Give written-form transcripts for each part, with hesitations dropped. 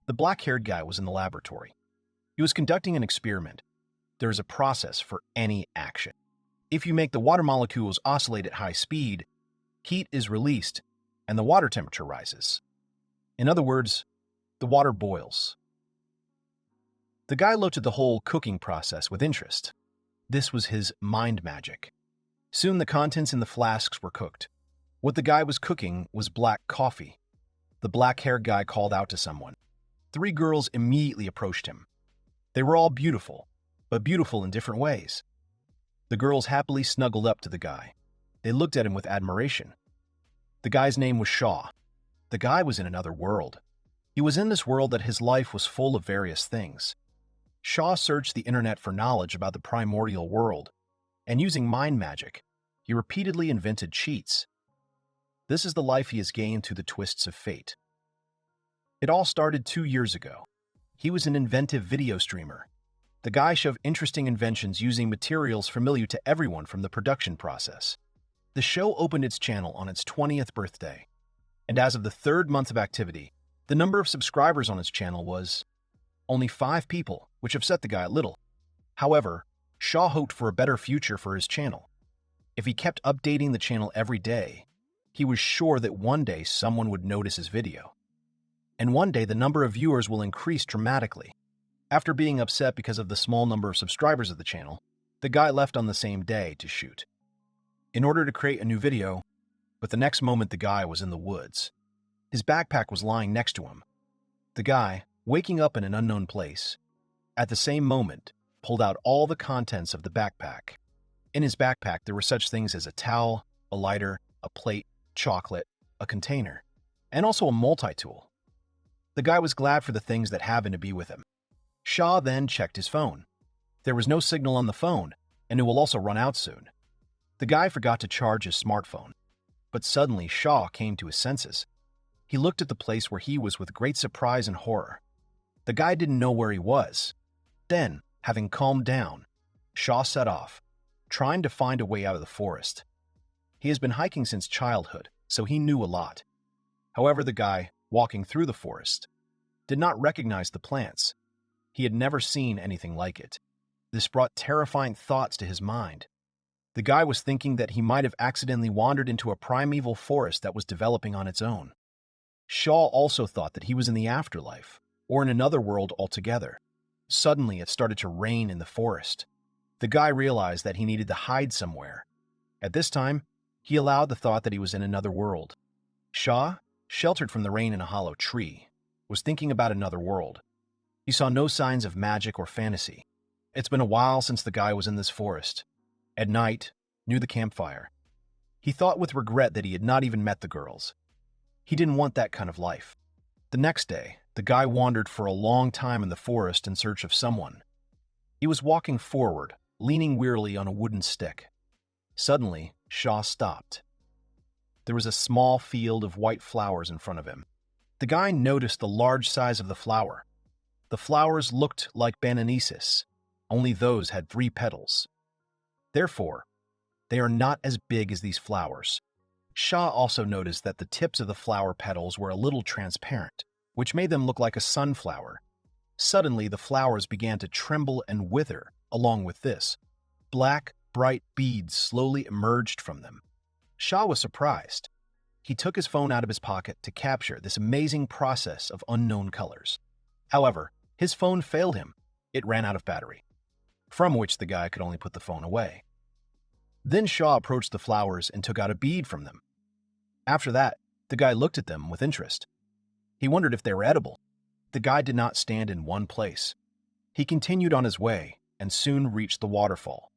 The black-haired guy was in the laboratory. He was conducting an experiment. There is a process for any action. If you make the water molecules oscillate at high speed, heat is released and the water temperature rises. In other words, the water boils. The guy looked at the whole cooking process with interest. This was his mind magic. Soon the contents in the flasks were cooked. What the guy was cooking was black coffee. The black-haired guy called out to someone. 3 girls immediately approached him. They were all beautiful, but beautiful in different ways. The girls happily snuggled up to the guy. They looked at him with admiration. The guy's name was Shaw. The guy was in another world. He was in this world that his life was full of various things. Shaw searched the internet for knowledge about the primordial world, and using mind magic, he repeatedly invented cheats. This is the life he has gained through the twists of fate. It all started 2 years ago. He was an inventive video streamer. The guy shoved interesting inventions using materials familiar to everyone from the production process. The show opened its channel on its 20th birthday, and as of the 3rd month of activity, the number of subscribers on its channel was only 5 people, which upset the guy a little. However, Shaw hoped for a better future for his channel. If he kept updating the channel every day, he was sure that one day someone would notice his video. And one day the number of viewers will increase dramatically. After being upset because of the small number of subscribers of the channel, the guy left on the same day to shoot, in order to create a new video, but the next moment the guy was in the woods. His backpack was lying next to him. The guy, waking up in an unknown place, at the same moment, pulled out all the contents of the backpack. In his backpack, there were such things as a towel, a lighter, a plate, chocolate, a container, and also a multi-tool. The guy was glad for the things that happened to be with him. Shaw then checked his phone. There was no signal on the phone, and it will also run out soon. The guy forgot to charge his smartphone, but suddenly Shaw came to his senses. He looked at the place where he was with great surprise and horror. The guy didn't know where he was. Then, having calmed down, Shaw set off, trying to find a way out of the forest. He has been hiking since childhood, so he knew a lot. However, the guy, walking through the forest, did not recognize the plants. He had never seen anything like it. This brought terrifying thoughts to his mind. The guy was thinking that he might have accidentally wandered into a primeval forest that was developing on its own. Shaw also thought that he was in the afterlife, or in another world altogether. Suddenly, it started to rain in the forest. The guy realized that he needed to hide somewhere. At this time, he allowed the thought that he was in another world. Shaw, sheltered from the rain in a hollow tree, was thinking about another world. He saw no signs of magic or fantasy. It's been a while since the guy was in this forest. At night, near the campfire, he thought with regret that he had not even met the girls. He didn't want that kind of life. The next day, the guy wandered for a long time in the forest in search of someone. He was walking forward, leaning wearily on a wooden stick. Suddenly, Shaw stopped. There was a small field of white flowers in front of him. The guy noticed the large size of the flower. The flowers looked like bananesis, only those had 3 petals. Therefore, they are not as big as these flowers. Shaw also noticed that the tips of the flower petals were a little transparent, which made them look like a sunflower. Suddenly, the flowers began to tremble and wither. Along with this, black, bright beads slowly emerged from them. Shaw was surprised. He took his phone out of his pocket to capture this amazing process of unknown colors. However, his phone failed him. It ran out of battery, from which the guy could only put the phone away. Then Shaw approached the flowers and took out a bead from them. After that, the guy looked at them with interest. He wondered if they were edible. The guy did not stand in one place. He continued on his way and soon reached the waterfall.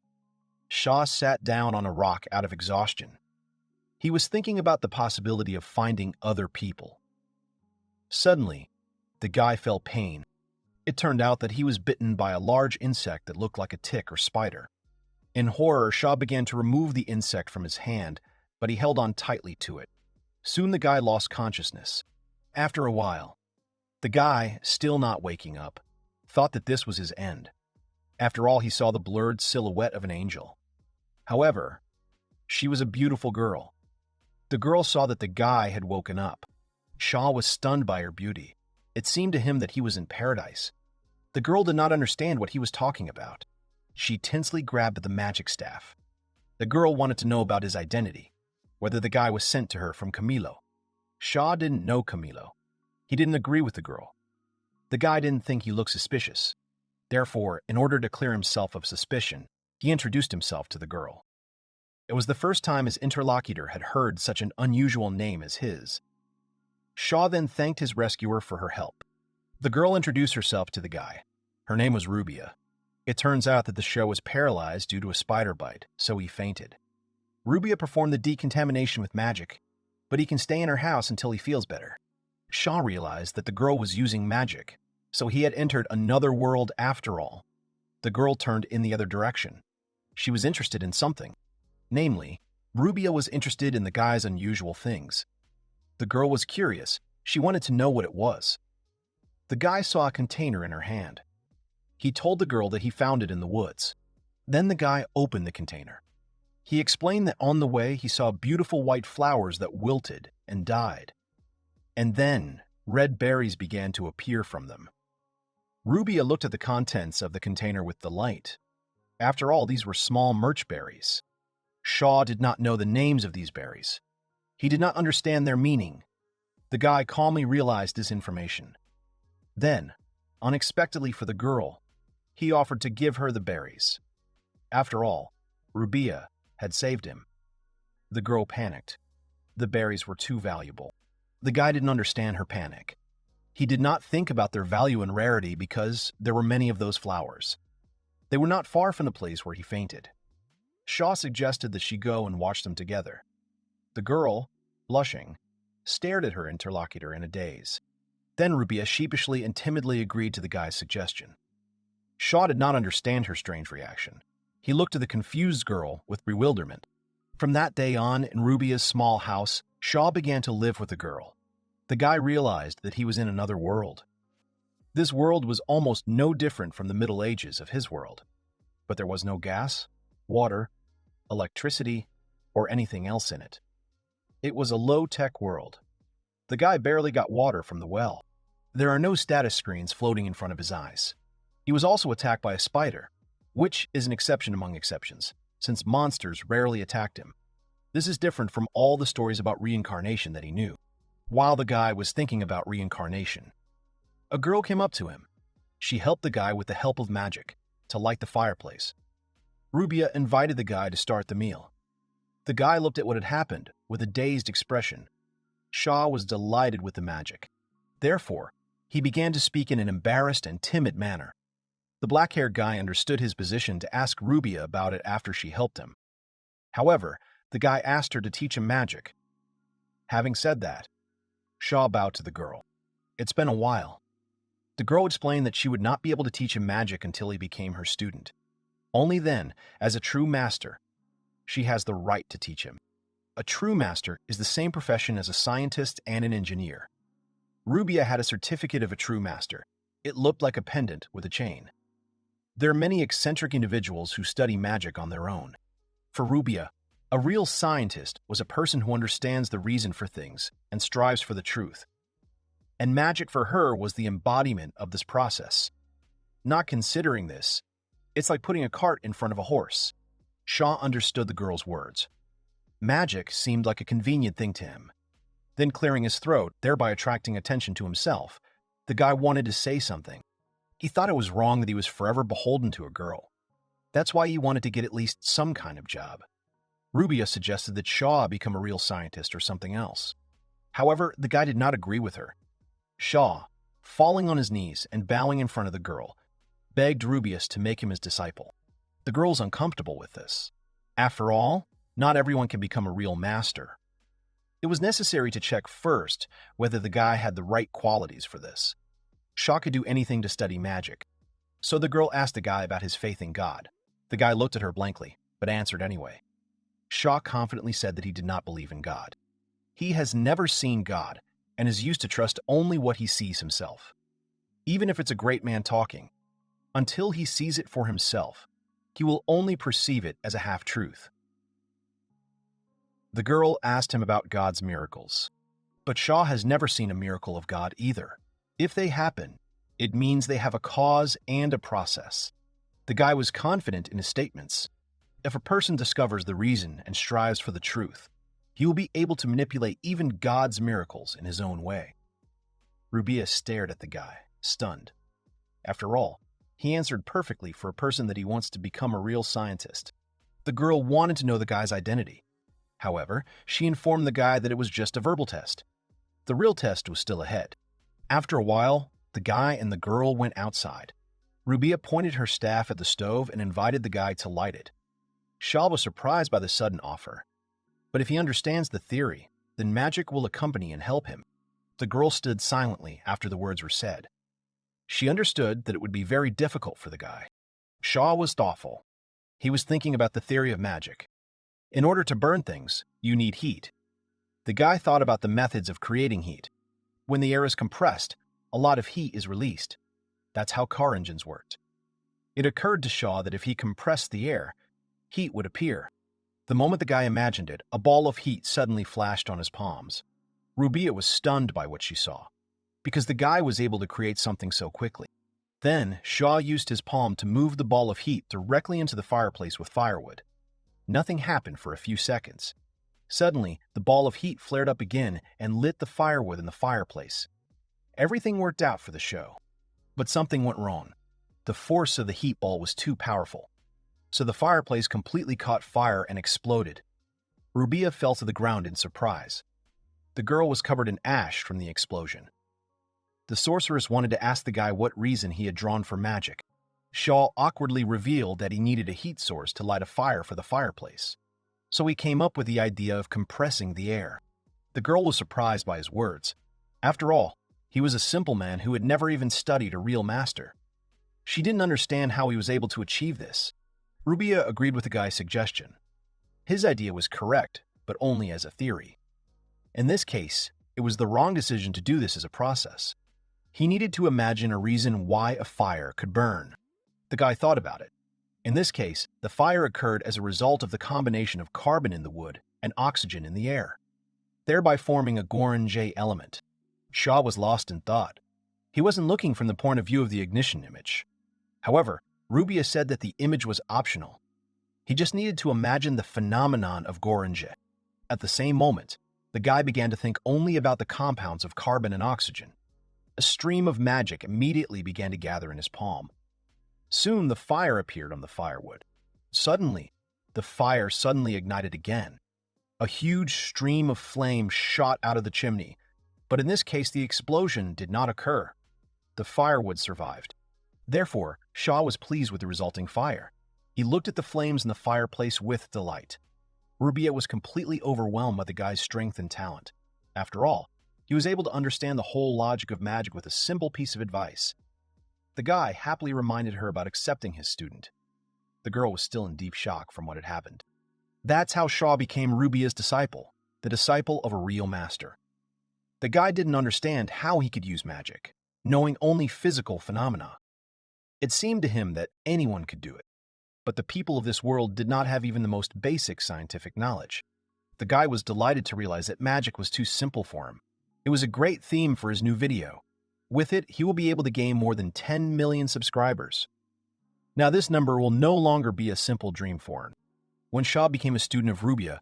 Shaw sat down on a rock out of exhaustion. He was thinking about the possibility of finding other people. Suddenly, the guy felt pain. It turned out that he was bitten by a large insect that looked like a tick or spider. In horror, Shaw began to remove the insect from his hand, but he held on tightly to it. Soon the guy lost consciousness. After a while, the guy, still not waking up, thought that this was his end. After all, he saw the blurred silhouette of an angel. However, she was a beautiful girl. The girl saw that the guy had woken up. Shaw was stunned by her beauty. It seemed to him that he was in paradise. The girl did not understand what he was talking about. She tensely grabbed the magic staff. The girl wanted to know about his identity, whether the guy was sent to her from Camilo. Shaw didn't know Camilo. He didn't agree with the girl. The guy didn't think he looked suspicious. Therefore, in order to clear himself of suspicion, he introduced himself to the girl. It was the first time his interlocutor had heard such an unusual name as his. Shaw then thanked his rescuer for her help. The girl introduced herself to the guy. Her name was Rubia. It turns out that the show was paralyzed due to a spider bite, so he fainted. Rubia performed the decontamination with magic, but he can stay in her house until he feels better. Shaw realized that the girl was using magic, so he had entered another world after all. The girl turned in the other direction. She was interested in something. Namely, Rubia was interested in the guy's unusual things. The girl was curious. She wanted to know what it was. The guy saw a container in her hand. He told the girl that he found it in the woods. Then the guy opened the container. He explained that on the way he saw beautiful white flowers that wilted and died. And then red berries began to appear from them. Rubia looked at the contents of the container with delight. After all, these were small merch berries. Shaw did not know the names of these berries. He did not understand their meaning. The guy calmly realized this information. Then, unexpectedly for the girl, he offered to give her the berries. After all, Rubia had saved him. The girl panicked. The berries were too valuable. The guy didn't understand her panic. He did not think about their value and rarity because there were many of those flowers. They were not far from the place where he fainted. Shaw suggested that she go and watch them together. The girl, blushing, stared at her interlocutor in a daze. Then Rubia sheepishly and timidly agreed to the guy's suggestion. Shaw did not understand her strange reaction. He looked at the confused girl with bewilderment. From that day on, in Rubia's small house, Shaw began to live with the girl. The guy realized that he was in another world. This world was almost no different from the Middle Ages of his world. But there was no gas, water, electricity, or anything else in it. It was a low-tech world. The guy barely got water from the well. There are no status screens floating in front of his eyes. He was also attacked by a spider, which is an exception among exceptions, since monsters rarely attacked him. This is different from all the stories about reincarnation that he knew. While the guy was thinking about reincarnation, a girl came up to him. She helped the guy with the help of magic to light the fireplace. Rubia invited the guy to start the meal. The guy looked at what had happened with a dazed expression. Shaw was delighted with the magic. Therefore, he began to speak in an embarrassed and timid manner. The black-haired guy understood his position to ask Rubia about it after she helped him. However, the guy asked her to teach him magic. Having said that, Shaw bowed to the girl. It's been a while. The girl explained that she would not be able to teach him magic until he became her student. Only then, as a true master, she has the right to teach him. A true master is the same profession as a scientist and an engineer. Rubia had a certificate of a true master. It looked like a pendant with a chain. There are many eccentric individuals who study magic on their own. For Rubia, a real scientist was a person who understands the reason for things and strives for the truth. And magic for her was the embodiment of this process. Not considering this, it's like putting a cart in front of a horse. Shaw understood the girl's words. Magic seemed like a convenient thing to him. Then clearing his throat, thereby attracting attention to himself, the guy wanted to say something. He thought it was wrong that he was forever beholden to a girl. That's why he wanted to get at least some kind of job. Rubia suggested that Shaw become a real scientist or something else. However, the guy did not agree with her. Shaw, falling on his knees and bowing in front of the girl, begged Rubius to make him his disciple. The girl's uncomfortable with this. After all, not everyone can become a real master. It was necessary to check first whether the guy had the right qualities for this. Shaw could do anything to study magic. So the girl asked the guy about his faith in God. The guy looked at her blankly, but answered anyway. Shaw confidently said that he did not believe in God. He has never seen God and is used to trust only what he sees himself. Even if it's a great man talking, until he sees it for himself, he will only perceive it as a half-truth. The girl asked him about God's miracles. But Shaw has never seen a miracle of God either. If they happen, it means they have a cause and a process. The guy was confident in his statements. If a person discovers the reason and strives for the truth, he will be able to manipulate even God's miracles in his own way. Rubiya stared at the guy, stunned. After all, he answered perfectly for a person that he wants to become a real scientist. The girl wanted to know the guy's identity. However, she informed the guy that it was just a verbal test. The real test was still ahead. After a while, the guy and the girl went outside. Rubiya pointed her staff at the stove and invited the guy to light it. Shah was surprised by the sudden offer. But if he understands the theory, then magic will accompany and help him. The girl stood silently after the words were said. She understood that it would be very difficult for the guy. Shah was thoughtful. He was thinking about the theory of magic. In order to burn things, you need heat. The guy thought about the methods of creating heat. When the air is compressed, a lot of heat is released. That's how car engines worked. It occurred to Shah that if he compressed the air, heat would appear. The moment the guy imagined it, a ball of heat suddenly flashed on his palms. Rubiya was stunned by what she saw, because the guy was able to create something so quickly. Then, Shah used his palm to move the ball of heat directly into the fireplace with firewood. Nothing happened for a few seconds. Suddenly, the ball of heat flared up again and lit the firewood in the fireplace. Everything worked out for the show. But something went wrong. The force of the heat ball was too powerful. So the fireplace completely caught fire and exploded. Rubiya fell to the ground in surprise. The girl was covered in ash from the explosion. The sorceress wanted to ask the guy what reason he had drawn for magic. Shah awkwardly revealed that he needed a heat source to light a fire for the fireplace. So he came up with the idea of compressing the air. The girl was surprised by his words. After all, he was a simple man who had never even studied a real master. She didn't understand how he was able to achieve this. Rubiya agreed with the guy's suggestion. His idea was correct, but only as a theory. In this case, it was the wrong decision to do this as a process. He needed to imagine a reason why a fire could burn. The guy thought about it. In this case, the fire occurred as a result of the combination of carbon in the wood and oxygen in the air, thereby forming a Goron-J element. Shah was lost in thought. He wasn't looking from the point of view of the ignition image. However, Rubiya said that the image was optional. He just needed to imagine the phenomenon of Goron-J. At the same moment, the guy began to think only about the compounds of carbon and oxygen. A stream of magic immediately began to gather in his palm. Soon the fire appeared on the firewood. Suddenly, the fire suddenly ignited again. A huge stream of flame shot out of the chimney, but in this case the explosion did not occur. The firewood survived. Therefore, Shah was pleased with the resulting fire. He looked at the flames in the fireplace with delight. Rubiya was completely overwhelmed by the guy's strength and talent. After all, he was able to understand the whole logic of magic with a simple piece of advice. The guy happily reminded her about accepting his student. The girl was still in deep shock from what had happened. That's how Shah became Rubiya's disciple, the disciple of a real master. The guy didn't understand how he could use magic, knowing only physical phenomena. It seemed to him that anyone could do it, but the people of this world did not have even the most basic scientific knowledge. The guy was delighted to realize that magic was too simple for him. It was a great theme for his new video. With it, he will be able to gain more than 10 million subscribers. Now this number will no longer be a simple dream for him. When Shah became a student of Rubiya,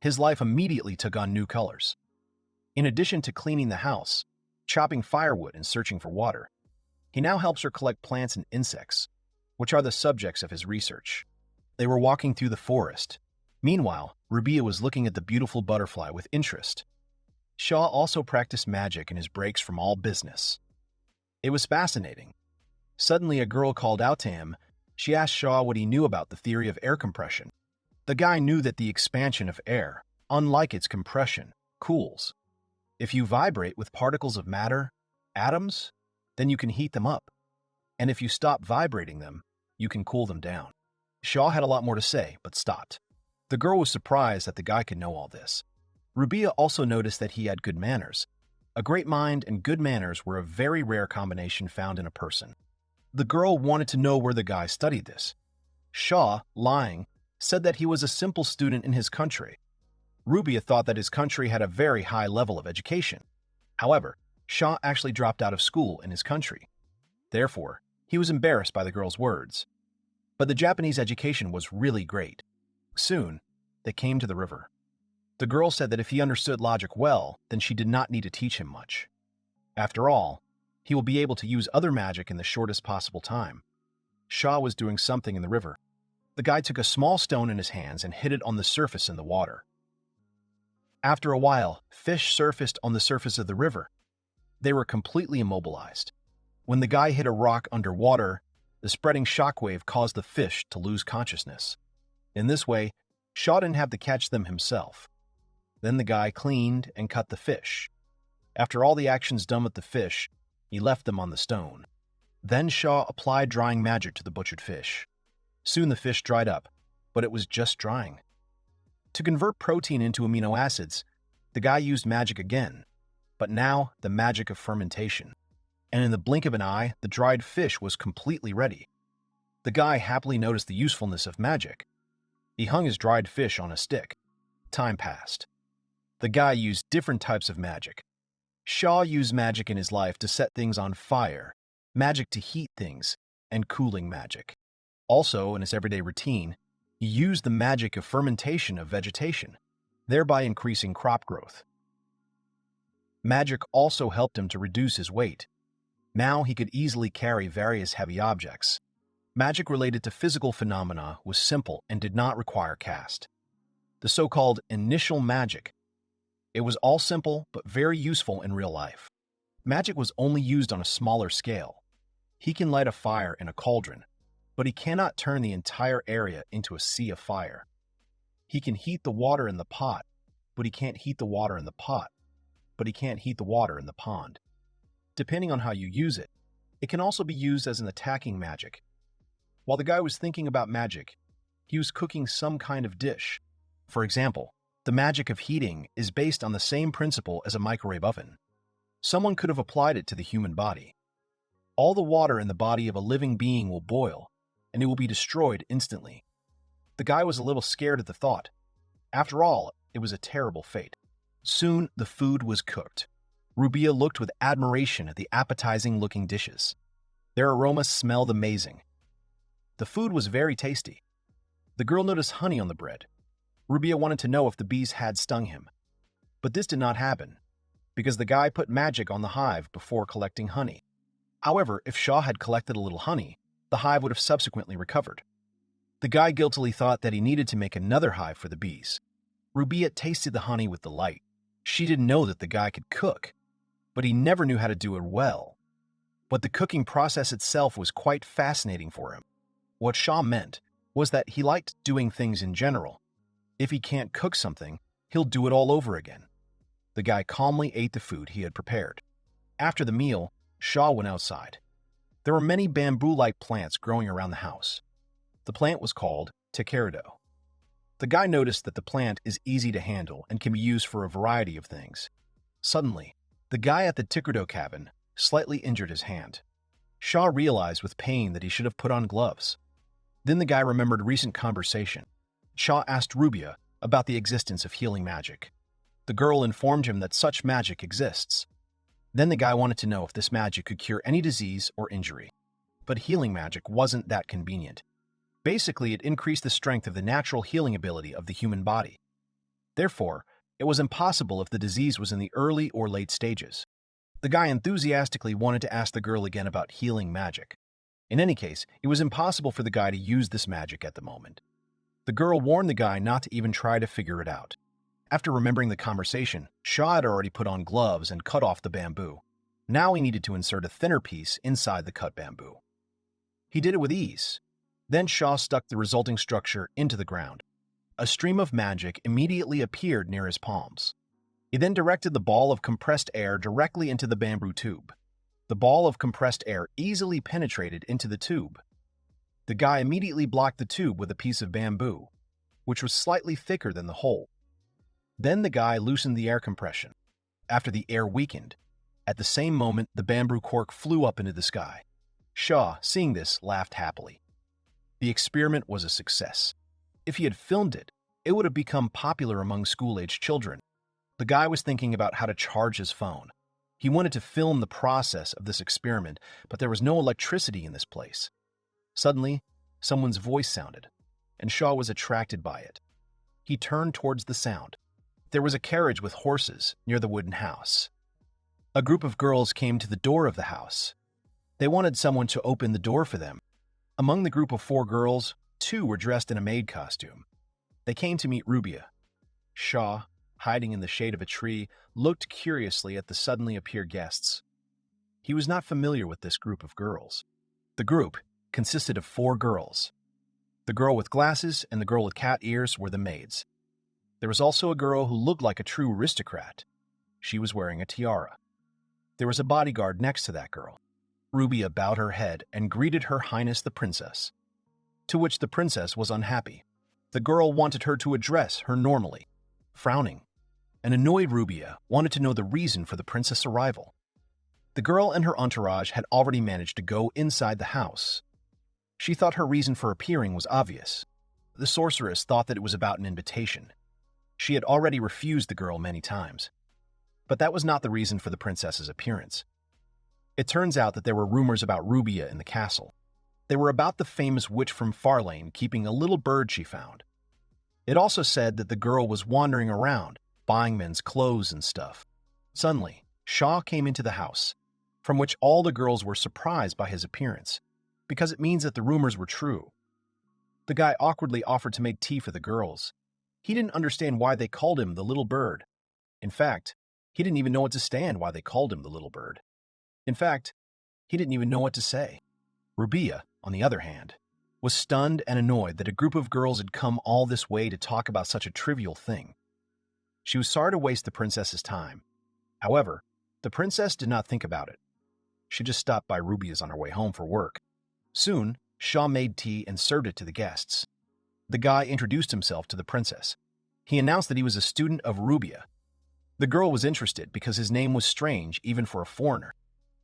his life immediately took on new colors. In addition to cleaning the house, chopping firewood and searching for water, he now helps her collect plants and insects, which are the subjects of his research. They were walking through the forest. Meanwhile, Rubiya was looking at the beautiful butterfly with interest. Shah also practiced magic in his breaks from all business. It was fascinating. Suddenly, a girl called out to him. She asked Shah what he knew about the theory of air compression. The guy knew that the expansion of air, unlike its compression, cools. If you vibrate with particles of matter, atoms, then you can heat them up. And if you stop vibrating them, you can cool them down. Shah had a lot more to say, but stopped. The girl was surprised that the guy could know all this. Rubiya also noticed that he had good manners. A great mind and good manners were a very rare combination found in a person. The girl wanted to know where the guy studied this. Shah, lying, said that he was a simple student in his country. Rubiya thought that his country had a very high level of education. However, Shaw actually dropped out of school in his country. Therefore, he was embarrassed by the girl's words. But the Japanese education was really great. Soon, they came to the river. The girl said that if he understood logic well, then she did not need to teach him much. After all, he will be able to use other magic in the shortest possible time. Shaw was doing something in the river. The guy took a small stone in his hands and hit it on the surface in the water. After a while, fish surfaced on the surface of the river. They were completely immobilized. When the guy hit a rock underwater, the spreading shockwave caused the fish to lose consciousness. In this way, Shaw didn't have to catch them himself. Then the guy cleaned and cut the fish. After all the actions done with the fish, he left them on the stone. Then Shaw applied drying magic to the butchered fish. Soon the fish dried up, but it was just drying. To convert protein into amino acids, the guy used magic again, but now the magic of fermentation. And in the blink of an eye, the dried fish was completely ready. The guy happily noticed the usefulness of magic. He hung his dried fish on a stick. Time passed. The guy used different types of magic. Shaw used magic in his life to set things on fire, magic to heat things, and cooling magic. Also, in his everyday routine, he used the magic of fermentation of vegetation, thereby increasing crop growth. Magic also helped him to reduce his weight. Now he could easily carry various heavy objects. Magic related to physical phenomena was simple and did not require caste. The so-called initial magic. It was all simple but very useful in real life. Magic was only used on a smaller scale. He can light a fire in a cauldron, but he cannot turn the entire area into a sea of fire. He can heat the water in the pot, but he can't heat the water in the pot, but he can't heat the water in the pond. Depending on how you use it, it can also be used as an attacking magic. While the guy was thinking about magic, he was cooking some kind of dish. For example, the magic of heating is based on the same principle as a microwave oven. Someone could have applied it to the human body. All the water in the body of a living being will boil, and it will be destroyed instantly. The guy was a little scared at the thought. After all, it was a terrible fate. Soon, the food was cooked. Rubia looked with admiration at the appetizing-looking dishes. Their aromas smelled amazing. The food was very tasty. The girl noticed honey on the bread. Rubia wanted to know if the bees had stung him. But this did not happen, because the guy put magic on the hive before collecting honey. However, if Shaw had collected a little honey, the hive would have subsequently recovered. The guy guiltily thought that he needed to make another hive for the bees. Rubia tasted the honey with delight. She didn't know that the guy could cook, but he never knew how to do it well. But the cooking process itself was quite fascinating for him. What Shaw meant was that he liked doing things in general. If he can't cook something, he'll do it all over again. The guy calmly ate the food he had prepared. After the meal, Shaw went outside. There were many bamboo-like plants growing around the house. The plant was called tekerudo. The guy noticed that the plant is easy to handle and can be used for a variety of things. Suddenly, the guy at the tekerudo cabin slightly injured his hand. Shaw realized with pain that he should have put on gloves. Then the guy remembered a recent conversation. Shaw asked Rubia about the existence of healing magic. The girl informed him that such magic exists. Then the guy wanted to know if this magic could cure any disease or injury. But healing magic wasn't that convenient. Basically, it increased the strength of the natural healing ability of the human body. Therefore, it was impossible if the disease was in the early or late stages. The guy enthusiastically wanted to ask the girl again about healing magic. In any case, it was impossible for the guy to use this magic at the moment. The girl warned the guy not to even try to figure it out. After remembering the conversation, Shaw had already put on gloves and cut off the bamboo. Now he needed to insert a thinner piece inside the cut bamboo. He did it with ease. Then Shaw stuck the resulting structure into the ground. A stream of magic immediately appeared near his palms. He then directed the ball of compressed air directly into the bamboo tube. The ball of compressed air easily penetrated into the tube. The guy immediately blocked the tube with a piece of bamboo, which was slightly thicker than the hole. Then the guy loosened the air compression. After the air weakened, at the same moment the bamboo cork flew up into the sky. Shaw, seeing this, laughed happily. The experiment was a success. If he had filmed it, it would have become popular among school-aged children. The guy was thinking about how to charge his phone. He wanted to film the process of this experiment, but there was no electricity in this place. Suddenly, someone's voice sounded, and Shaw was attracted by it. He turned towards the sound. There was a carriage with horses near the wooden house. A group of girls came to the door of the house. They wanted someone to open the door for them. Among the group of 4 girls, 2 were dressed in a maid costume. They came to meet Rubia. Shaw, hiding in the shade of a tree, looked curiously at the suddenly appear guests. He was not familiar with this group of girls. The group consisted of 4 girls. The girl with glasses and the girl with cat ears were the maids. There was also a girl who looked like a true aristocrat. She was wearing a tiara. There was a bodyguard next to that girl. Rubia bowed her head and greeted Her Highness the Princess, to which the princess was unhappy. The girl wanted her to address her normally. Frowning, an annoyed Rubia wanted to know the reason for the princess' arrival. The girl and her entourage had already managed to go inside the house. She thought her reason for appearing was obvious. The sorceress thought that it was about an invitation. She had already refused the girl many times. But that was not the reason for the princess's appearance. It turns out that there were rumors about Rubia in the castle. They were about the famous witch from Farlane keeping a little bird she found. It also said that the girl was wandering around, buying men's clothes and stuff. Suddenly, Shaw came into the house, from which all the girls were surprised by his appearance, because it means that the rumors were true. The guy awkwardly offered to make tea for the girls. He didn't understand why they called him the little bird. In fact, he didn't even know what to stand why they called him the little bird. In fact, he didn't even know what to say. Rubia, on the other hand, was stunned and annoyed that a group of girls had come all this way to talk about such a trivial thing. She was sorry to waste the princess's time. However, the princess did not think about it. She just stopped by Rubia's on her way home for work. Soon, Shaw made tea and served it to the guests. The guy introduced himself to the princess. He announced that he was a student of Rubia. The girl was interested because his name was strange even for a foreigner.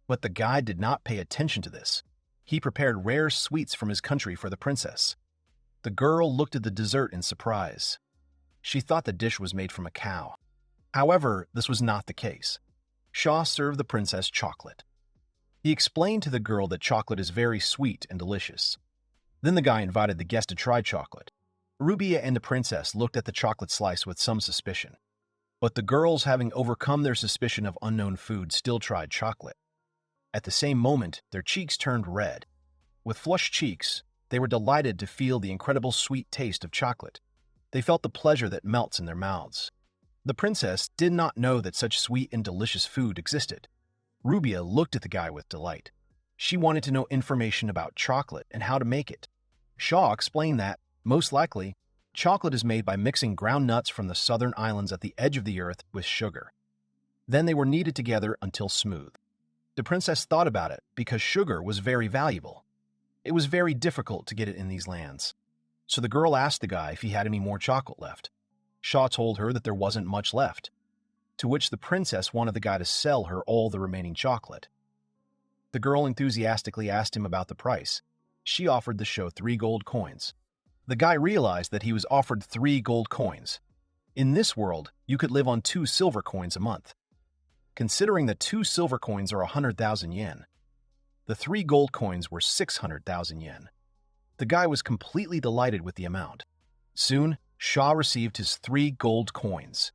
But the guy did not pay attention to this. He prepared rare sweets from his country for the princess. The girl looked at the dessert in surprise. She thought the dish was made from a cow. However, this was not the case. Shaw served the princess chocolate. He explained to the girl that chocolate is very sweet and delicious. Then the guy invited the guest to try chocolate. Rubia and the princess looked at the chocolate slice with some suspicion. But the girls, having overcome their suspicion of unknown food, still tried chocolate. At the same moment, their cheeks turned red. With flushed cheeks, they were delighted to feel the incredible sweet taste of chocolate. They felt the pleasure that melts in their mouths. The princess did not know that such sweet and delicious food existed. Rubia looked at the guy with delight. She wanted to know information about chocolate and how to make it. Shaw explained that, most likely, chocolate is made by mixing ground nuts from the southern islands at the edge of the earth with sugar. Then they were kneaded together until smooth. The princess thought about it because sugar was very valuable. It was very difficult to get it in these lands. So the girl asked the guy if he had any more chocolate left. Shaw told her that there wasn't much left, to which the princess wanted the guy to sell her all the remaining chocolate. The girl enthusiastically asked him about the price. She offered the show 3 gold coins. The guy realized that he was offered 3 gold coins. In this world, you could live on 2 silver coins a month. Considering that 2 silver coins are 100,000 yen, the 3 gold coins were 600,000 yen. The guy was completely delighted with the amount. Soon, Shaw received his 3 gold coins,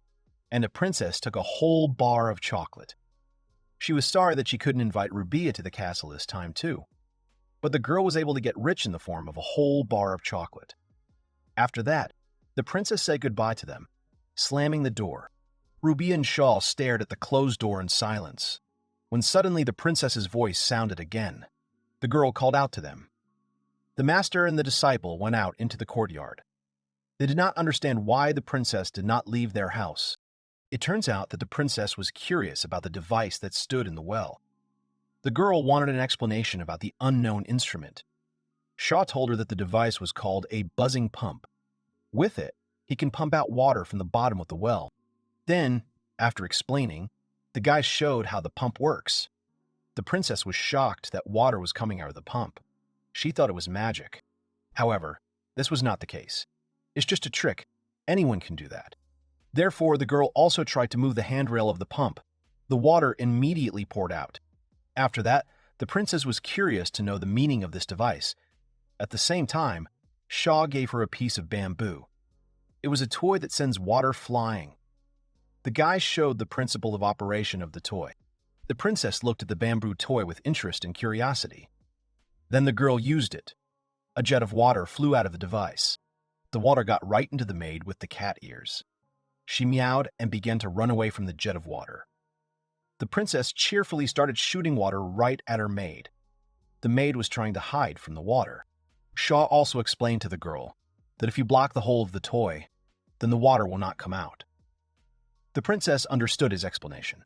and the princess took a whole bar of chocolate. She was sorry that she couldn't invite Rubia to the castle this time too, but the girl was able to get rich in the form of a whole bar of chocolate. After that, the princess said goodbye to them, slamming the door. Rubia and Shaw stared at the closed door in silence, when suddenly the princess's voice sounded again. The girl called out to them. The master and the disciple went out into the courtyard. They did not understand why the princess did not leave their house. It turns out that the princess was curious about the device that stood in the well. The girl wanted an explanation about the unknown instrument. Shaw told her that the device was called a buzzing pump. With it, he can pump out water from the bottom of the well. Then, after explaining, the guy showed how the pump works. The princess was shocked that water was coming out of the pump. She thought it was magic. However, this was not the case. It's just a trick. Anyone can do that. Therefore, the girl also tried to move the handrail of the pump. The The water immediately poured out. After that, the princess was curious to know the meaning of this device. At the same time, Shaw gave her a piece of bamboo. It was a toy that sends water flying. The guy showed the principle of operation of the toy. The princess looked at the bamboo toy with interest and curiosity. Then the girl used it. A jet of water flew out of the device. The water got right into the maid with the cat ears. She meowed and began to run away from the jet of water. The princess cheerfully started shooting water right at her maid. The maid was trying to hide from the water. Shaw also explained to the girl that if you block the hole of the toy, then the water will not come out. The princess understood his explanation.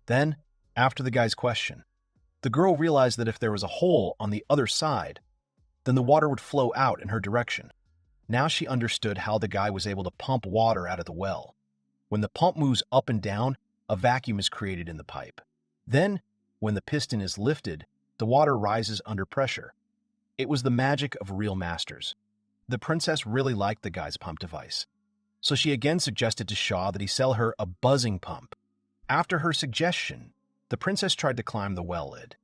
Then, after the guy's question, the girl realized that if there was a hole on the other side, then the water would flow out in her direction. Now she understood how the guy was able to pump water out of the well. When the pump moves up and down, a vacuum is created in the pipe. Then, when the piston is lifted, the water rises under pressure. It was the magic of real masters. The princess really liked the guy's pump device, so she again suggested to Shaw that he sell her a buzzing pump. After her suggestion, the princess tried to climb the well lid.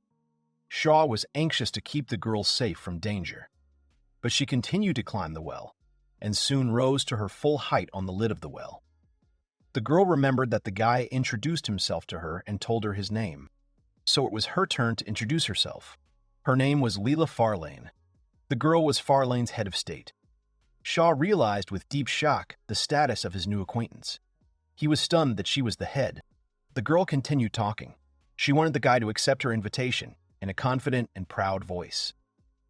Shaw was anxious to keep the girl safe from danger, but she continued to climb the well, and soon rose to her full height on the lid of the well. The girl remembered that the guy introduced himself to her and told her his name, so it was her turn to introduce herself. Her name was Leela Farlane. The girl was Farlane's head of state. Shaw realized with deep shock the status of his new acquaintance. He was stunned that she was the head. The girl continued talking. She wanted the guy to accept her invitation in a confident and proud voice.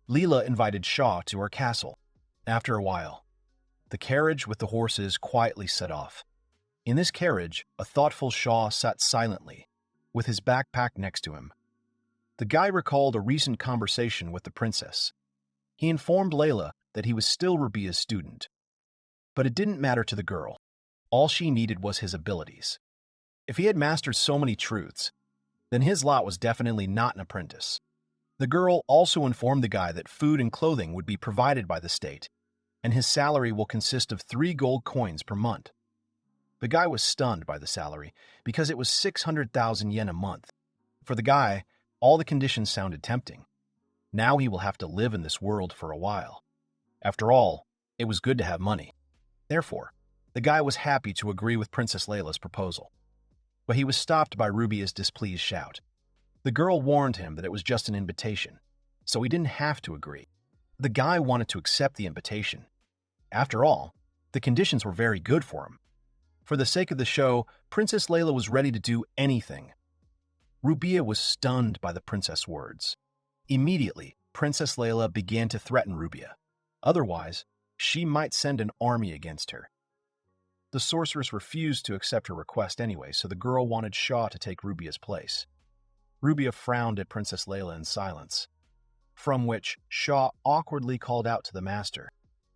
Leela invited Shaw to her castle. After a while, the carriage with the horses quietly set off. In this carriage, a thoughtful Shaw sat silently, with his backpack next to him. The guy recalled a recent conversation with the princess. He informed Layla that he was still Rubia's student. But it didn't matter to the girl. All she needed was his abilities. If he had mastered so many truths, then his lot was definitely not an apprentice. The girl also informed the guy that food and clothing would be provided by the state, and his salary will consist of 3 gold coins per month. The guy was stunned by the salary because it was 600,000 yen a month. For the guy, all the conditions sounded tempting. Now he will have to live in this world for a while. After all, it was good to have money. Therefore, the guy was happy to agree with Princess Layla's proposal. But he was stopped by Rubia's displeased shout. The girl warned him that it was just an invitation, so he didn't have to agree. The guy wanted to accept the invitation. After all, the conditions were very good for him. For the sake of the show, Princess Layla was ready to do anything. Rubia was stunned by the princess' words. Immediately, Princess Layla began to threaten Rubia. Otherwise, she might send an army against her. The sorceress refused to accept her request anyway, so the girl wanted Shaw to take Rubia's place. Rubia frowned at Princess Layla in silence, from which Shaw awkwardly called out to the master.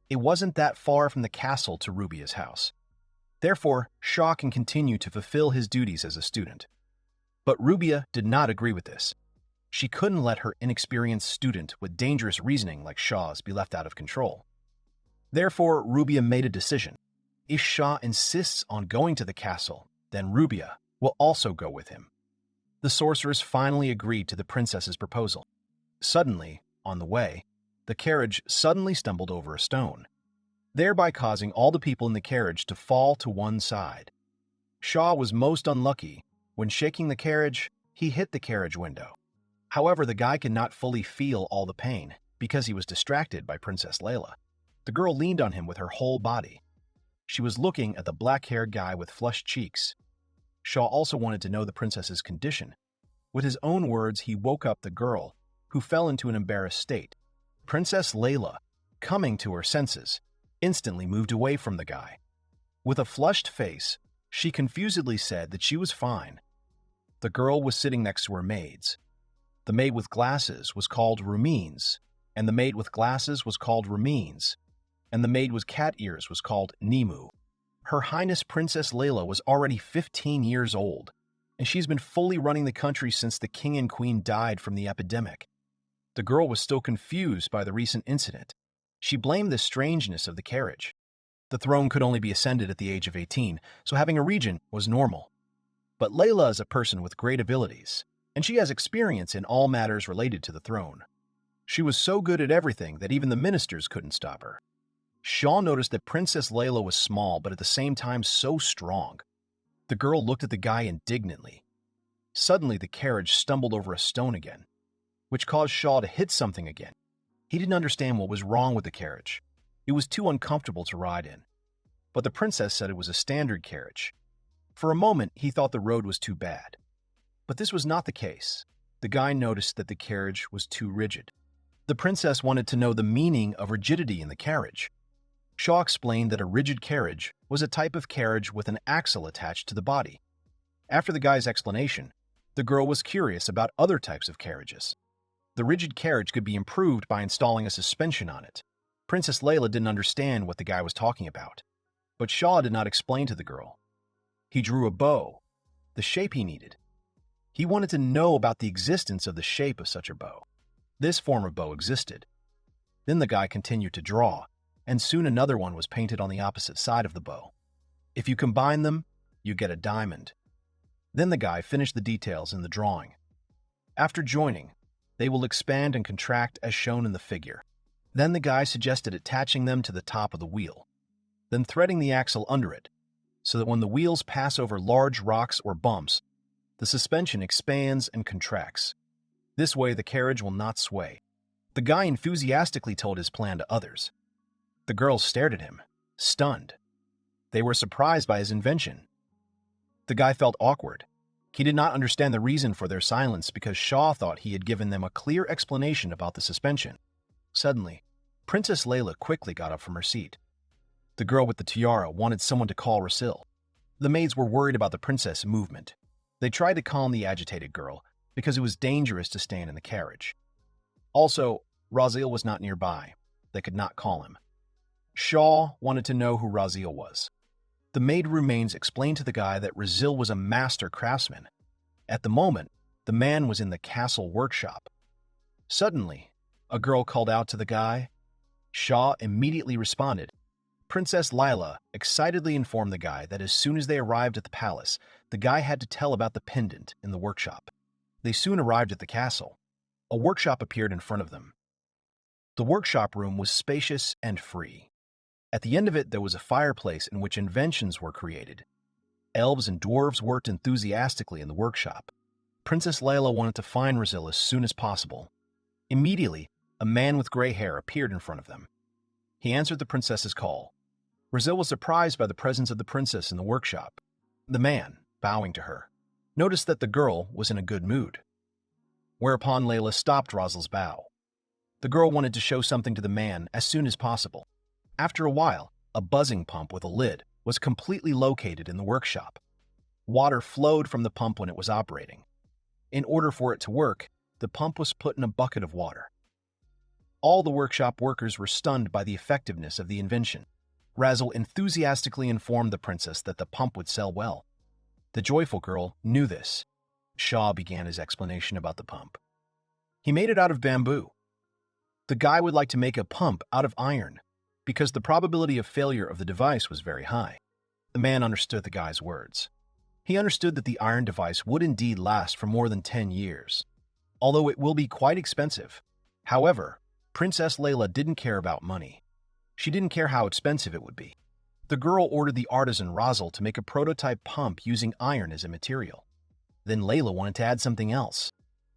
It wasn't that far from the castle to Rubia's house. Therefore, Shaw can continue to fulfill his duties as a student. But Rubia did not agree with this. She couldn't let her inexperienced student with dangerous reasoning like Shaw's be left out of control. Therefore, Rubia made a decision. If Shaw insists on going to the castle, then Rubia will also go with him. The sorceress finally agreed to the princess's proposal. Suddenly, on the way, the carriage suddenly stumbled over a stone, thereby causing all the people in the carriage to fall to one side. Shaw was most unlucky. When shaking the carriage, he hit the carriage window. However, the guy could not fully feel all the pain because he was distracted by Princess Layla. The girl leaned on him with her whole body. She was looking at the black-haired guy with flushed cheeks. Shaw also wanted to know the princess's condition. With his own words, he woke up the girl, who fell into an embarrassed state. Princess Layla, coming to her senses, instantly moved away from the guy. With a flushed face, she confusedly said that she was fine. The girl was sitting next to her maids. The maid with glasses was called Rumines, and the maid with glasses was called Rumines, and the maid with cat ears was called Nimu. Her Highness Princess Layla was already 15 years old, and she's been fully running the country since the king and queen died from the epidemic. The girl was still confused by the recent incident. She blamed the strangeness of the carriage. The throne could only be ascended at the age of 18, so having a regent was normal. But Layla is a person with great abilities, and she has experience in all matters related to the throne. She was so good at everything that even the ministers couldn't stop her. Shaw noticed that Princess Layla was small but at the same time so strong. The girl looked at the guy indignantly. Suddenly, the carriage stumbled over a stone again, which caused Shaw to hit something again. He didn't understand what was wrong with the carriage. It was too uncomfortable to ride in. But the princess said it was a standard carriage. For a moment, he thought the road was too bad. But this was not the case. The guy noticed that the carriage was too rigid. The princess wanted to know the meaning of rigidity in the carriage. Shaw explained that a rigid carriage was a type of carriage with an axle attached to the body. After the guy's explanation, the girl was curious about other types of carriages. The rigid carriage could be improved by installing a suspension on it. Princess Layla didn't understand what the guy was talking about, but Shaw did not explain to the girl. He drew a bow, the shape he needed. He wanted to know about the existence of the shape of such a bow. This form of bow existed. Then the guy continued to draw, and soon another one was painted on the opposite side of the bow. If you combine them, you get a diamond. Then the guy finished the details in the drawing. After joining, they will expand and contract as shown in the figure. Then the guy suggested attaching them to the top of the wheel, then threading the axle under it, so that when the wheels pass over large rocks or bumps, the suspension expands and contracts. This way, the carriage will not sway. The guy enthusiastically told his plan to others. The girls stared at him, stunned. They were surprised by his invention. The guy felt awkward. He did not understand the reason for their silence because Shaw thought he had given them a clear explanation about the suspension. Suddenly, Princess Layla quickly got up from her seat. The girl with the tiara wanted someone to call Rasil. The maids were worried about the princess' movement. They tried to calm the agitated girl because it was dangerous to stand in the carriage. Also, Rasil was not nearby. They could not call him. Shaw wanted to know who Rasil was. The maid remains explained to the guy that Rasil was a master craftsman. At the moment, the man was in the castle workshop. Suddenly, a girl called out to the guy. Shaw immediately responded. Princess Layla excitedly informed the guy that as soon as they arrived at the palace, the guy had to tell about the pendant in the workshop. They soon arrived at the castle. A workshop appeared in front of them. The workshop room was spacious and free. At the end of it, there was a fireplace in which inventions were created. Elves and dwarves worked enthusiastically in the workshop. Princess Layla wanted to find Rasil as soon as possible. Immediately, a man with gray hair appeared in front of them. He answered the princess's call. Rasil was surprised by the presence of the princess in the workshop. The man, bowing to her, noticed that the girl was in a good mood. Whereupon Layla stopped Rasil's bow. The girl wanted to show something to the man as soon as possible. After a while, a buzzing pump with a lid was completely located in the workshop. Water flowed from the pump when it was operating. In order for it to work, the pump was put in a bucket of water. All the workshop workers were stunned by the effectiveness of the invention. Rasil enthusiastically informed the princess that the pump would sell well. The joyful girl knew this. Shaw began his explanation about the pump. He made it out of bamboo. The guy would like to make a pump out of iron, because the probability of failure of the device was very high. The man understood the guy's words. He understood that the iron device would indeed last for more than 10 years, although it will be quite expensive. However, Princess Layla didn't care about money. She didn't care how expensive it would be. The girl ordered the artisan Rasil to make a prototype pump using iron as a material. Then Layla wanted to add something else.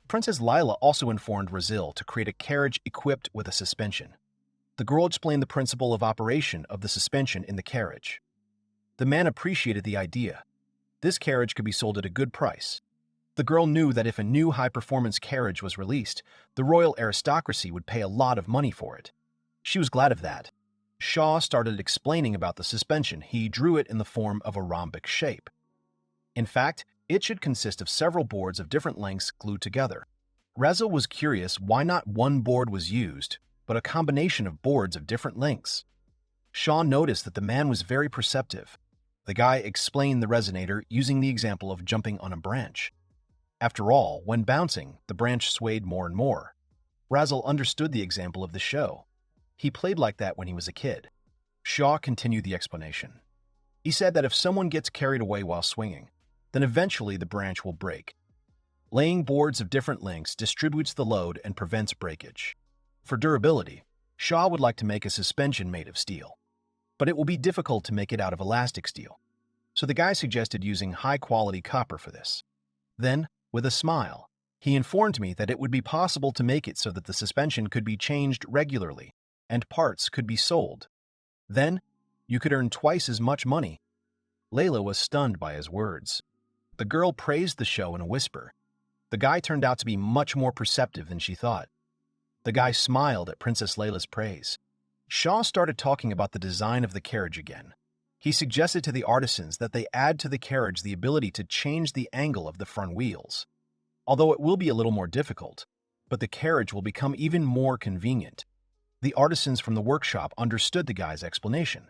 Princess Layla also informed Rasil to create a carriage equipped with a suspension. The girl explained the principle of operation of the suspension in the carriage. The man appreciated the idea. This carriage could be sold at a good price. The girl knew that if a new high-performance carriage was released, the royal aristocracy would pay a lot of money for it. She was glad of that. Shaw started explaining about the suspension. He drew it in the form of a rhombic shape. In fact, it should consist of several boards of different lengths glued together. Rasil was curious why not one board was used, but a combination of boards of different lengths. Shaw noticed that the man was very perceptive. The guy explained the resonator using the example of jumping on a branch. After all, when bouncing, the branch swayed more and more. Rasil understood the example of the show. He played like that when he was a kid. Shaw continued the explanation. He said that if someone gets carried away while swinging, Then eventually the branch will break. Laying boards of different lengths distributes the load and prevents breakage. For durability, Shaw would like to make a suspension made of steel, but it will be difficult to make it out of elastic steel. So the guy suggested using high-quality copper for this. Then, with a smile, he informed me that it would be possible to make it so that the suspension could be changed regularly and parts could be sold. Then, you could earn twice as much money. Layla was stunned by his words. The girl praised the show in a whisper. The guy turned out to be much more perceptive than she thought. The guy smiled at Princess Layla's praise. Shaw started talking about the design of the carriage again. He suggested to the artisans that they add to the carriage the ability to change the angle of the front wheels. Although it will be a little more difficult, but the carriage will become even more convenient. The artisans from the workshop understood the guy's explanation.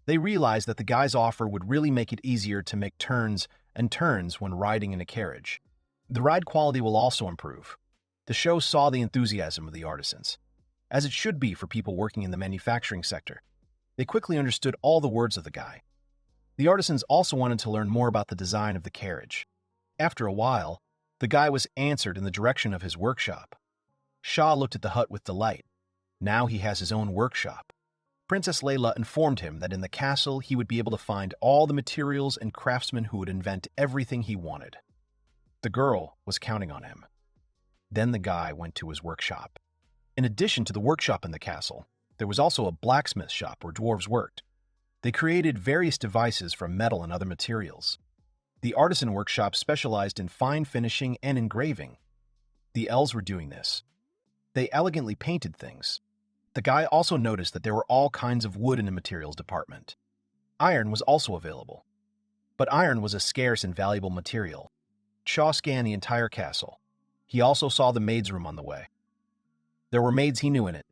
They realized that the guy's offer would really make it easier to make turns and turns when riding in a carriage. The ride quality will also improve. The show saw the enthusiasm of the artisans, as it should be for people working in the manufacturing sector. They quickly understood all the words of the guy. The artisans also wanted to learn more about the design of the carriage. After a while, the guy was answered in the direction of his workshop. Shaw looked at the hut with delight. Now he has his own workshop. Princess Layla informed him that in the castle he would be able to find all the materials and craftsmen who would invent everything he wanted. The girl was counting on him. Then the guy went to his workshop. In addition to the workshop in the castle, there was also a blacksmith shop where dwarves worked. They created various devices from metal and other materials. The artisan workshop specialized in fine finishing and engraving. The elves were doing this. They elegantly painted things. The guy also noticed that there were all kinds of wood in the materials department. Iron was also available. But iron was a scarce and valuable material. Shaw scanned the entire castle. He also saw the maid's room on the way. There were maids he knew in it,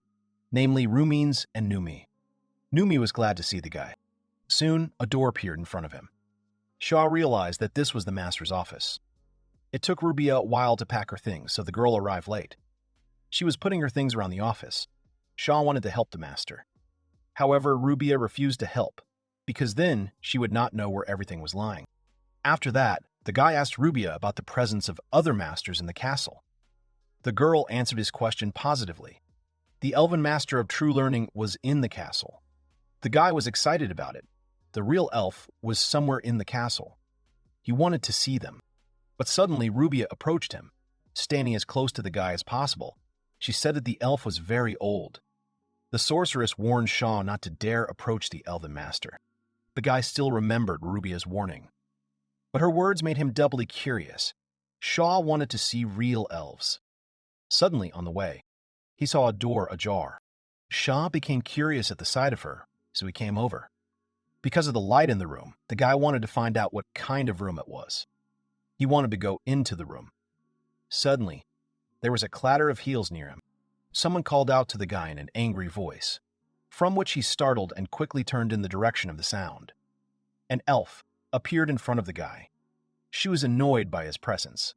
namely Rumines and Numi. Numi was glad to see the guy. Soon, a door appeared in front of him. Shaw realized that this was the master's office. It took Rubia a while to pack her things, so the girl arrived late. She was putting her things around the office. Shaw wanted to help the master. However, Rubia refused to help, because then she would not know where everything was lying. After that, the guy asked Rubia about the presence of other masters in the castle. The girl answered his question positively. The elven master of true learning was in the castle. The guy was excited about it. The real elf was somewhere in the castle. He wanted to see them. But suddenly Rubia approached him, standing as close to the guy as possible. She said that the elf was very old. The sorceress warned Shaw not to dare approach the elven master. The guy still remembered Rubia's warning. But her words made him doubly curious. Shaw wanted to see real elves. Suddenly, on the way, he saw a door ajar. Shaw became curious at the sight of her, so he came over. Because of the light in the room, the guy wanted to find out what kind of room it was. He wanted to go into the room. Suddenly, there was a clatter of heels near him. Someone called out to the guy in an angry voice, from which he startled and quickly turned in the direction of the sound. An elf appeared in front of the guy. She was annoyed by his presence.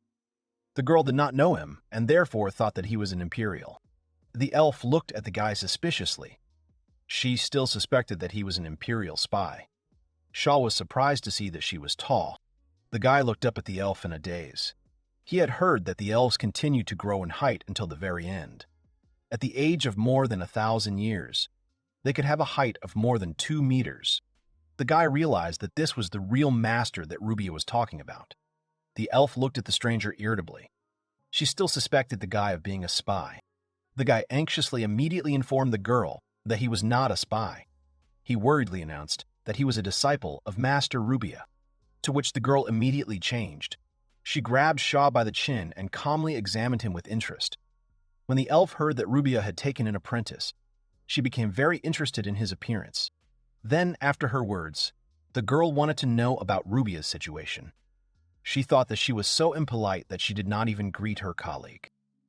The girl did not know him and therefore thought that he was an imperial. The elf looked at the guy suspiciously. She still suspected that he was an imperial spy. Shaw was surprised to see that she was tall. The guy looked up at the elf in a daze. He had heard that the elves continued to grow in height until the very end. At the age of more than 1,000 years, they could have a height of more than 2 meters. The guy realized that this was the real master that Rubia was talking about. The elf looked at the stranger irritably. She still suspected the guy of being a spy. The guy anxiously immediately informed the girl that he was not a spy. He worriedly announced that he was a disciple of Master Rubia, to which the girl immediately changed. She grabbed Shaw by the chin and calmly examined him with interest. When the elf heard that Rubia had taken an apprentice, she became very interested in his appearance. Then, after her words, the girl wanted to know about Rubia's situation. She thought that she was so impolite that she did not even greet her colleague.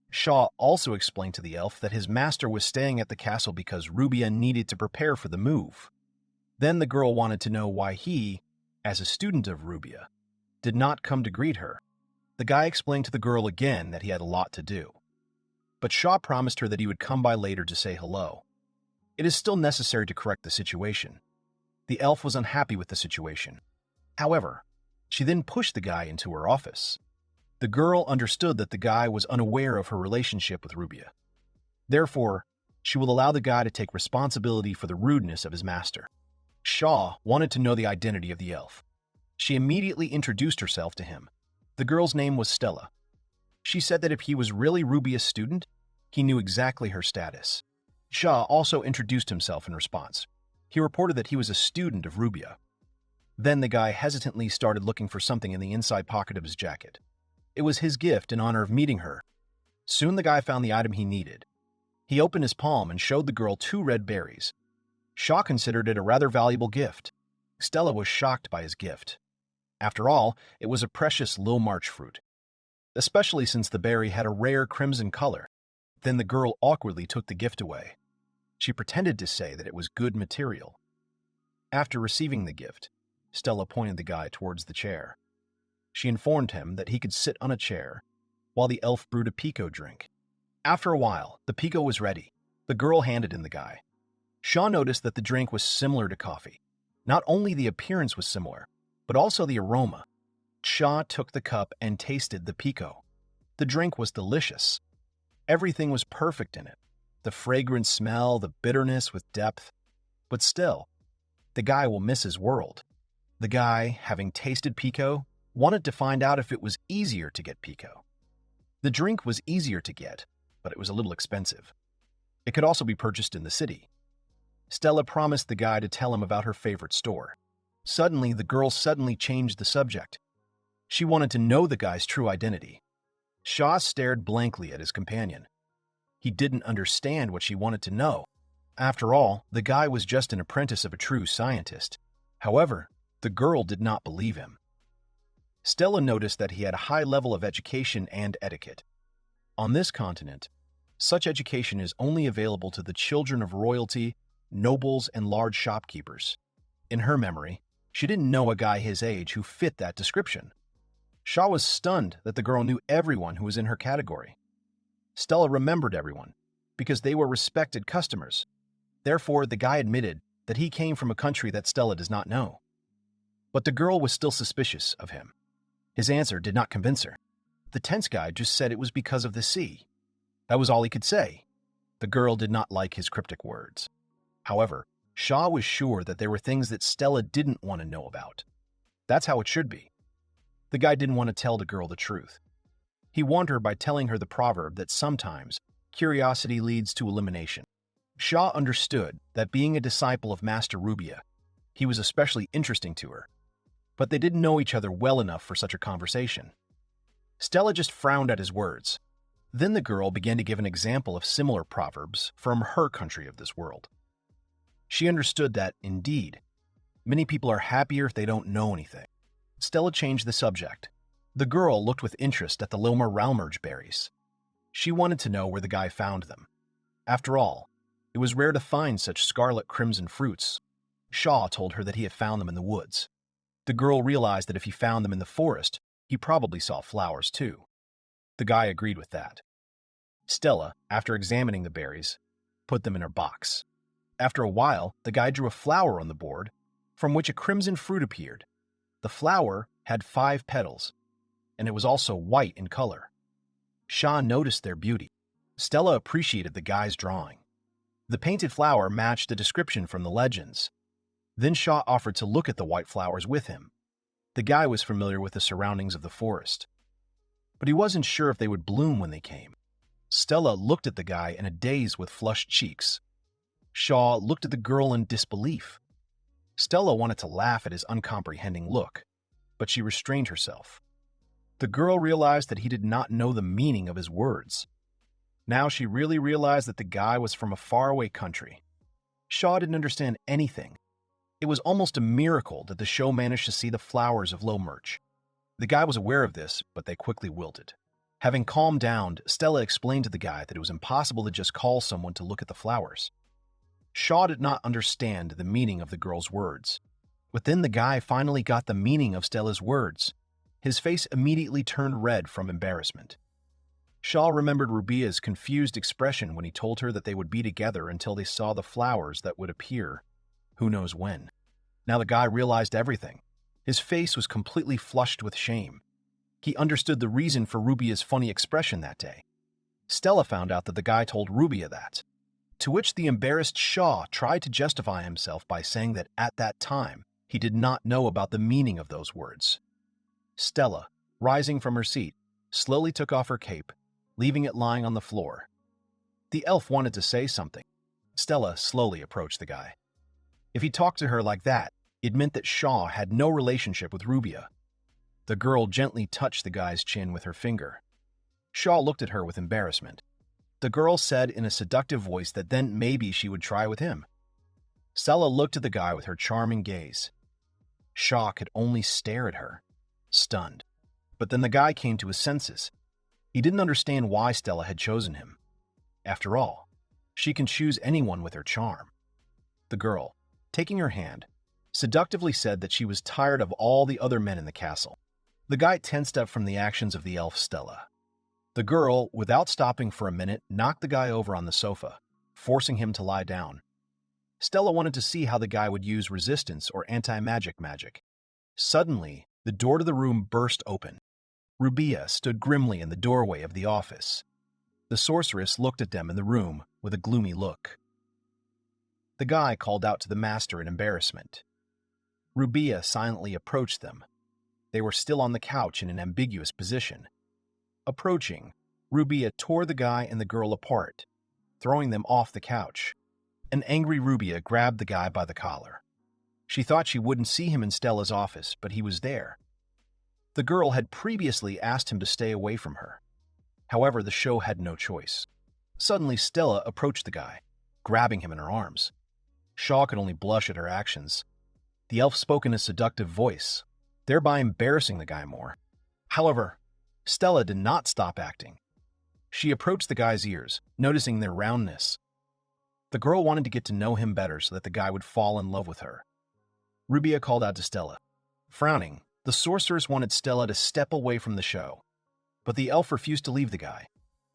Shaw also explained to the elf that his master was staying at the castle because Rubia needed to prepare for the move. Then the girl wanted to know why he, as a student of Rubia, did not come to greet her. The guy explained to the girl again that he had a lot to do. But Shaw promised her that he would come by later to say hello. It is still necessary to correct the situation. The elf was unhappy with the situation. However, She then pushed the guy into her office. The girl understood that the guy was unaware of her relationship with Rubia. Therefore, she will allow the guy to take responsibility for the rudeness of his master. Shaw wanted to know the identity of the elf. She immediately introduced herself to him. The girl's name was Stella. She said that if he was really Rubia's student, he knew exactly her status. Shaw also introduced himself in response. He reported that he was a student of Rubia. Then the guy hesitantly started looking for something in the inside pocket of his jacket. It was his gift in honor of meeting her. Soon the guy found the item he needed. He opened his palm and showed the girl 2 red berries. Shaw considered it a rather valuable gift. Stella was shocked by his gift. After all, it was a precious low March fruit, especially since the berry had a rare crimson color. Then the girl awkwardly took the gift away. She pretended to say that it was good material. After receiving the gift, Stella pointed the guy towards the chair. She informed him that he could sit on a chair while the elf brewed a pico drink. After a while, the pico was ready. The girl handed him the guy. Shaw noticed that the drink was similar to coffee. Not only the appearance was similar, but also the aroma. Shaw took the cup and tasted the pico. The drink was delicious. Everything was perfect in it. The fragrant smell, the bitterness with depth. But still, the guy will miss his world. The guy, having tasted pico, wanted to find out if it was easier to get pico. The drink was easier to get, but it was a little expensive. It could also be purchased in the city. Stella promised the guy to tell him about her favorite store. Suddenly, the girl changed the subject. She wanted to know the guy's true identity. Shaw stared blankly at his companion. He didn't understand what she wanted to know. After all, the guy was just an apprentice of a true scientist. However, the girl did not believe him. Stella noticed that he had a high level of education and etiquette. On this continent, such education is only available to the children of royalty, nobles, and large shopkeepers. In her memory, she didn't know a guy his age who fit that description. Shaw was stunned that the girl knew everyone who was in her category. Stella remembered everyone, because they were respected customers. Therefore, the guy admitted that he came from a country that Stella does not know. But the girl was still suspicious of him. His answer did not convince her. The tense guy just said it was because of the sea. That was all he could say. The girl did not like his cryptic words. However, Shaw was sure that there were things that Stella didn't want to know about. That's how it should be. The guy didn't want to tell the girl the truth. He warned her by telling her the proverb that sometimes curiosity leads to elimination. Shaw understood that being a disciple of Master Rubia, he was especially interesting to her. But they didn't know each other well enough for such a conversation. Stella just frowned at his words. Then the girl began to give an example of similar proverbs from her country of this world. She understood that, indeed, many people are happier if they don't know anything. Stella changed the subject. The girl looked with interest at the Lilmer Ralmerge berries. She wanted to know where the guy found them. After all, it was rare to find such scarlet crimson fruits. Shaw told her that he had found them in the woods. The girl realized that if he found them in the forest, he probably saw flowers too. The guy agreed with that. Stella, after examining the berries, put them in her box. After a while, the guy drew a flower on the board, from which a crimson fruit appeared. The flower had 5 petals, and it was also white in color. Shaw noticed their beauty. Stella appreciated the guy's drawing. The painted flower matched the description from the legends. Then Shaw offered to look at the white flowers with him. The guy was familiar with the surroundings of the forest, but he wasn't sure if they would bloom when they came. Stella looked at the guy in a daze with flushed cheeks. Shaw looked at the girl in disbelief. Stella wanted to laugh at his uncomprehending look, but she restrained herself. The girl realized that he did not know the meaning of his words. Now she really realized that the guy was from a faraway country. Shaw didn't understand anything. It was almost a miracle that the show managed to see the flowers of Lilmerge. The guy was aware of this, but they quickly wilted. Having calmed down, Stella explained to the guy that it was impossible to just call someone to look at the flowers. Shaw did not understand the meaning of the girl's words. But then the guy finally got the meaning of Stella's words. His face immediately turned red from embarrassment. Shaw remembered Rubia's confused expression when he told her that they would be together until they saw the flowers that would appear, who knows when. Now the guy realized everything. His face was completely flushed with shame. He understood the reason for Rubia's funny expression that day. Stella found out that the guy told Rubia that, to which the embarrassed Shaw tried to justify himself by saying that at that time, he did not know about the meaning of those words. Stella, rising from her seat, slowly took off her cape, leaving it lying on the floor. The elf wanted to say something. Stella slowly approached the guy. If he talked to her like that, it meant that Shaw had no relationship with Rubia. The girl gently touched the guy's chin with her finger. Shaw looked at her with embarrassment. The girl said in a seductive voice that then maybe she would try with him. Stella looked at the guy with her charming gaze. Shaw could only stare at her, stunned. But then the guy came to his senses. He didn't understand why Stella had chosen him. After all, she can choose anyone with her charm. The girl, taking her hand, seductively said that she was tired of all the other men in the castle. The guy tensed up from the actions of the elf Stella. The girl, without stopping for a minute, knocked the guy over on the sofa, forcing him to lie down. Stella wanted to see how the guy would use resistance or anti-magic. Suddenly, the door to the room burst open. Rubia stood grimly in the doorway of the office. The sorceress looked at them in the room with a gloomy look. The guy called out to the master in embarrassment. Rubia silently approached them. They were still on the couch in an ambiguous position. Approaching, Rubia tore the guy and the girl apart, throwing them off the couch. An angry Rubia grabbed the guy by the collar. She thought she wouldn't see him in Stella's office, but he was there. The girl had previously asked him to stay away from her. However, the show had no choice. Suddenly, Stella approached the guy, grabbing him in her arms. Shaw could only blush at her actions. The elf spoke in a seductive voice, thereby embarrassing the guy more. However, Stella did not stop acting. She approached the guy's ears, noticing their roundness. The girl wanted to get to know him better so that the guy would fall in love with her. Rubia called out to Stella. Frowning, the sorceress wanted Stella to step away from the show, but the elf refused to leave the guy.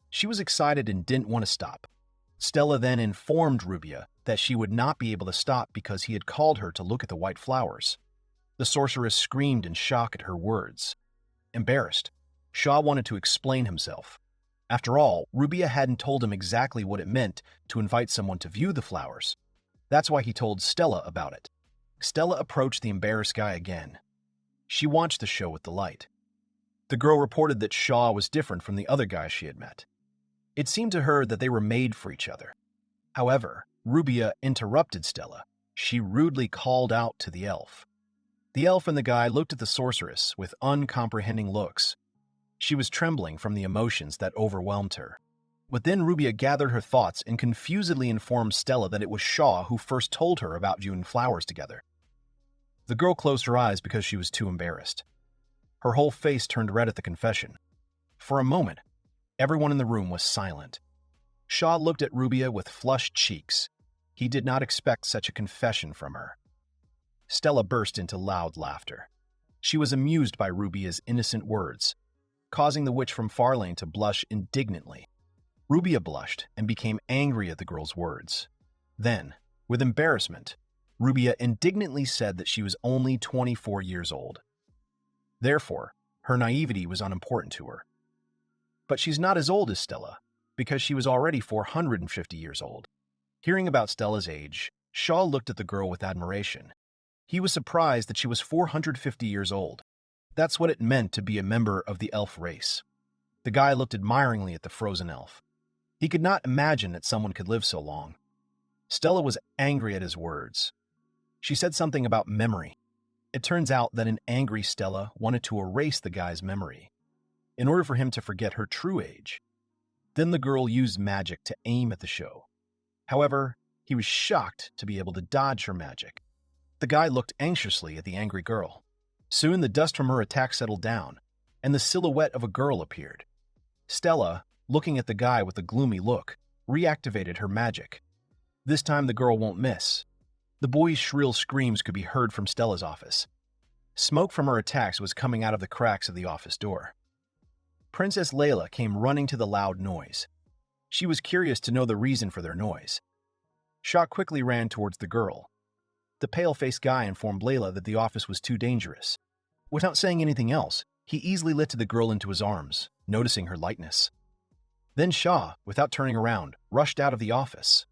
She was excited and didn't want to stop. Stella then informed Rubia that she would not be able to stop because he had called her to look at the white flowers. The sorceress screamed in shock at her words. Embarrassed, Shaw wanted to explain himself. After all, Rubia hadn't told him exactly what it meant to invite someone to view the flowers. That's why he told Stella about it. Stella approached the embarrassed guy again. She watched the show with delight. The girl reported that Shaw was different from the other guys she had met. It seemed to her that they were made for each other. However, Rubia interrupted Stella. She rudely called out to the elf. The elf and the guy looked at the sorceress with uncomprehending looks. She was trembling from the emotions that overwhelmed her. But then Rubia gathered her thoughts and confusedly informed Stella that it was Shaw who first told her about viewing flowers together. The girl closed her eyes because she was too embarrassed. Her whole face turned red at the confession. For a moment, everyone in the room was silent. Shaw looked at Rubia with flushed cheeks. He did not expect such a confession from her. Stella burst into loud laughter. She was amused by Rubia's innocent words, causing the witch from Farlane to blush indignantly. Rubia blushed and became angry at the girl's words. Then, with embarrassment, Rubia indignantly said that she was only 24 years old. Therefore, her naivety was unimportant to her. But she's not as old as Stella, because she was already 450 years old. Hearing about Stella's age, Shaw looked at the girl with admiration. He was surprised that she was 450 years old. That's what it meant to be a member of the elf race. The guy looked admiringly at the frozen elf. He could not imagine that someone could live so long. Stella was angry at his words. She said something about memory. It turns out that an angry Stella wanted to erase the guy's memory, in order for him to forget her true age. Then the girl used magic to aim at the show. However, he was shocked to be able to dodge her magic. The guy looked anxiously at the angry girl. Soon the dust from her attack settled down, and the silhouette of a girl appeared. Stella, looking at the guy with a gloomy look, reactivated her magic. This time the girl won't miss. The boy's shrill screams could be heard from Stella's office. Smoke from her attacks was coming out of the cracks of the office door. Princess Layla came running to the loud noise. She was curious to know the reason for their noise. Shaw quickly ran towards the girl. the pale-faced guy informed Layla that the office was too dangerous. Without saying anything else, he easily lifted the girl into his arms, noticing her lightness. Then Shaw, without turning around, rushed out of the office.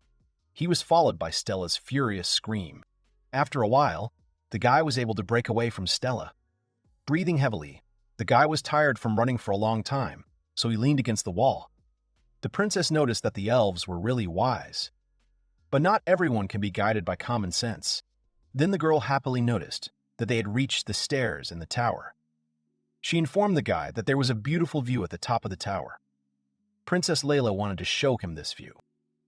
He was followed by Stella's furious scream. After a while, the guy was able to break away from Stella. Breathing heavily, the guy was tired from running for a long time, so he leaned against the wall. The princess noticed that the elves were really wise. But not everyone can be guided by common sense. Then the girl happily noticed that they had reached the stairs in the tower. She informed the guy that there was a beautiful view at the top of the tower. Princess Layla wanted to show him this view.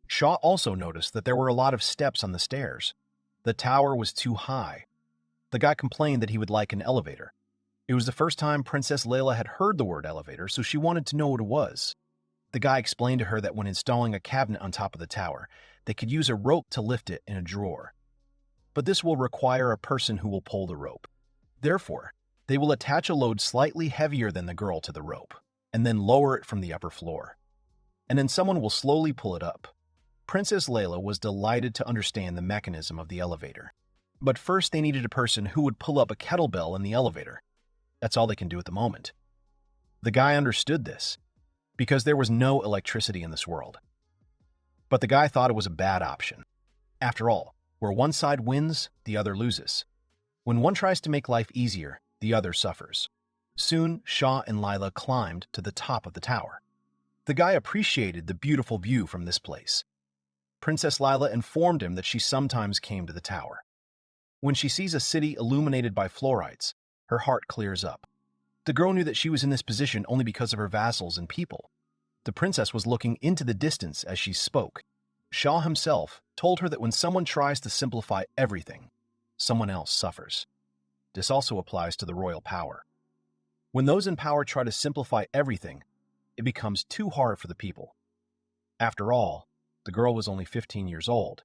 Shaw also noticed that there were a lot of steps on the stairs. The tower was too high. The guy complained that he would like an elevator. It was the first time Princess Layla had heard the word elevator, so she wanted to know what it was. The guy explained to her that when installing a cabinet on top of the tower, they could use a rope to lift it in a drawer. But this will require a person who will pull the rope. Therefore, they will attach a load slightly heavier than the girl to the rope, and then lower it from the upper floor. And then someone will slowly pull it up. Princess Layla was delighted to understand the mechanism of the elevator. But first they needed a person who would pull up a kettlebell in the elevator. That's all they can do at the moment. The guy understood this, because there was no electricity in this world. But the guy thought it was a bad option. After all, where one side wins, the other loses. When one tries to make life easier, the other suffers. Soon, Shaw and Lila climbed to the top of the tower. The guy appreciated the beautiful view from this place. Princess Lila informed him that she sometimes came to the tower. When she sees a city illuminated by fluorites, her heart clears up. The girl knew that she was in this position only because of her vassals and people. The princess was looking into the distance as she spoke. Shaw himself told her that when someone tries to simplify everything, someone else suffers. This also applies to the royal power. When those in power try to simplify everything, it becomes too hard for the people. After all, the girl was only 15 years old,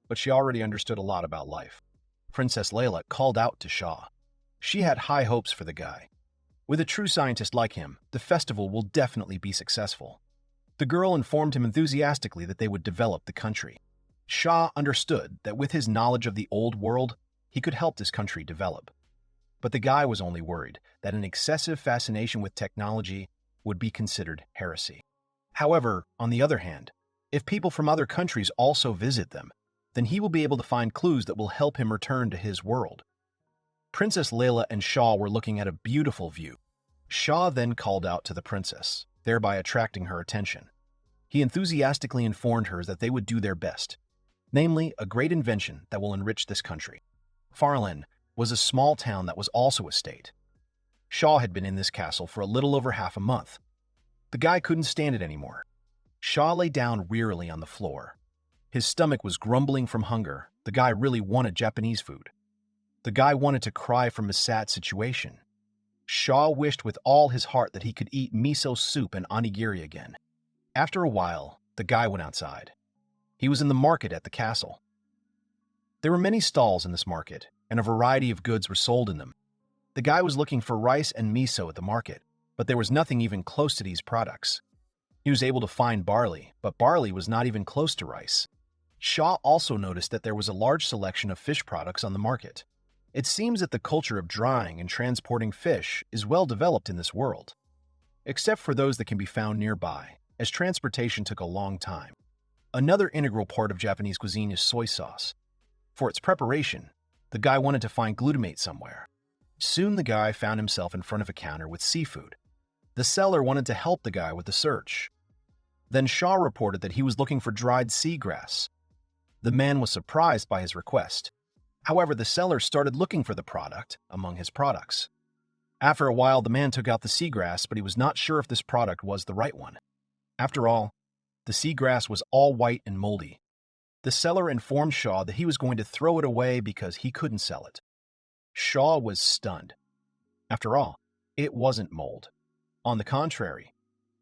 but she already understood a lot about life. Princess Layla called out to Shaw. She had high hopes for the guy. With a true scientist like him, the festival will definitely be successful. The girl informed him enthusiastically that they would develop the country. Shaw understood that with his knowledge of the old world, he could help this country develop. But the guy was only worried that an excessive fascination with technology would be considered heresy. However, on the other hand, if people from other countries also visit them, then he will be able to find clues that will help him return to his world. Princess Layla and Shaw were looking at a beautiful view. Shaw then called out to the princess, thereby attracting her attention. He enthusiastically informed her that they would do their best, namely a great invention that will enrich this country. Farland was a small town that was also a state. Shaw had been in this castle for a little over half a month. The guy couldn't stand it anymore. Shaw lay down wearily on the floor. His stomach was grumbling from hunger. The guy really wanted Japanese food. The guy wanted to cry from his sad situation. Shaw wished with all his heart that he could eat miso soup and onigiri again. After a while, the guy went outside. He was in the market at the castle. There were many stalls in this market, and a variety of goods were sold in them. The guy was looking for rice and miso at the market, but there was nothing even close to these products. He was able to find barley, but barley was not even close to rice. Shaw also noticed that there was a large selection of fish products on the market. It seems that the culture of drying and transporting fish is well developed in this world, except for those that can be found nearby, as transportation took a long time. Another integral part of Japanese cuisine is soy sauce. For its preparation, the guy wanted to find glutamate somewhere. Soon the guy found himself in front of a counter with seafood. The seller wanted to help the guy with the search. Then Shaw reported that he was looking for dried seagrass. The man was surprised by his request. However, the seller started looking for the product among his products. After a while, the man took out the seagrass, but he was not sure if this product was the right one. After all, the seagrass was all white and moldy. The seller informed Shaw that he was going to throw it away because he couldn't sell it. Shaw was stunned. After all, it wasn't mold. On the contrary,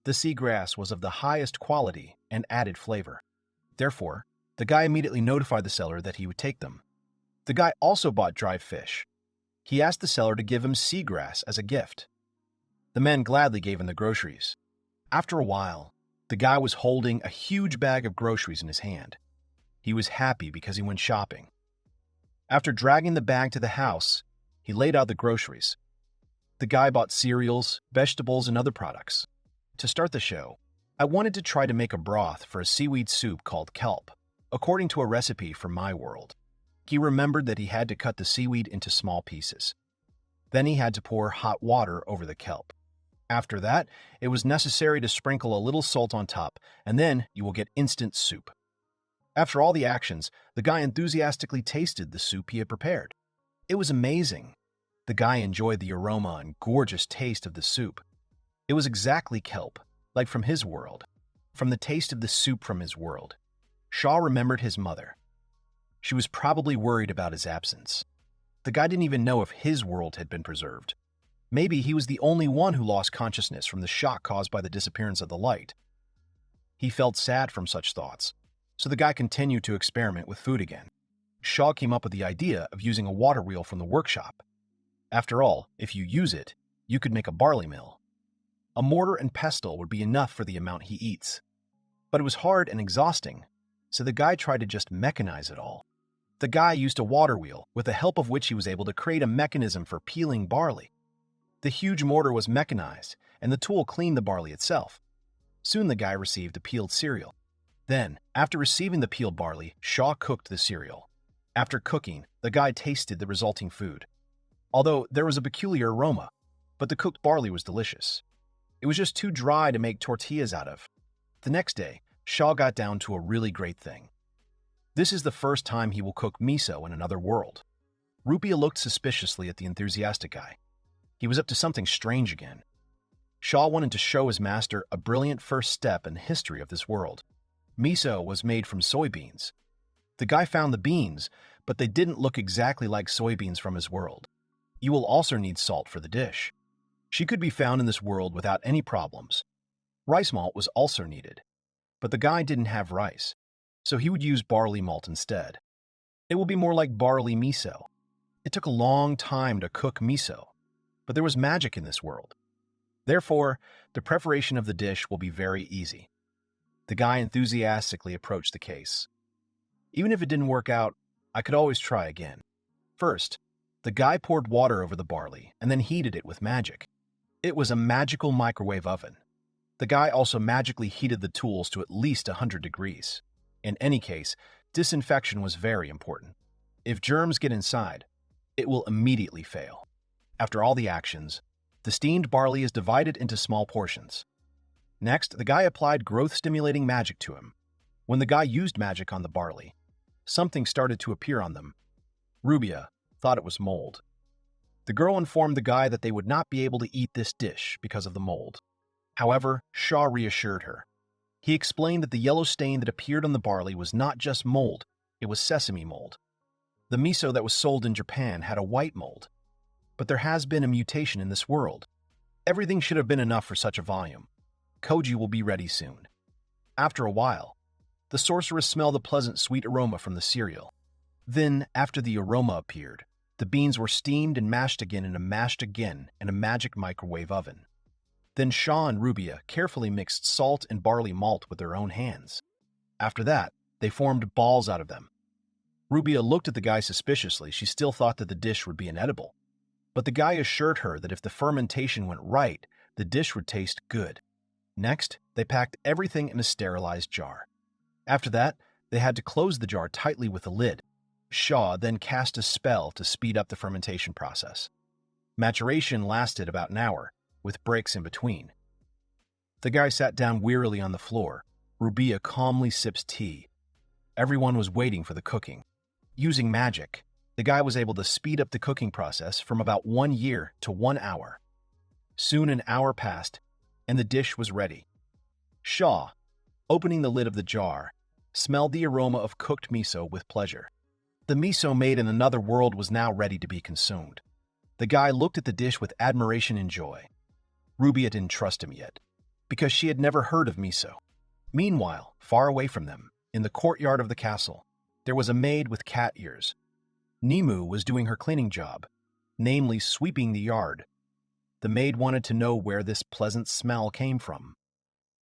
the seagrass was of the highest quality and added flavor. Therefore, the guy immediately notified the seller that he would take them. The guy also bought dried fish. He asked the seller to give him seagrass as a gift. The man gladly gave him the groceries. After a while, the guy was holding a huge bag of groceries in his hand. He was happy because he went shopping. After dragging the bag to the house, he laid out the groceries. The guy bought cereals, vegetables, and other products. To start the show, I wanted to try to make a broth for a seaweed soup called kelp, according to a recipe from my world. He remembered that he had to cut the seaweed into small pieces. Then he had to pour hot water over the kelp. After that, it was necessary to sprinkle a little salt on top, and then you will get instant soup. After all the actions, the guy enthusiastically tasted the soup he had prepared. It was amazing. The guy enjoyed the aroma and gorgeous taste of the soup. It was exactly kelp, like from his world. From the taste of the soup from his world, Shaw remembered his mother. She was probably worried about his absence. The guy didn't even know if his world had been preserved. Maybe he was the only one who lost consciousness from the shock caused by the disappearance of the light. He felt sad from such thoughts, so the guy continued to experiment with food again. Shaw came up with the idea of using a water wheel from the workshop. After all, if you use it, you could make a barley mill. A mortar and pestle would be enough for the amount he eats. But it was hard and exhausting, so the guy tried to just mechanize it all. The guy used a water wheel, with the help of which he was able to create a mechanism for peeling barley. The huge mortar was mechanized, and the tool cleaned the barley itself. Soon the guy received a peeled cereal. Then, after receiving the peeled barley, Shaw cooked the cereal. After cooking, the guy tasted the resulting food. Although there was a peculiar aroma, but the cooked barley was delicious. It was just too dry to make tortillas out of. The next day, Shaw got down to a really great thing. This is the first time he will cook miso in another world. Rupia looked suspiciously at the enthusiastic guy. He was up to something strange again. Shaw wanted to show his master a brilliant first step in the history of this world. Miso was made from soybeans. The guy found the beans, but they didn't look exactly like soybeans from his world. You will also need salt for the dish. She could be found in this world without any problems. Rice malt was also needed, but the guy didn't have rice, so he would use barley malt instead. It will be more like barley miso. It took a long time to cook miso, but there was magic in this world. Therefore, the preparation of the dish will be very easy. The guy enthusiastically approached the case. Even if it didn't work out, I could always try again. First, the guy poured water over the barley and then heated it with magic. It was a magical microwave oven. The guy also magically heated the tools to at least 100 degrees. In any case, disinfection was very important. If germs get inside, it will immediately fail. After all the actions, the steamed barley is divided into small portions. Next, the guy applied growth-stimulating magic to him. When the guy used magic on the barley, something started to appear on them. Rubia thought it was mold. The girl informed the guy that they would not be able to eat this dish because of the mold. However, Shaw reassured her. He explained that the yellow stain that appeared on the barley was not just mold, it was sesame mold. The miso that was sold in Japan had a white mold. But there has been a mutation in this world. Everything should have been enough for such a volume. Koji will be ready soon. After a while, the sorceress smelled the pleasant sweet aroma from the cereal. Then, after the aroma appeared, the beans were steamed and mashed again in a magic microwave oven. Then Shaw and Rubia carefully mixed salt and barley malt with their own hands. After that, they formed balls out of them. Rubia looked at the guy suspiciously. She still thought that the dish would be inedible. But the guy assured her that if the fermentation went right, the dish would taste good. Next, they packed everything in a sterilized jar. After that, they had to close the jar tightly with a lid. Shaw then cast a spell to speed up the fermentation process. Maturation lasted about an hour, with breaks in between. The guy sat down wearily on the floor. Rubia calmly sips tea. Everyone was waiting for the cooking. Using magic, the guy was able to speed up the cooking process from about 1 year to 1 hour. Soon an hour passed, and the dish was ready. Shaw, opening the lid of the jar, smelled the aroma of cooked miso with pleasure. The miso made in another world was now ready to be consumed. The guy looked at the dish with admiration and joy. Rubia didn't trust him yet, because she had never heard of miso. Meanwhile, far away from them, in the courtyard of the castle, there was a maid with cat ears. Nimu was doing her cleaning job, namely sweeping the yard. The maid wanted to know where this pleasant smell came from.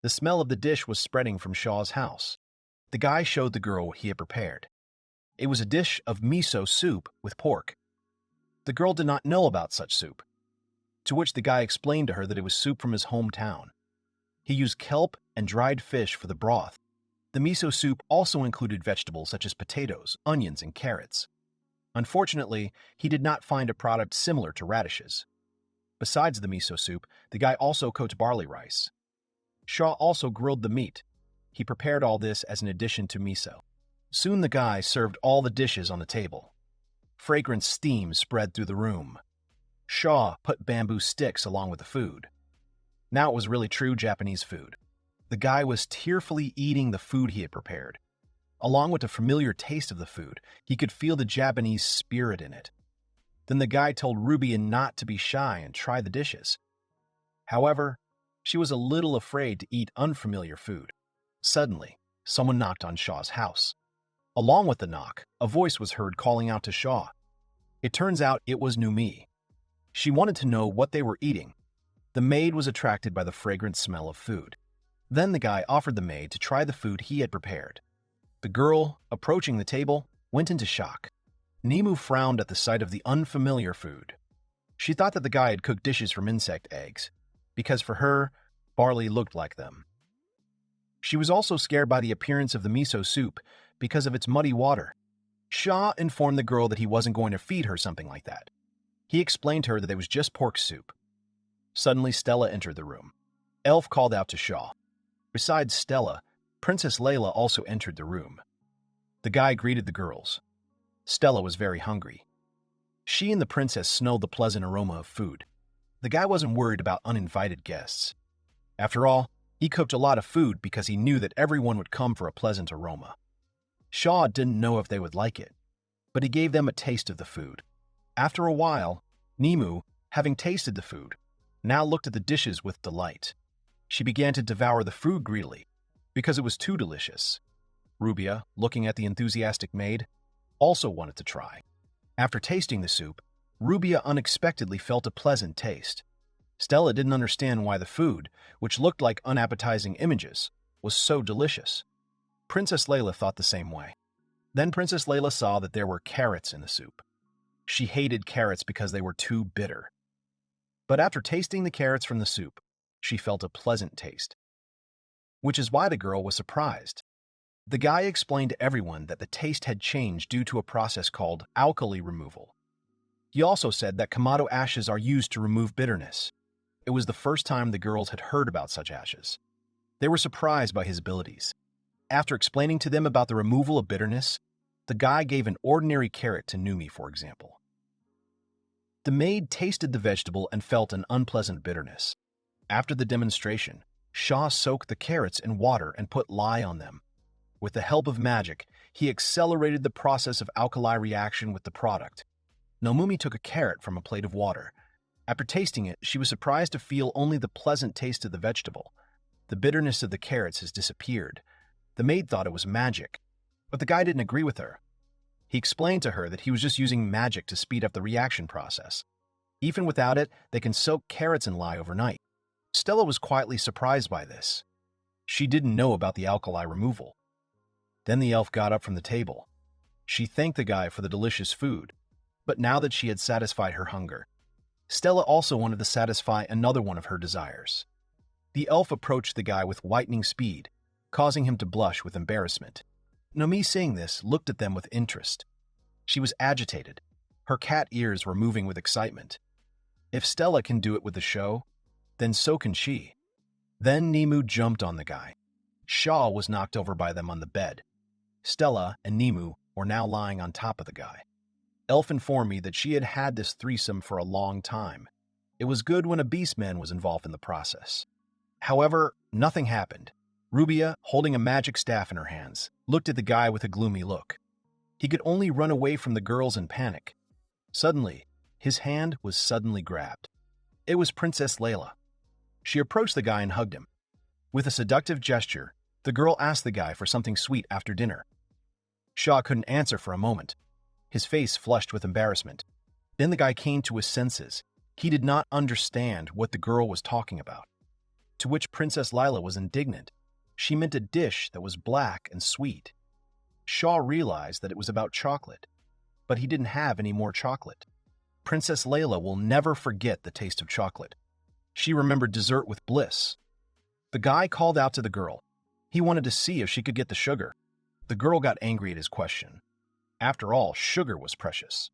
The smell of the dish was spreading from Shaw's house. The guy showed the girl what he had prepared. It was a dish of miso soup with pork. The girl did not know about such soup, to which the guy explained to her that it was soup from his hometown. He used kelp and dried fish for the broth. The miso soup also included vegetables such as potatoes, onions, and carrots. Unfortunately, he did not find a product similar to radishes. Besides the miso soup, the guy also cooked barley rice. Shaw also grilled the meat. He prepared all this as an addition to miso. Soon the guy served all the dishes on the table. Fragrant steam spread through the room. Shaw put bamboo sticks along with the food. Now it was really true Japanese food. The guy was tearfully eating the food he had prepared. Along with the familiar taste of the food, he could feel the Japanese spirit in it. Then the guy told Ruby not to be shy and try the dishes. However, she was a little afraid to eat unfamiliar food. Suddenly, someone knocked on Shaw's house. Along with the knock, a voice was heard calling out to Shaw. It turns out it was Numi. She wanted to know what they were eating. The maid was attracted by the fragrant smell of food. Then the guy offered the maid to try the food he had prepared. The girl, approaching the table, went into shock. Nimu frowned at the sight of the unfamiliar food. She thought that the guy had cooked dishes from insect eggs, because for her, barley looked like them. She was also scared by the appearance of the miso soup because of its muddy water. Shaw informed the girl that he wasn't going to feed her something like that. He explained to her that it was just pork soup. Suddenly, Stella entered the room. Elf called out to Shaw. Besides Stella, Princess Layla also entered the room. The guy greeted the girls. Stella was very hungry. She and the princess smelled the pleasant aroma of food. The guy wasn't worried about uninvited guests. After all, he cooked a lot of food because he knew that everyone would come for a pleasant aroma. Shaw didn't know if they would like it, but he gave them a taste of the food. After a while, Nimu, having tasted the food, now looked at the dishes with delight. She began to devour the food greedily, because it was too delicious. Rubia, looking at the enthusiastic maid, also wanted to try. After tasting the soup, Rubia unexpectedly felt a pleasant taste. Stella didn't understand why the food, which looked like unappetizing images, was so delicious. Princess Layla thought the same way. Then Princess Layla saw that there were carrots in the soup. She hated carrots because they were too bitter. But after tasting the carrots from the soup, she felt a pleasant taste. Which is why the girl was surprised. The guy explained to everyone that the taste had changed due to a process called alkali removal. He also said that Kamado ashes are used to remove bitterness. It was the first time the girls had heard about such ashes. They were surprised by his abilities. After explaining to them about the removal of bitterness, the guy gave an ordinary carrot to Numi, for example. The maid tasted the vegetable and felt an unpleasant bitterness. After the demonstration, Shaw soaked the carrots in water and put lye on them. With the help of magic, he accelerated the process of alkali reaction with the product. Nomumi took a carrot from a plate of water. After tasting it, she was surprised to feel only the pleasant taste of the vegetable. The bitterness of the carrots has disappeared. The maid thought it was magic, but the guy didn't agree with her. He explained to her that he was just using magic to speed up the reaction process. Even without it, they can soak carrots in lye overnight. Stella was quietly surprised by this. She didn't know about the alkali removal. Then the elf got up from the table. She thanked the guy for the delicious food, but now that she had satisfied her hunger, Stella also wanted to satisfy another one of her desires. The elf approached the guy with lightning speed, causing him to blush with embarrassment. Nomi, seeing this, looked at them with interest. She was agitated. Her cat ears were moving with excitement. If Stella can do it with the show, then so can she. Then Nimu jumped on the guy. Shaw was knocked over by them on the bed. Stella and Nimu were now lying on top of the guy. Elf informed me that she had had this threesome for a long time. It was good when a beastman was involved in the process. However, nothing happened. Rubia, holding a magic staff in her hands, looked at the guy with a gloomy look. He could only run away from the girls in panic. Suddenly, his hand was suddenly grabbed. It was Princess Layla. She approached the guy and hugged him. With a seductive gesture, the girl asked the guy for something sweet after dinner. Shaw couldn't answer for a moment. His face flushed with embarrassment. Then the guy came to his senses. He did not understand what the girl was talking about. To which Princess Layla was indignant. She meant a dish that was black and sweet. Shaw realized that it was about chocolate, but he didn't have any more chocolate. Princess Layla will never forget the taste of chocolate. She remembered dessert with bliss. The guy called out to the girl. He wanted to see if she could get the sugar. The girl got angry at his question. After all, sugar was precious.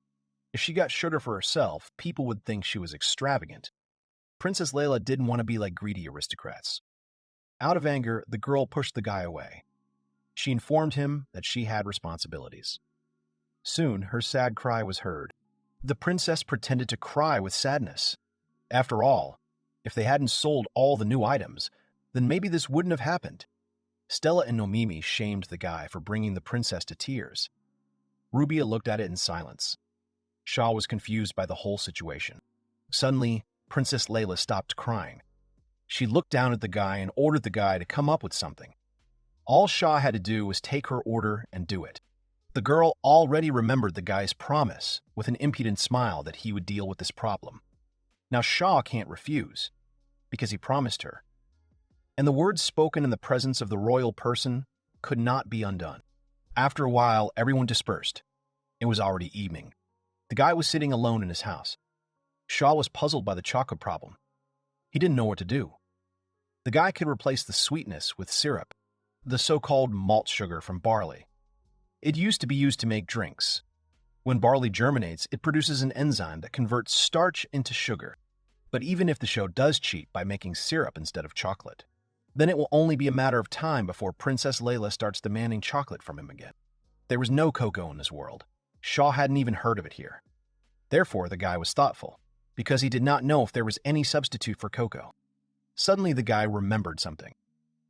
If she got sugar for herself, people would think she was extravagant. Princess Layla didn't want to be like greedy aristocrats. Out of anger, the girl pushed the guy away. She informed him that she had responsibilities. Soon, her sad cry was heard. The princess pretended to cry with sadness. After all, if they hadn't sold all the new items, then maybe this wouldn't have happened. Stella and Nomimi shamed the guy for bringing the princess to tears. Rubia looked at it in silence. Shaw was confused by the whole situation. Suddenly, Princess Layla stopped crying. She looked down at the guy and ordered the guy to come up with something. All Shaw had to do was take her order and do it. The girl already remembered the guy's promise with an impudent smile that he would deal with this problem. Now Shaw can't refuse, because he promised her. And the words spoken in the presence of the royal person could not be undone. After a while, everyone dispersed. It was already evening. The guy was sitting alone in his house. Shaw was puzzled by the chocolate problem. He didn't know what to do. The guy could replace the sweetness with syrup, the so-called malt sugar from barley. It used to be used to make drinks. When barley germinates, it produces an enzyme that converts starch into sugar. But even if the show does cheat by making syrup instead of chocolate, then it will only be a matter of time before Princess Layla starts demanding chocolate from him again. There was no cocoa in this world. Shaw hadn't even heard of it here. Therefore, the guy was thoughtful, because he did not know if there was any substitute for cocoa. Suddenly, the guy remembered something.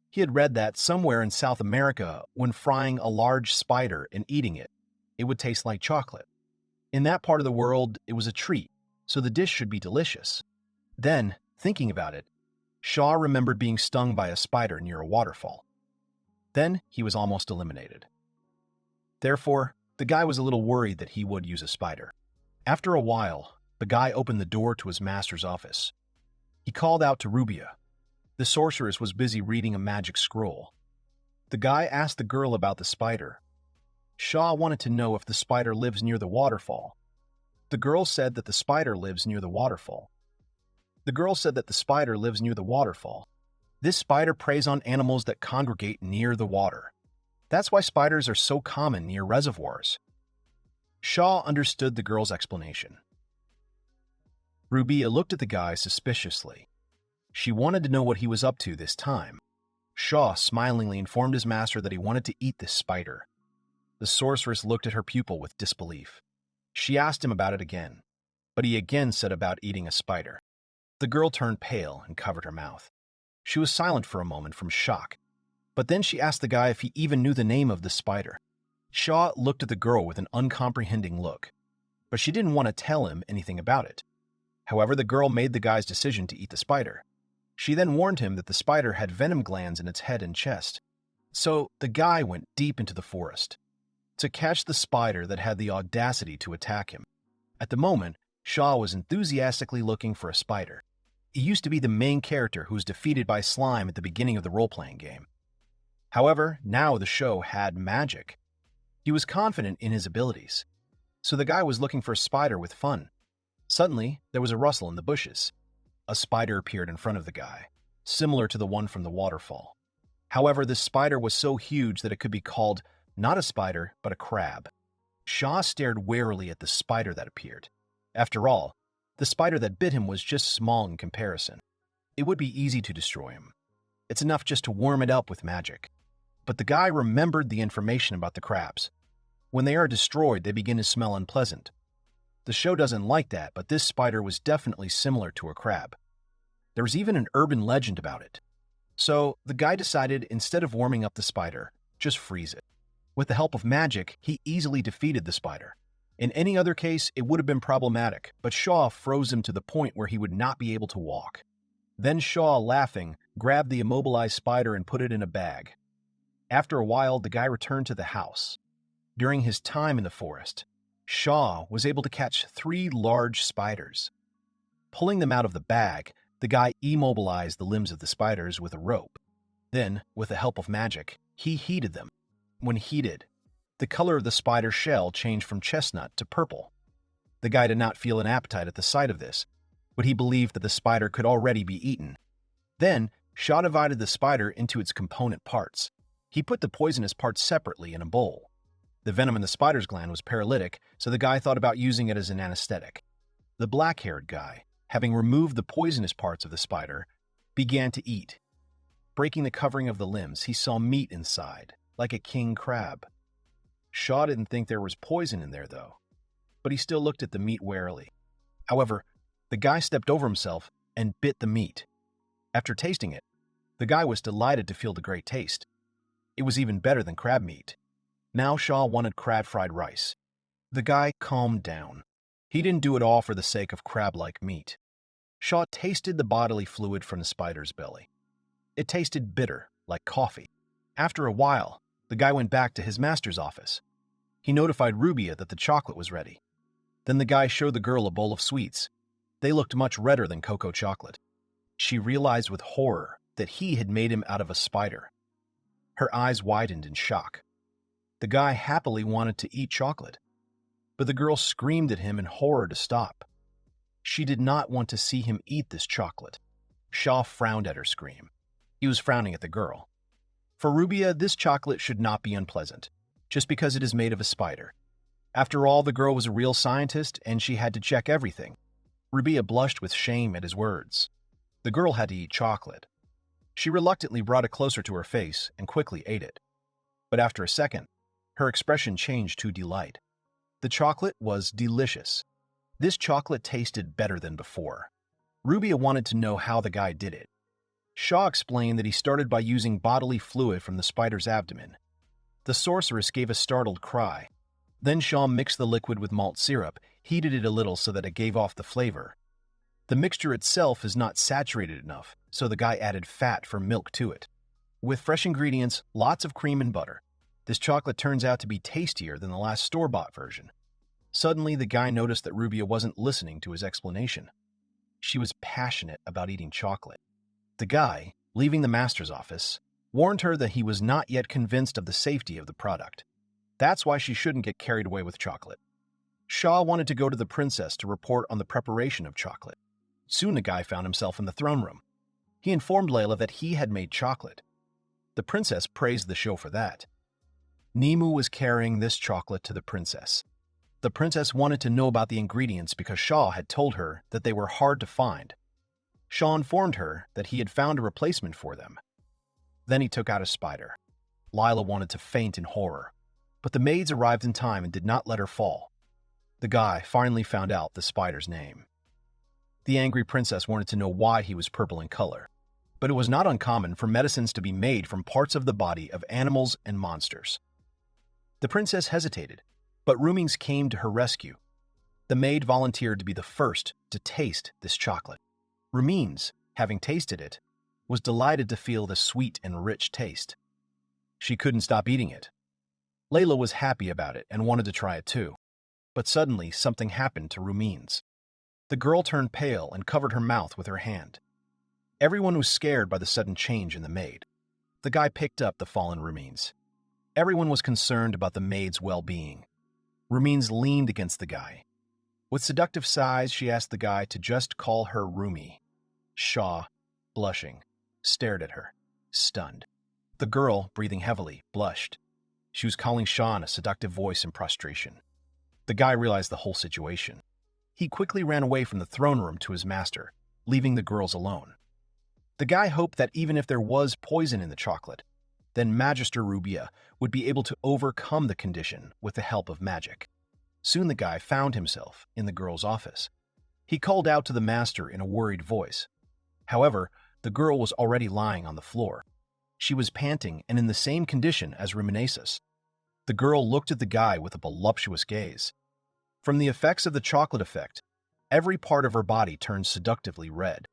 He had read that somewhere in South America, when frying a large spider and eating it, it would taste like chocolate. In that part of the world, it was a treat, so the dish should be delicious. Then, thinking about it, Shaw remembered being stung by a spider near a waterfall. Then, he was almost eliminated. Therefore, the guy was a little worried that he would use a spider. After a while, the guy opened the door to his master's office. He called out to Rubia. The sorceress was busy reading a magic scroll. The guy asked the girl about the spider. Shaw wanted to know if the spider lives near the waterfall. The girl said that the spider lives near the waterfall. The girl said that the spider lives near the waterfall. This spider preys on animals that congregate near the water. That's why spiders are so common near reservoirs. Shaw understood the girl's explanation. Rubia looked at the guy suspiciously. She wanted to know what he was up to this time. Shaw smilingly informed his master that he wanted to eat this spider. The sorceress looked at her pupil with disbelief. She asked him about it again, but he again said about eating a spider. The girl turned pale and covered her mouth. She was silent for a moment from shock, but then she asked the guy if he even knew the name of the spider. Shaw looked at the girl with an uncomprehending look, but she didn't want to tell him anything about it. However, the girl made the guy's decision to eat the spider. She then warned him that the spider had venom glands in its head and chest. So the guy went deep into the forest to catch the spider that had the audacity to attack him. At the moment, Shaw was enthusiastically looking for a spider. He used to be the main character who was defeated by slime at the beginning of the role-playing game. However, now the show had magic. He was confident in his abilities. So the guy was looking for a spider with fun. Suddenly, there was a rustle in the bushes. A spider appeared in front of the guy, similar to the one from the waterfall. However, this spider was so huge that it could be called not a spider, but a crab. Shaw stared warily at the spider that appeared. After all, the spider that bit him was just small in comparison. It would be easy to destroy him. It's enough just to warm it up with magic. But the guy remembered the information about the crabs. When they are destroyed, they begin to smell unpleasant. The show doesn't like that, but this spider was definitely similar to a crab. There was even an urban legend about it. So the guy decided, instead of warming up the spider, just freeze it. With the help of magic, he easily defeated the spider. In any other case, it would have been problematic, but Shaw froze him to the point where he would not be able to walk. Then Shaw, laughing, grabbed the immobilized spider and put it in a bag. After a while, the guy returned to the house. During his time in the forest, Shaw was able to catch 3 large spiders. Pulling them out of the bag, the guy immobilized the limbs of the spiders with a rope. Then, with the help of magic, he heated them. When heated, The color of the spider's shell changed from chestnut to purple. The guy did not feel an appetite at the sight of this, but he believed that the spider could already be eaten. Then, Shaw divided the spider into its component parts. He put the poisonous parts separately in a bowl. The venom in the spider's gland was paralytic, so the guy thought about using it as an anesthetic. The black-haired guy, having removed the poisonous parts of the spider, began to eat. Breaking the covering of the limbs, he saw meat inside, like a king crab. Shaw didn't think there was poison in there, though, but he still looked at the meat warily. However, the guy stepped over himself and bit the meat. After tasting it, the guy was delighted to feel the great taste. It was even better than crab meat. Now Shaw wanted crab-fried rice. The guy calmed down. He didn't do it all for the sake of crab-like meat. Shaw tasted the bodily fluid from the spider's belly. It tasted bitter, like coffee. After a while, the guy went back to his master's office. He notified Rubia that the chocolate was ready. Then the guy showed the girl a bowl of sweets. They looked much redder than cocoa chocolate. She realized with horror that he had made him out of a spider. Her eyes widened in shock. The guy happily wanted to eat chocolate, but the girl screamed at him in horror to stop. She did not want to see him eat this chocolate. Shaw frowned at her scream. He was frowning at the girl. For Rubia, this chocolate should not be unpleasant, just because it is made of a spider. After all, the girl was a real scientist, and she had to check everything. Rubia blushed with shame at his words. The girl had to eat chocolate. She reluctantly brought it closer to her face and quickly ate it. But after a second, her expression changed to delight. The chocolate was delicious. This chocolate tasted better than before. Rubia wanted to know how the guy did it. Shaw explained that he started by using bodily fluid from the spider's abdomen. The sorceress gave a startled cry. Then Shaw mixed the liquid with malt syrup, heated it a little so that it gave off the flavor. The mixture itself is not saturated enough, so the guy added fat from milk to it. With fresh ingredients, lots of cream and butter, this chocolate turns out to be tastier than the last store-bought version. Suddenly, the guy noticed that Rubia wasn't listening to his explanation. She was passionate about eating chocolate. The guy, leaving the master's office, warned her that he was not yet convinced of the safety of the product. That's why she shouldn't get carried away with chocolate. Shaw wanted to go to the princess to report on the preparation of chocolate. Soon the guy found himself in the throne room. He informed Layla that he had made chocolate. The princess praised the show for that. Nemu was carrying this chocolate to the princess. The princess wanted to know about the ingredients because Shaw had told her that they were hard to find. Shaw informed her that he had found a replacement for them. Then he took out a spider. Lila wanted to faint in horror, but the maids arrived in time and did not let her fall. The guy finally found out the spider's name. The angry princess wanted to know why he was purple in color, but it was not uncommon for medicines to be made from parts of the body of animals and monsters. The princess hesitated, but Rumings came to her rescue. The maid volunteered to be the first to taste this chocolate. Rumines, having tasted it, was delighted to feel the sweet and rich taste. She couldn't stop eating it. Layla was happy about it and wanted to try it too. But suddenly, something happened to Rumines. The girl turned pale and covered her mouth with her hand. Everyone was scared by the sudden change in the maid. The guy picked up the fallen Rumines. Everyone was concerned about the maid's well-being. Rumines leaned against the guy. With seductive sighs, she asked the guy to just call her Rumi. Shaw, blushing, stared at her, stunned. The girl, breathing heavily, blushed. She was calling Shaw in a seductive voice in prostration. The guy realized the whole situation. He quickly ran away from the throne room to his master, leaving the girls alone. The guy hoped that even if there was poison in the chocolate, then Magister Rubia would be able to overcome the condition with the help of magic. Soon the guy found himself in the girl's office. He called out to the master in a worried voice. However, the girl was already lying on the floor. She was panting and in the same condition as Ruminasis. The girl looked at the guy with a voluptuous gaze. From the effects of the chocolate effect, every part of her body turned seductively red.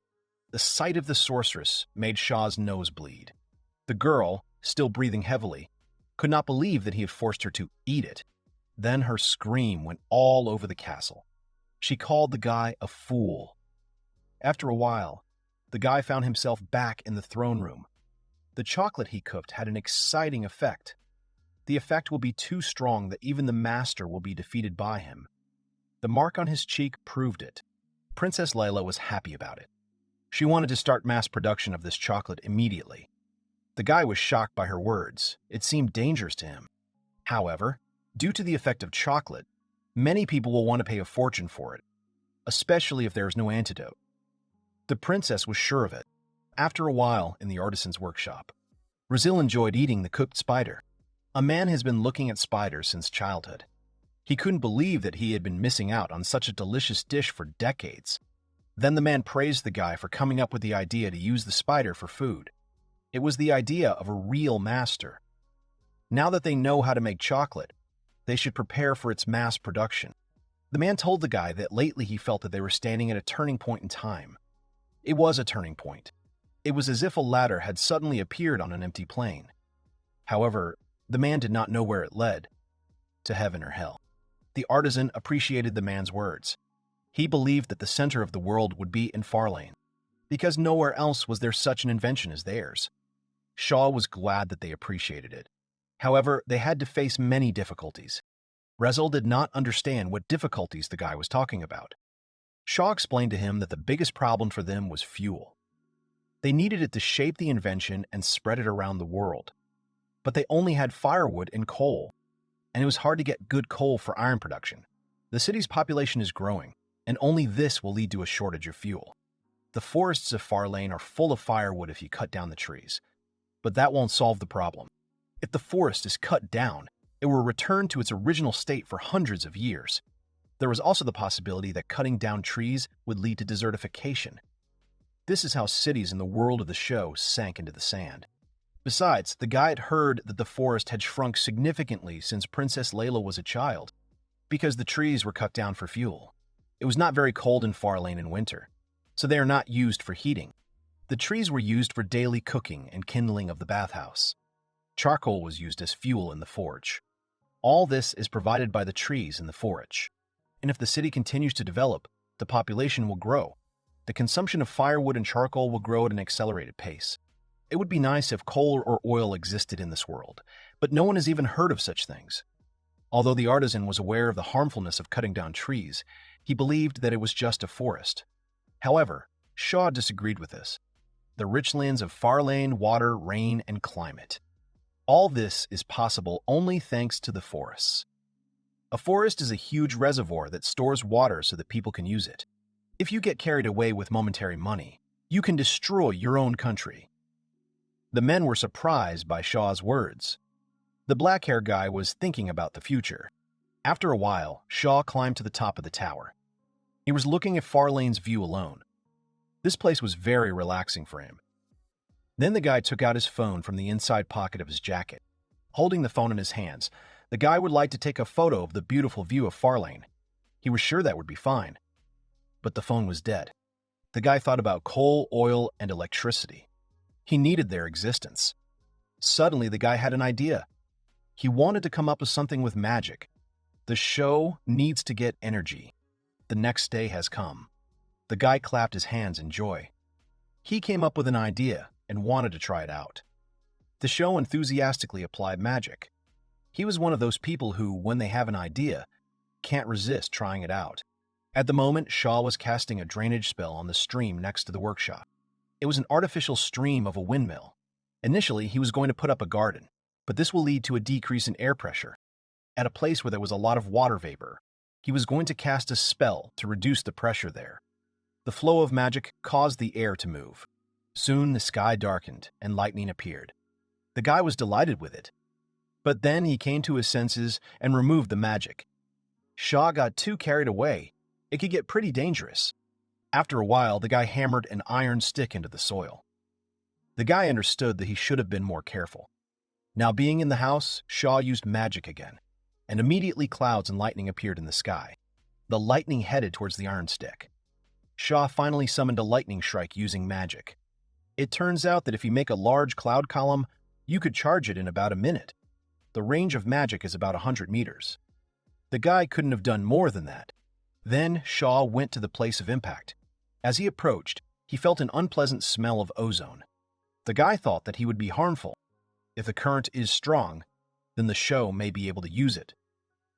The sight of the sorceress made Shaw's nose bleed. The girl, still breathing heavily, could not believe that he had forced her to eat it. Then her scream went all over the castle. She called the guy a fool. After a while, the guy found himself back in the throne room. The chocolate he cooked had an exciting effect. the effect will be too strong that even the master will be defeated by him. The mark on his cheek proved it. Princess Layla was happy about it. She wanted to start mass production of this chocolate immediately. The guy was shocked by her words. It seemed dangerous to him. However, due to the effect of chocolate, many people will want to pay a fortune for it, especially if there is no antidote. The princess was sure of it. After a while in the artisan's workshop, Brazil enjoyed eating the cooked spider. A man has been looking at spiders since childhood. He couldn't believe that he had been missing out on such a delicious dish for decades. Then the man praised the guy for coming up with the idea to use the spider for food. It was the idea of a real master. Now that they know how to make chocolate, they should prepare for its mass production. The man told the guy that lately he felt that they were standing at a turning point in time. It was a turning point. It was as if a ladder had suddenly appeared on an empty plain. However, the man did not know where it led, to heaven or hell. The artisan appreciated the man's words. He believed that the center of the world would be in Farlane, because nowhere else was there such an invention as theirs. Shaw was glad that they appreciated it. However, they had to face many difficulties. Rezel did not understand what difficulties the guy was talking about. Shaw explained to him that the biggest problem for them was fuel. They needed it to shape the invention and spread it around the world. But they only had firewood and coal, and it was hard to get good coal for iron production. The city's population is growing, and only this will lead to a shortage of fuel. The forests of Farlane are full of firewood if you cut down the trees, but that won't solve the problem. If the forest is cut down, it will return to its original state for hundreds of years. There was also the possibility that cutting down trees would lead to desertification. This is how cities in the world of the show sank into the sand. Besides, the guy had heard that the forest had shrunk significantly since Princess Layla was a child, because the trees were cut down for fuel. It was not very cold in Farlane in winter, so they are not used for heating. The trees were used for daily cooking and kindling of the bathhouse. Charcoal was used as fuel in the forge. All this is provided by the trees in the forage. And if the city continues to develop, the population will grow. The consumption of firewood and charcoal will grow at an accelerated pace. It would be nice if coal or oil existed in this world, but no one has even heard of such things. Although the artisan was aware of the harmfulness of cutting down trees, he believed that it was just a forest. However, Shaw disagreed with this. The rich lands of Farlane, water, rain, and climate. All this is possible only thanks to the forests. A forest is a huge reservoir that stores water so that people can use it. If you get carried away with momentary money, you can destroy your own country. The men were surprised by Shaw's words. The black-haired guy was thinking about the future. After a while, Shaw climbed to the top of the tower. He was looking at Farlane's view alone. This place was very relaxing for him. Then the guy took out his phone from the inside pocket of his jacket. Holding the phone in his hands, the guy would like to take a photo of the beautiful view of Farlane. He was sure that would be fine. But the phone was dead. The guy thought about coal, oil, and electricity. He needed their existence. Suddenly, the guy had an idea. He wanted to come up with something with magic. The show needs to get energy. The next day has come. The guy clapped his hands in joy. He came up with an idea and wanted to try it out. The show enthusiastically applied magic. He was one of those people who, when they have an idea, can't resist trying it out. At the moment, Shaw was casting a drainage spell on the stream next to the workshop. It was an artificial stream of a windmill. Initially, he was going to put up a garden, but this will lead to a decrease in air pressure. At a place where there was a lot of water vapor, he was going to cast a spell to reduce the pressure there. The flow of magic caused the air to move. Soon the sky darkened and lightning appeared. The guy was delighted with it. But then he came to his senses and removed the magic. Shaw got too carried away. It could get pretty dangerous. After a while, the guy hammered an iron stick into the soil. The guy understood that he should have been more careful. Now being in the house, Shaw used magic again, and immediately clouds and lightning appeared in the sky. The lightning headed towards the iron stick. Shaw finally summoned a lightning strike using magic. It turns out that if you make a large cloud column, you could charge it in about a minute. The range of magic is about 100 meters. The guy couldn't have done more than that. Then Shaw went to the place of impact. As he approached, he felt an unpleasant smell of ozone. The guy thought that he would be harmful. If the current is strong, then the show may be able to use it.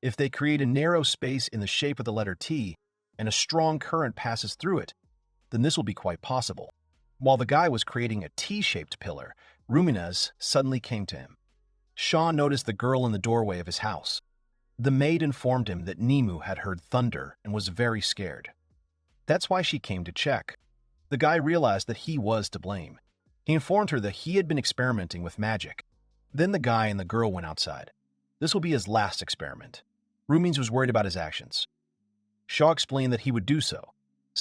If they create a narrow space in the shape of the letter T and a strong current passes through it, then this will be quite possible. While the guy was creating a T-shaped pillar, Ruminez suddenly came to him. Shaw noticed the girl in the doorway of his house. The maid informed him that Nimu had heard thunder and was very scared. That's why she came to check. The guy realized that he was to blame. He informed her that he had been experimenting with magic. Then the guy and the girl went outside. This will be his last experiment. Ruminez was worried about his actions. Shaw explained that he would do so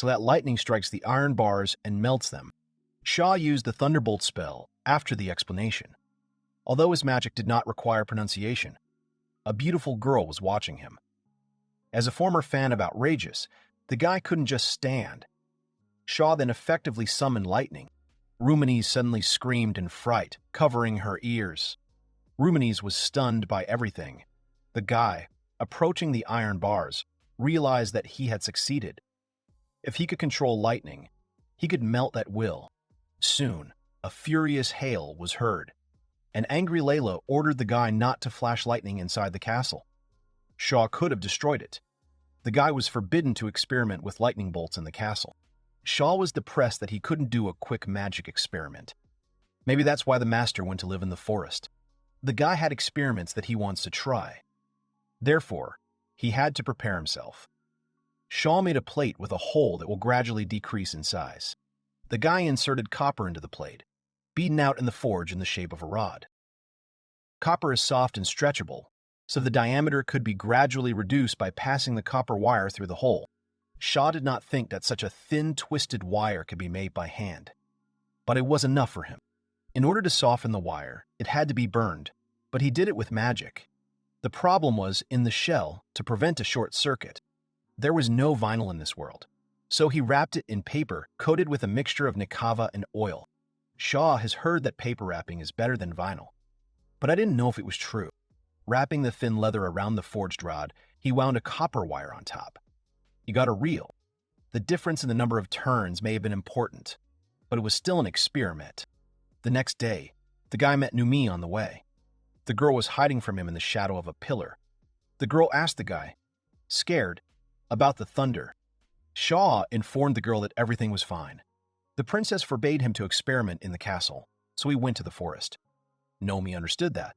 that lightning strikes the iron bars and melts them. Shaw used the Thunderbolt spell after the explanation. Although his magic did not require pronunciation, a beautiful girl was watching him. As a former fan of Outrageous, the guy couldn't just stand. Shaw then effectively summoned lightning. Ruminez suddenly screamed in fright, covering her ears. Ruminez was stunned by everything. The guy, approaching the iron bars, realized that he had succeeded. If he could control lightning, he could melt at will. Soon, a furious hail was heard. An angry Layla ordered the guy not to flash lightning inside the castle. Shaw could have destroyed it. The guy was forbidden to experiment with lightning bolts in the castle. Shaw was depressed that he couldn't do a quick magic experiment. Maybe that's why the master went to live in the forest. The guy had experiments that he wants to try. Therefore, he had to prepare himself. Shaw made a plate with a hole that will gradually decrease in size. The guy inserted copper into the plate, beaten out in the forge in the shape of a rod. Copper is soft and stretchable, so the diameter could be gradually reduced by passing the copper wire through the hole. Shaw did not think that such a thin, twisted wire could be made by hand. But it was enough for him. In order to soften the wire, it had to be burned, but he did it with magic. The problem was in the shell to prevent a short circuit. There was no vinyl in this world, so he wrapped it in paper coated with a mixture of nikava and oil. Shaw has heard that paper wrapping is better than vinyl, but I didn't know if it was true. Wrapping the thin leather around the forged rod, he wound a copper wire on top. He got a reel. The difference in the number of turns may have been important, but it was still an experiment. The next day, the guy met Numi on the way. The girl was hiding from him in the shadow of a pillar. The girl asked the guy, scared, about the thunder. Shaw informed the girl that everything was fine. The princess forbade him to experiment in the castle, so he went to the forest. Nomi understood that.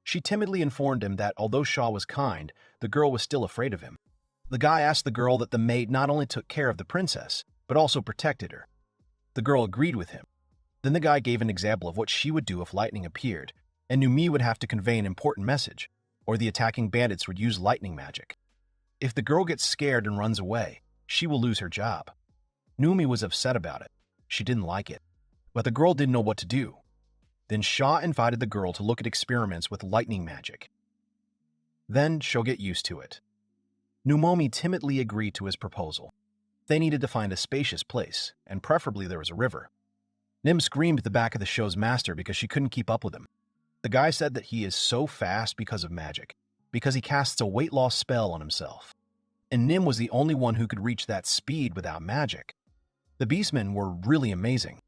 She timidly informed him that although Shaw was kind, the girl was still afraid of him. The guy asked the girl that the maid not only took care of the princess, but also protected her. The girl agreed with him. Then the guy gave an example of what she would do if lightning appeared, and Numi would have to convey an important message, or the attacking bandits would use lightning magic. If the girl gets scared and runs away, she will lose her job. Numi was upset about it. She didn't like it. But the girl didn't know what to do. Then Shaw invited the girl to look at experiments with lightning magic. Then she'll get used to it. Numomi timidly agreed to his proposal. They needed to find a spacious place, and preferably there was a river. Nim screamed at the back of the show's master because she couldn't keep up with him. The guy said that he is so fast because of magic, because he casts a weight loss spell on himself. And Nim was the only one who could reach that speed without magic. The beastmen were really amazing.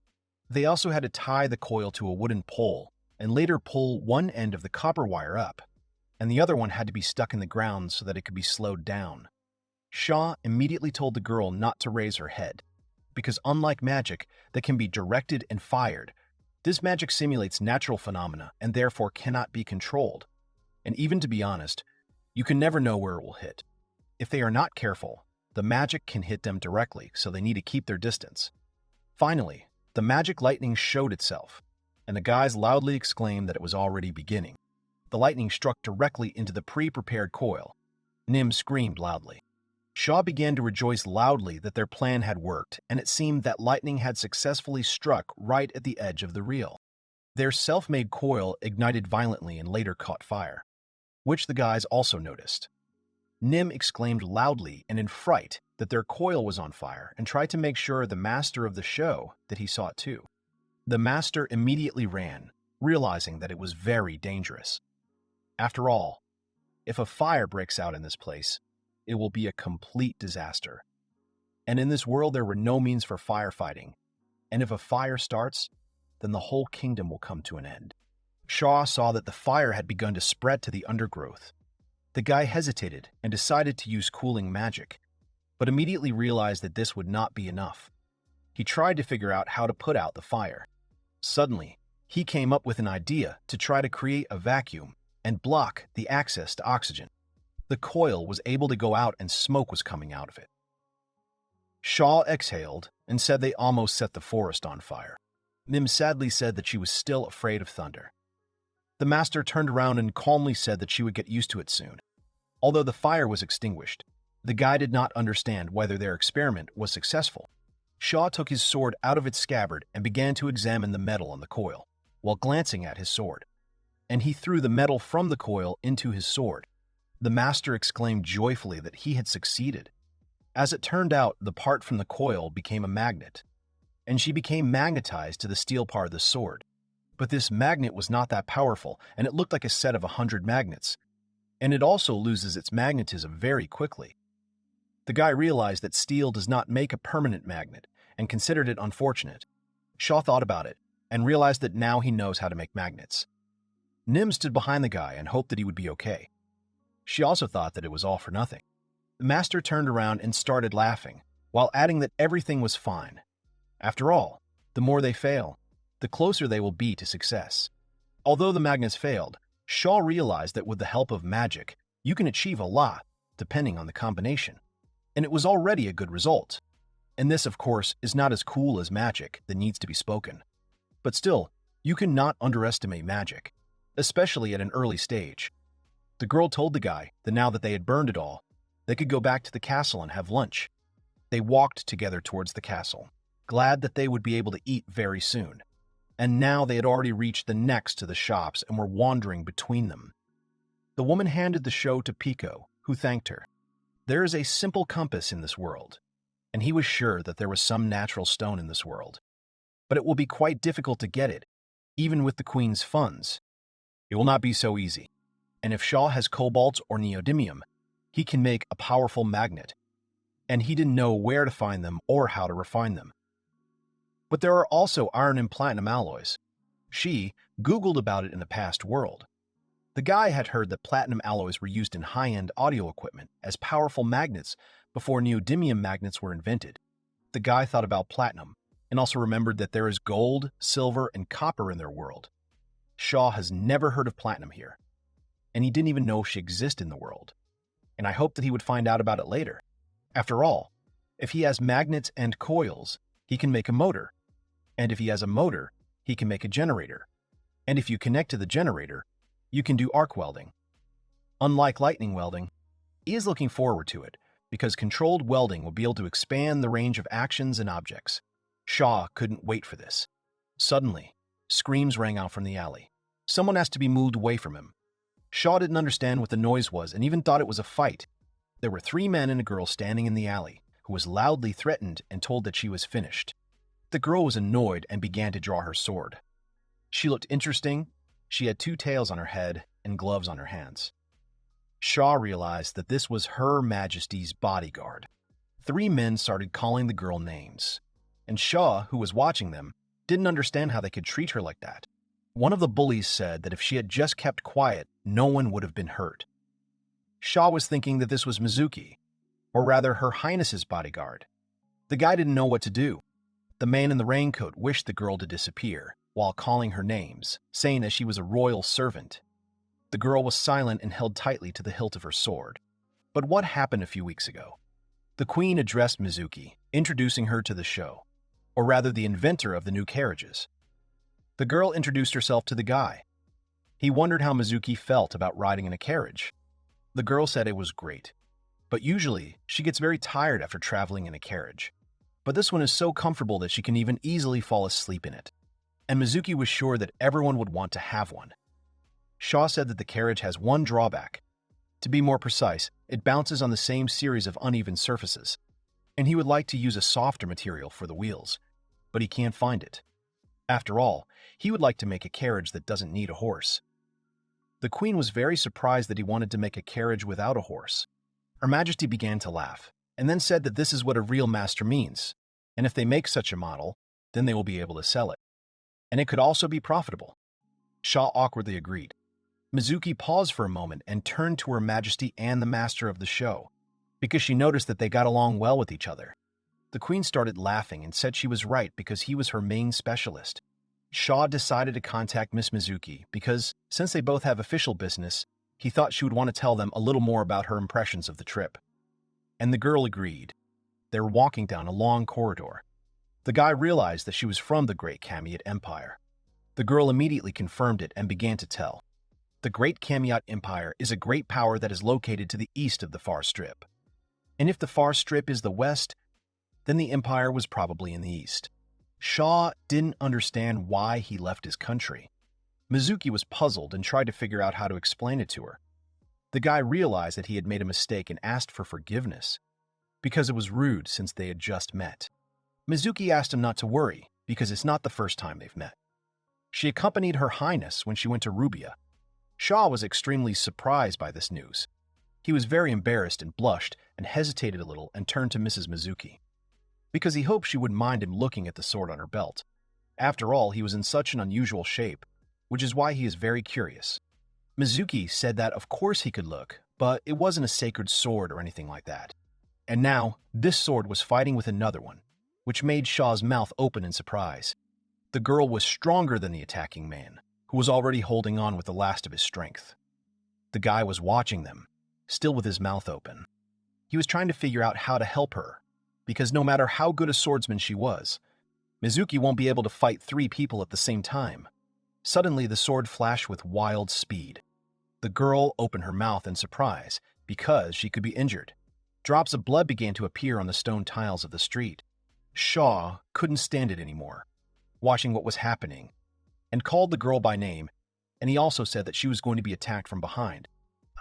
They also had to tie the coil to a wooden pole and later pull one end of the copper wire up, and the other one had to be stuck in the ground so that it could be slowed down. Shaw immediately told the girl not to raise her head, because unlike magic that can be directed and fired, this magic simulates natural phenomena and therefore cannot be controlled. And even to be honest, you can never know where it will hit. If they are not careful, the magic can hit them directly, so they need to keep their distance. Finally, the magic lightning showed itself, and the guys loudly exclaimed that it was already beginning. The lightning struck directly into the pre-prepared coil. Nim screamed loudly. Shaw began to rejoice loudly that their plan had worked, and it seemed that lightning had successfully struck right at the edge of the reel. Their self-made coil ignited violently and later caught fire, which the guys also noticed. Nim exclaimed loudly and in fright that their coil was on fire and tried to make sure the master of the show that he saw it too. The master immediately ran, realizing that it was very dangerous. After all, if a fire breaks out in this place, it will be a complete disaster. And in this world there were no means for firefighting, and if a fire starts, then the whole kingdom will come to an end. Shaw saw that the fire had begun to spread to the undergrowth. The guy hesitated and decided to use cooling magic, but immediately realized that this would not be enough. He tried to figure out how to put out the fire. Suddenly, he came up with an idea to try to create a vacuum and block the access to oxygen. The coil was able to go out and smoke was coming out of it. Shaw exhaled and said they almost set the forest on fire. Nim sadly said that she was still afraid of thunder. The master turned around and calmly said that she would get used to it soon. Although the fire was extinguished, the guy did not understand whether their experiment was successful. Shaw took his sword out of its scabbard and began to examine the metal on the coil, while glancing at his sword. And he threw the metal from the coil into his sword. The master exclaimed joyfully that he had succeeded. As it turned out, the part from the coil became a magnet, and she became magnetized to the steel part of the sword. But this magnet was not that powerful, and it looked like a set of 100 magnets, and it also loses its magnetism very quickly. The guy realized that steel does not make a permanent magnet, and considered it unfortunate. Shaw thought about it, and realized that now he knows how to make magnets. Nim stood behind the guy and hoped that he would be okay. She also thought that it was all for nothing. The master turned around and started laughing, while adding that everything was fine. After all, the more they fail, the closer they will be to success. Although the magnets failed, Shaw realized that with the help of magic, you can achieve a lot, depending on the combination. And it was already a good result. And this, of course, is not as cool as magic that needs to be spoken. But still, you cannot underestimate magic, especially at an early stage. The girl told the guy that now that they had burned it all, they could go back to the castle and have lunch. They walked together towards the castle, glad that they would be able to eat very soon. And now they had already reached the next to the shops and were wandering between them. The woman handed the show to Pico, who thanked her. There is a simple compass in this world, and he was sure that there was some natural stone in this world. But it will be quite difficult to get it, even with the Queen's funds. It will not be so easy. And if Shaw has cobalt or neodymium, he can make a powerful magnet. And he didn't know where to find them or how to refine them. But there are also iron and platinum alloys. She Googled about it in the past world. The guy had heard that platinum alloys were used in high-end audio equipment as powerful magnets before neodymium magnets were invented. The guy thought about platinum and also remembered that there is gold, silver, and copper in their world. Shaw has never heard of platinum here, and he didn't even know if she exists in the world. And I hoped that he would find out about it later. After all, if he has magnets and coils, he can make a motor. And if he has a motor, he can make a generator. And if you connect to the generator, you can do arc welding. Unlike lightning welding, he is looking forward to it because controlled welding will be able to expand the range of actions and objects. Shaw couldn't wait for this. Suddenly, screams rang out from the alley. Someone asked to be moved away from him. Shaw didn't understand what the noise was and even thought it was a fight. There were 3 men and a girl standing in the alley, who was loudly threatened and told that she was finished. The girl was annoyed and began to draw her sword. She looked interesting. She had 2 tails on her head and gloves on her hands. Shaw realized that this was Her Majesty's bodyguard. 3 men started calling the girl names, and Shaw, who was watching them, didn't understand how they could treat her like that. One of the bullies said that if she had just kept quiet, no one would have been hurt. Shaw was thinking that this was Mizuki, or rather Her Highness's bodyguard. The guy didn't know what to do. The man in the raincoat wished the girl to disappear, while calling her names, saying that she was a royal servant. The girl was silent and held tightly to the hilt of her sword. But what happened a few weeks ago? The queen addressed Mizuki, introducing her to the show, or rather the inventor of the new carriages. The girl introduced herself to the guy. He wondered how Mizuki felt about riding in a carriage. The girl said it was great, but usually she gets very tired after traveling in a carriage. But this one is so comfortable that she can even easily fall asleep in it. And Mizuki was sure that everyone would want to have one. Shaw said that the carriage has one drawback. To be more precise, it bounces on the same series of uneven surfaces, and he would like to use a softer material for the wheels, but he can't find it. After all, he would like to make a carriage that doesn't need a horse. The queen was very surprised that he wanted to make a carriage without a horse. Her Majesty began to laugh, and then said that this is what a real master means, and if they make such a model, then they will be able to sell it. And it could also be profitable. Shaw awkwardly agreed. Mizuki paused for a moment and turned to Her Majesty and the master of the show, because she noticed that they got along well with each other. The queen started laughing and said she was right because he was her main specialist. Shaw decided to contact Miss Mizuki because, since they both have official business, he thought she would want to tell them a little more about her impressions of the trip. And the girl agreed. They were walking down a long corridor. The guy realized that she was from the Great Kamiot Empire. The girl immediately confirmed it and began to tell. The Great Kamiot Empire is a great power that is located to the east of the Far Strip. And if the Far Strip is the west, then the empire was probably in the east. Shaw didn't understand why he left his country. Mizuki was puzzled and tried to figure out how to explain it to her. The guy realized that he had made a mistake and asked for forgiveness, because it was rude since they had just met. Mizuki asked him not to worry, because it's not the first time they've met. She accompanied Her Highness when she went to Rubia. Shaw was extremely surprised by this news. He was very embarrassed and blushed and hesitated a little and turned to Mrs. Mizuki, because he hoped she wouldn't mind him looking at the sword on her belt. After all, he was in such an unusual shape, which is why he is very curious. Mizuki said that of course he could look, but it wasn't a sacred sword or anything like that. And now, this sword was fighting with another one, which made Shaw's mouth open in surprise. The girl was stronger than the attacking man, who was already holding on with the last of his strength. The guy was watching them, still with his mouth open. He was trying to figure out how to help her, because no matter how good a swordsman she was, Mizuki won't be able to fight 3 people at the same time. Suddenly, the sword flashed with wild speed. The girl opened her mouth in surprise, because she could be injured. Drops of blood began to appear on the stone tiles of the street. Shaw couldn't stand it anymore, watching what was happening, and called the girl by name, and he also said that she was going to be attacked from behind.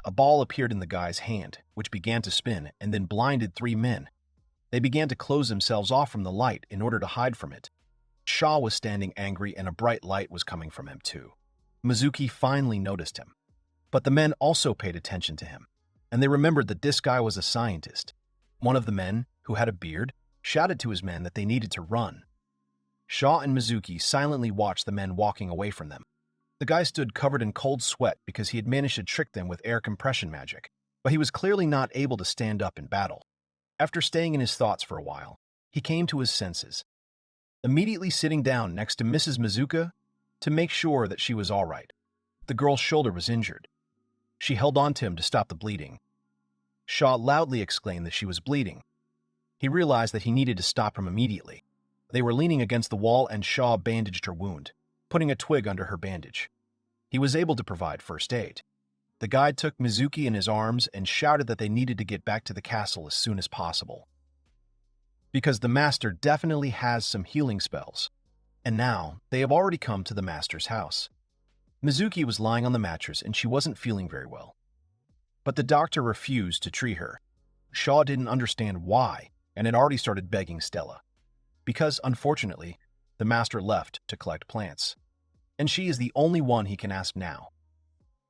A ball appeared in the guy's hand, which began to spin and then blinded 3 men. They began to close themselves off from the light in order to hide from it. Shaw was standing angry and a bright light was coming from him too. Mizuki finally noticed him. But the men also paid attention to him, and they remembered that this guy was a scientist. One of the men, who had a beard, shouted to his men that they needed to run. Shaw and Mizuki silently watched the men walking away from them. The guy stood covered in cold sweat because he had managed to trick them with air compression magic, but he was clearly not able to stand up in battle. After staying in his thoughts for a while, he came to his senses, immediately sitting down next to Mrs. Mizuka to make sure that she was all right. The girl's shoulder was injured. She held on to him to stop the bleeding. Shaw loudly exclaimed that she was bleeding. He realized that he needed to stop him immediately. They were leaning against the wall and Shaw bandaged her wound, putting a twig under her bandage. He was able to provide first aid. The guide took Mizuki in his arms and shouted that they needed to get back to the castle as soon as possible, because the master definitely has some healing spells, and now they have already come to the master's house. Mizuki was lying on the mattress and she wasn't feeling very well, but the doctor refused to treat her. Shaw didn't understand why and had already started begging Stella, because, unfortunately, the master left to collect plants, and she is the only one he can ask now.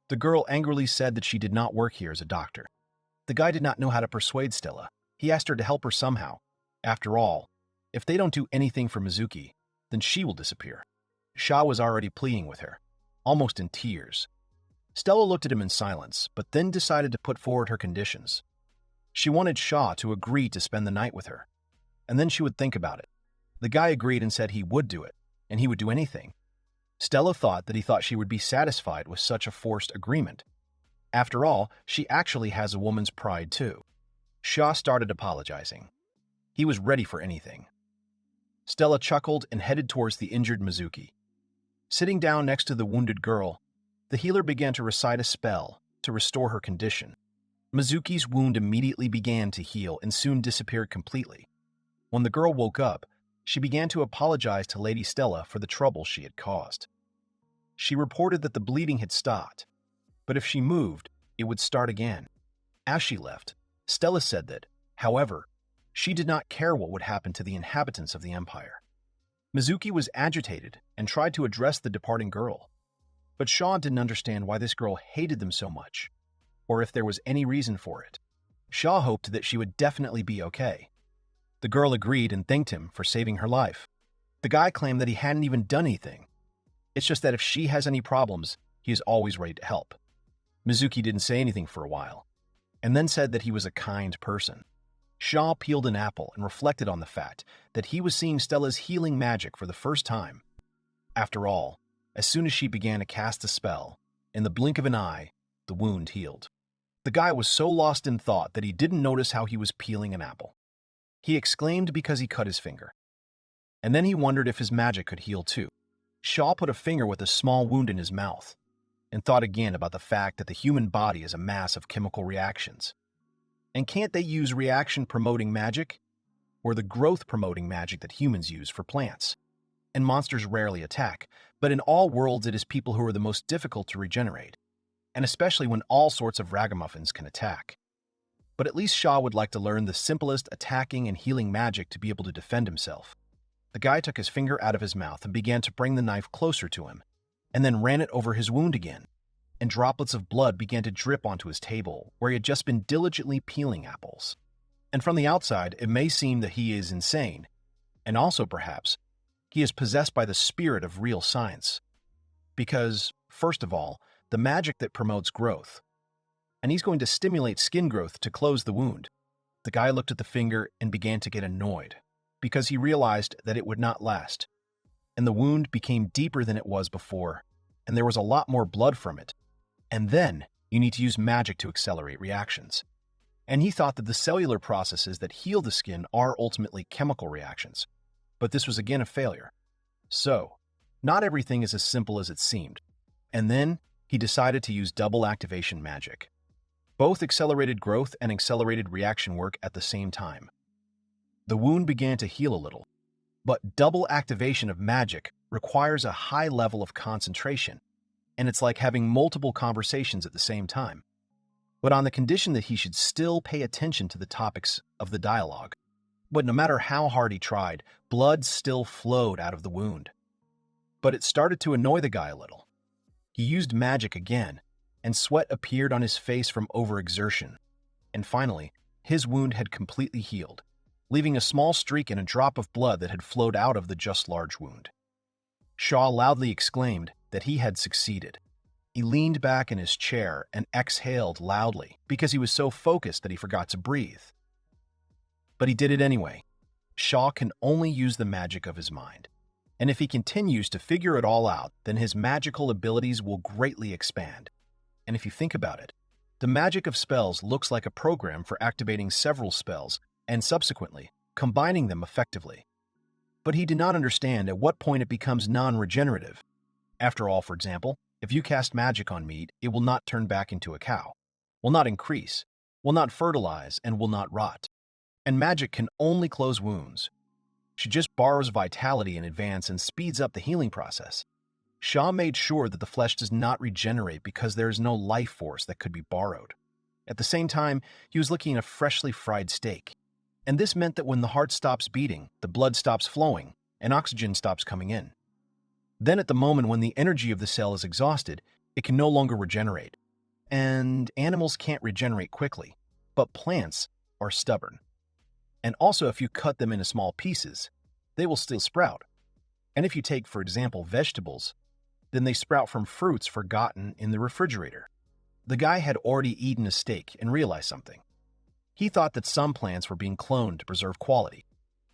The girl angrily said that she did not work here as a doctor. The guy did not know how to persuade Stella. He asked her to help her somehow. After all, if they don't do anything for Mizuki, then she will disappear. Shaw was already pleading with her, almost in tears. Stella looked at him in silence, but then decided to put forward her conditions. She wanted Shaw to agree to spend the night with her, and then she would think about it. The guy agreed and said he would do it, and he would do anything. Stella thought that he thought she would be satisfied with such a forced agreement. After all, she actually has a woman's pride too. Shaw started apologizing. He was ready for anything. Stella chuckled and headed towards the injured Mizuki. Sitting down next to the wounded girl, the healer began to recite a spell to restore her condition. Mizuki's wound immediately began to heal and soon disappeared completely. When the girl woke up, she began to apologize to Lady Stella for the trouble she had caused. She reported that the bleeding had stopped, but if she moved, it would start again. As she left, Stella said that, however, she did not care what would happen to the inhabitants of the empire. Mizuki was agitated and tried to address the departing girl, but Shaw didn't understand why this girl hated them so much, or if there was any reason for it. Shaw hoped that she would definitely be okay. The girl agreed and thanked him for saving her life. The guy claimed that he hadn't even done anything. It's just that if she has any problems, he is always ready to help. Mizuki didn't say anything for a while, and then said that he was a kind person. Shaw peeled an apple and reflected on the fact that he was seeing Stella's healing magic for the first time. After all, as soon as she began to cast the spell, in the blink of an eye, the wound healed. The guy was so lost in thought that he didn't notice how he was peeling an apple. He exclaimed because he cut his finger. And then he wondered if his magic could heal too. Shaw put a finger with a small wound in his mouth and thought again about the fact that the human body is a mass of chemical reactions. And can't they use reaction-promoting magic? Or the growth-promoting magic that humans use for plants? And monsters rarely attack, but in all worlds it is people who are the most difficult to regenerate, and especially when all sorts of ragamuffins can attack. But at least Shaw would like to learn the simplest attacking and healing magic to be able to defend himself. The guy took his finger out of his mouth and began to bring the knife closer to him, and then ran it over his wound again, and droplets of blood began to drip onto his table, where he had just been diligently peeling apples. And from the outside, it may seem that he is insane, and also, perhaps, he is possessed by the spirit of real science. Because, first of all, the magic that promotes growth, and he's going to stimulate skin growth to close the wound. The guy looked at the finger and began to get annoyed, because he realized that it would not last, and the wound became deeper than it was before, and there was a lot more blood from it. And then, you need to use magic to accelerate reactions. And he thought that the cellular processes that heal the skin are ultimately chemical reactions. But this was again a failure. So, not everything is as simple as it seemed. And then, he decided to use double activation magic. Both accelerated growth and accelerated reaction work at the same time. The wound began to heal a little, but double activation of magic requires a high level of concentration, and it's like having multiple conversations at the same time, but on the condition that he should still pay attention to the topics of the dialogue. But no matter how hard he tried, blood still flowed out of the wound. But it started to annoy the guy a little. He used magic again, and sweat appeared on his face from overexertion. And finally, his wound had completely healed, leaving a small streak and a drop of blood that had flowed out of the just large wound. Shaw loudly exclaimed that he had succeeded. He leaned back in his chair and exhaled loudly because he was so focused that he forgot to breathe. But he did it anyway. Shaw can only use the magic of his mind. And if he continues to figure it all out, then his magical abilities will greatly expand. And if you think about it, the magic of spells looks like a program for activating several spells and subsequently combining them effectively. But he did not understand at what point it becomes non-regenerative. After all, for example, if you cast magic on meat, it will not turn back into a cow, will not increase, will not fertilize, and will not rot. And magic can only close wounds. She just borrows vitality in advance and speeds up the healing process. Shaw made sure that the flesh does not regenerate because there is no life force that could be borrowed. At the same time, he was looking at a freshly fried steak. And this meant that when the heart stops beating, the blood stops flowing, and oxygen stops coming in. Then at the moment when the energy of the cell is exhausted, it can no longer regenerate. And animals can't regenerate quickly, but plants are stubborn. And also if you cut them into small pieces, they will still sprout. And if you take, for example, vegetables, then they sprout from fruits forgotten in the refrigerator. The guy had already eaten a steak and realized something. He thought that some plants were being cloned to preserve quality.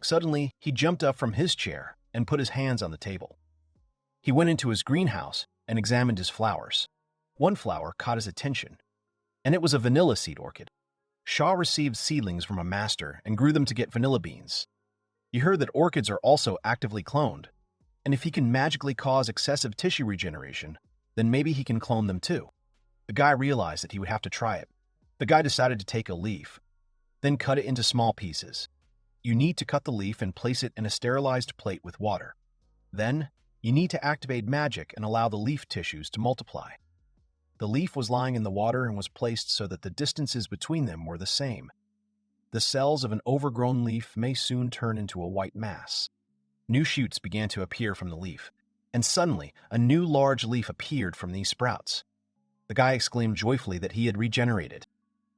Suddenly, he jumped up from his chair and put his hands on the table. He went into his greenhouse and examined his flowers. One flower caught his attention, and it was a vanilla seed orchid. Shaw received seedlings from a master and grew them to get vanilla beans. He heard that orchids are also actively cloned, and if he can magically cause excessive tissue regeneration, then maybe he can clone them too. The guy realized that he would have to try it. The guy decided to take a leaf, then cut it into small pieces. You need to cut the leaf and place it in a sterilized plate with water. Then, you need to activate magic and allow the leaf tissues to multiply. The leaf was lying in the water and was placed so that the distances between them were the same. The cells of an overgrown leaf may soon turn into a white mass. New shoots began to appear from the leaf, and suddenly a new large leaf appeared from these sprouts. The guy exclaimed joyfully that he had regenerated,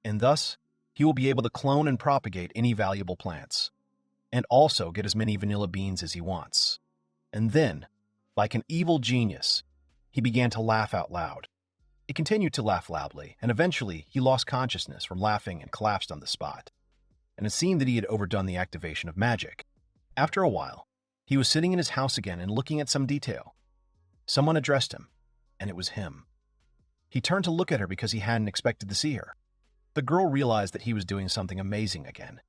and thus he will be able to clone and propagate any valuable plants, and also get as many vanilla beans as he wants. And then, Like an evil genius, he began to laugh out loud. He continued to laugh loudly, and eventually he lost consciousness from laughing and collapsed on the spot. And it seemed that he had overdone the activation of magic. After a while, he was sitting in his house again and looking at some detail. Someone addressed him, and it was him. He turned to look at her because he hadn't expected to see her. The girl realized that he was doing something amazing again.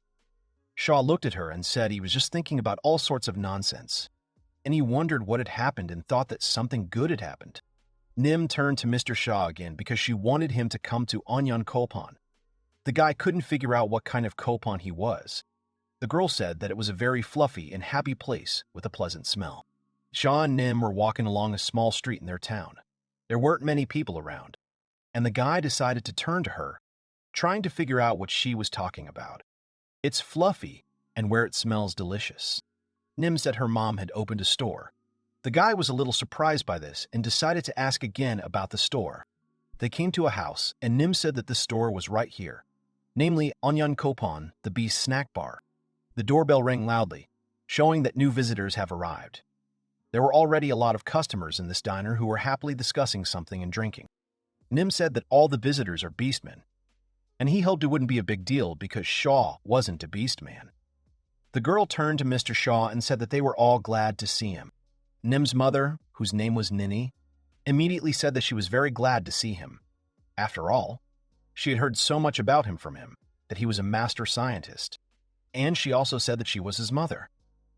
Shaw looked at her and said he was just thinking about all sorts of nonsense, and he wondered what had happened and thought that something good had happened. Nim turned to Mr. Shaw again because she wanted him to come to Onyon Kopon. The guy couldn't figure out what kind of Kopon he was. The girl said that it was a very fluffy and happy place with a pleasant smell. Shaw and Nim were walking along a small street in their town. There weren't many people around, and the guy decided to turn to her, trying to figure out what she was talking about. It's fluffy and where it smells delicious. Nim said her mom had opened a store. The guy was a little surprised by this and decided to ask again about the store. They came to a house, and Nim said that the store was right here, namely Onyon Kopon, the Beast snack bar. The doorbell rang loudly, showing that new visitors have arrived. There were already a lot of customers in this diner who were happily discussing something and drinking. Nim said that all the visitors are beastmen, and he hoped it wouldn't be a big deal because Shaw wasn't a beast man. The girl turned to Mr. Shaw and said that they were all glad to see him. Nim's mother, whose name was Nini, immediately said that she was very glad to see him. After all, she had heard so much about him from him, that he was a master scientist. And she also said that she was his mother.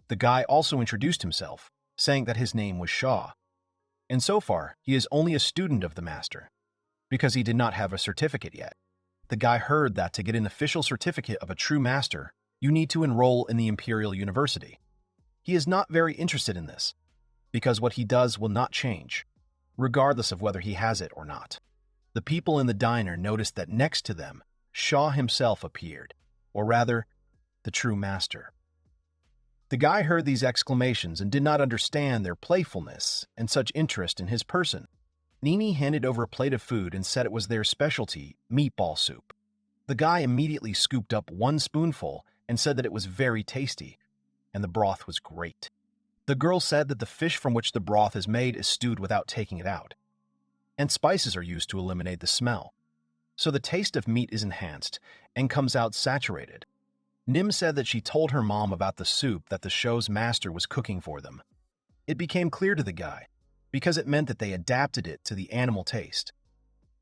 The guy also introduced himself, saying that his name was Shaw. And so far, he is only a student of the master, because he did not have a certificate yet. The guy heard that to get an official certificate of a true master, you need to enroll in the Imperial University. He is not very interested in this, because what he does will not change, regardless of whether he has it or not. The people in the diner noticed that next to them, Shaw himself appeared, or rather, the true master. The guy heard these exclamations and did not understand their playfulness and such interest in his person. Nini handed over a plate of food and said it was their specialty, meatball soup. The guy immediately scooped up one spoonful and said that it was very tasty, and the broth was great. The girl said that the fish from which the broth is made is stewed without taking it out, and spices are used to eliminate the smell, so the taste of meat is enhanced and comes out saturated. Nim said that she told her mom about the soup that the show's master was cooking for them. It became clear to the guy, because it meant that they adapted it to the animal taste.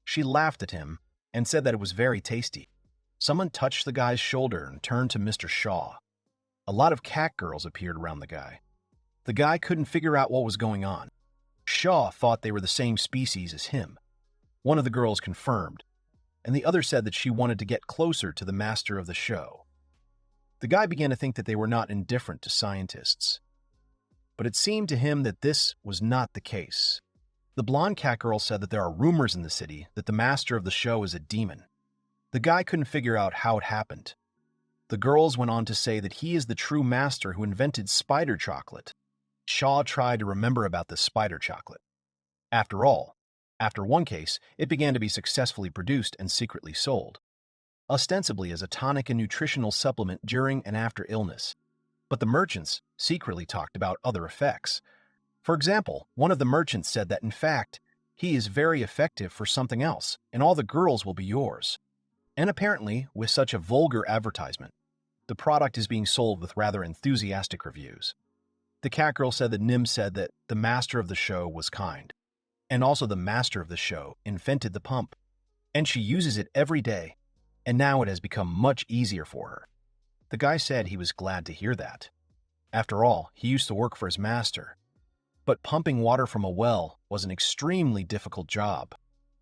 She laughed at him and said that it was very tasty. Someone touched the guy's shoulder and turned to Mr. Shaw. A lot of cat girls appeared around the guy. The guy couldn't figure out what was going on. Shaw thought they were the same species as him. One of the girls confirmed, and the other said that she wanted to get closer to the master of the show. The guy began to think that they were not indifferent to scientists. But it seemed to him that this was not the case. The blonde cat girl said that there are rumors in the city that the master of the show is a demon. The guy couldn't figure out how it happened. The girls went on to say that he is the true master who invented spider chocolate. Shaw tried to remember about the spider chocolate. After all, after one case, it began to be successfully produced and secretly sold, ostensibly as a tonic and nutritional supplement during and after illness. But the merchants secretly talked about other effects. For example, one of the merchants said that in fact, he is very effective for something else, and all the girls will be yours. And apparently, with such a vulgar advertisement, the product is being sold with rather enthusiastic reviews. The cat girl said that Nim said that the master of the show was kind, and also the master of the show invented the pump, and she uses it every day, and now it has become much easier for her. The guy said he was glad to hear that. After all, he used to work for his master. But pumping water from a well was an extremely difficult job.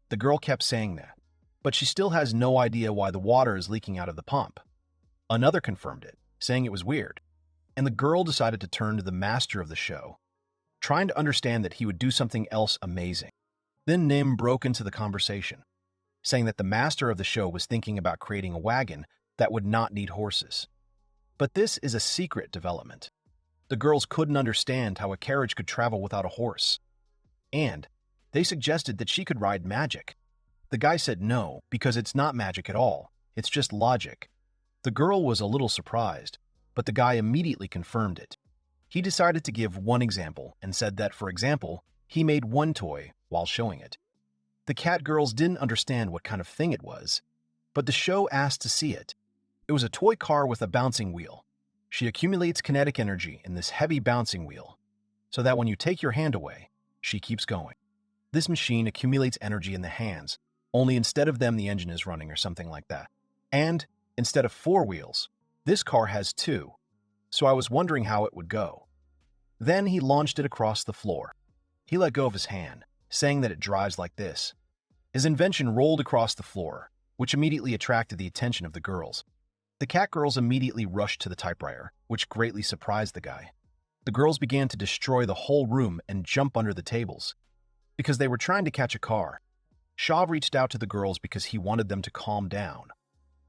The girl kept saying that, but she still has no idea why the water is leaking out of the pump. Another confirmed it, saying it was weird, and the girl decided to turn to the master of the show, trying to understand that he would do something else amazing. Then Nim broke into the conversation, saying that the master of the show was thinking about creating a wagon that would not need horses. But this is a secret development. The girls couldn't understand how a carriage could travel without a horse. And they suggested that she could ride magic. The guy said no, because it's not magic at all. It's just logic. The girl was a little surprised, but the guy immediately confirmed it. He decided to give one example and said that, for example, he made one toy while showing it. The cat girls didn't understand what kind of thing it was, but the show asked to see it. It was a toy car with a bouncing wheel. She accumulates kinetic energy in this heavy bouncing wheel, so that when you take your hand away, she keeps going. This machine accumulates energy in the hands, only instead of them the engine is running or something like that. And instead of 4 wheels, this car has 2, so I was wondering how it would go. Then he launched it across the floor. He let go of his hand, saying that it drives like this. His invention rolled across the floor, which immediately attracted the attention of the girls. The cat girls immediately rushed to the typewriter, which greatly surprised the guy. The girls began to destroy the whole room and jump under the tables, because they were trying to catch a car. Shaw reached out to the girls because he wanted them to calm down.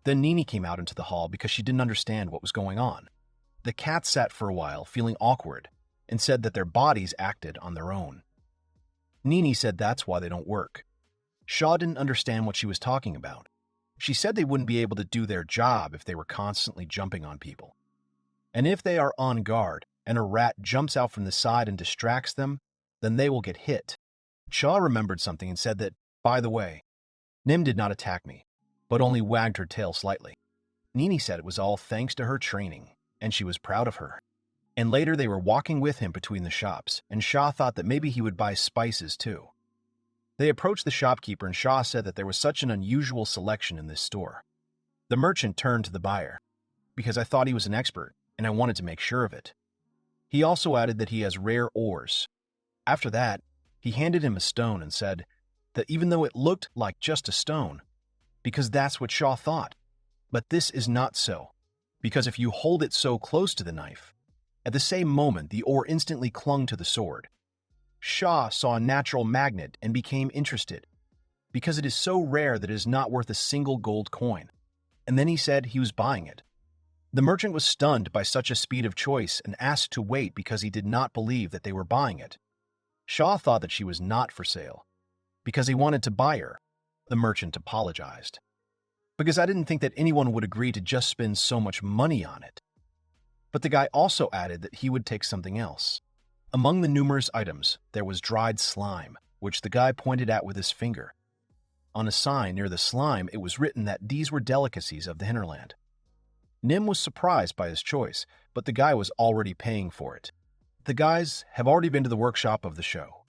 Then Nini came out into the hall because she didn't understand what was going on. The cats sat for a while, feeling awkward, and said that their bodies acted on their own. Nini said that's why they don't work. Shaw didn't understand what she was talking about. She said they wouldn't be able to do their job if they were constantly jumping on people. And if they are on guard and a rat jumps out from the side and distracts them, then they will get hit. Shaw remembered something and said that, by the way, Nim did not attack me, but only wagged her tail slightly. Nini said it was all thanks to her training, and she was proud of her. And later they were walking with him between the shops, and Shaw thought that maybe he would buy spices too. They approached the shopkeeper and Shaw said that there was such an unusual selection in this store. The merchant turned to the buyer, because I thought he was an expert, and I wanted to make sure of it. He also added that he has rare ores. After that, he handed him a stone and said that even though it looked like just a stone, because that's what Shaw thought, but this is not so, because if you hold it so close to the knife, at the same moment the ore instantly clung to the sword. Shaw saw a natural magnet and became interested, because it is so rare that it is not worth a single gold coin, and then he said he was buying it. The merchant was stunned by such a speed of choice and asked to wait because he did not believe that they were buying it. Shaw thought that she was not for sale, because he wanted to buy her. The merchant apologized. Because I didn't think that anyone would agree to just spend so much money on it. But the guy also added that he would take something else. Among the numerous items, there was dried slime, which the guy pointed at with his finger. On a sign near the slime, it was written that these were delicacies of the hinterland. Nim was surprised by his choice, but the guy was already paying for it. The guys have already been to the workshop of the show.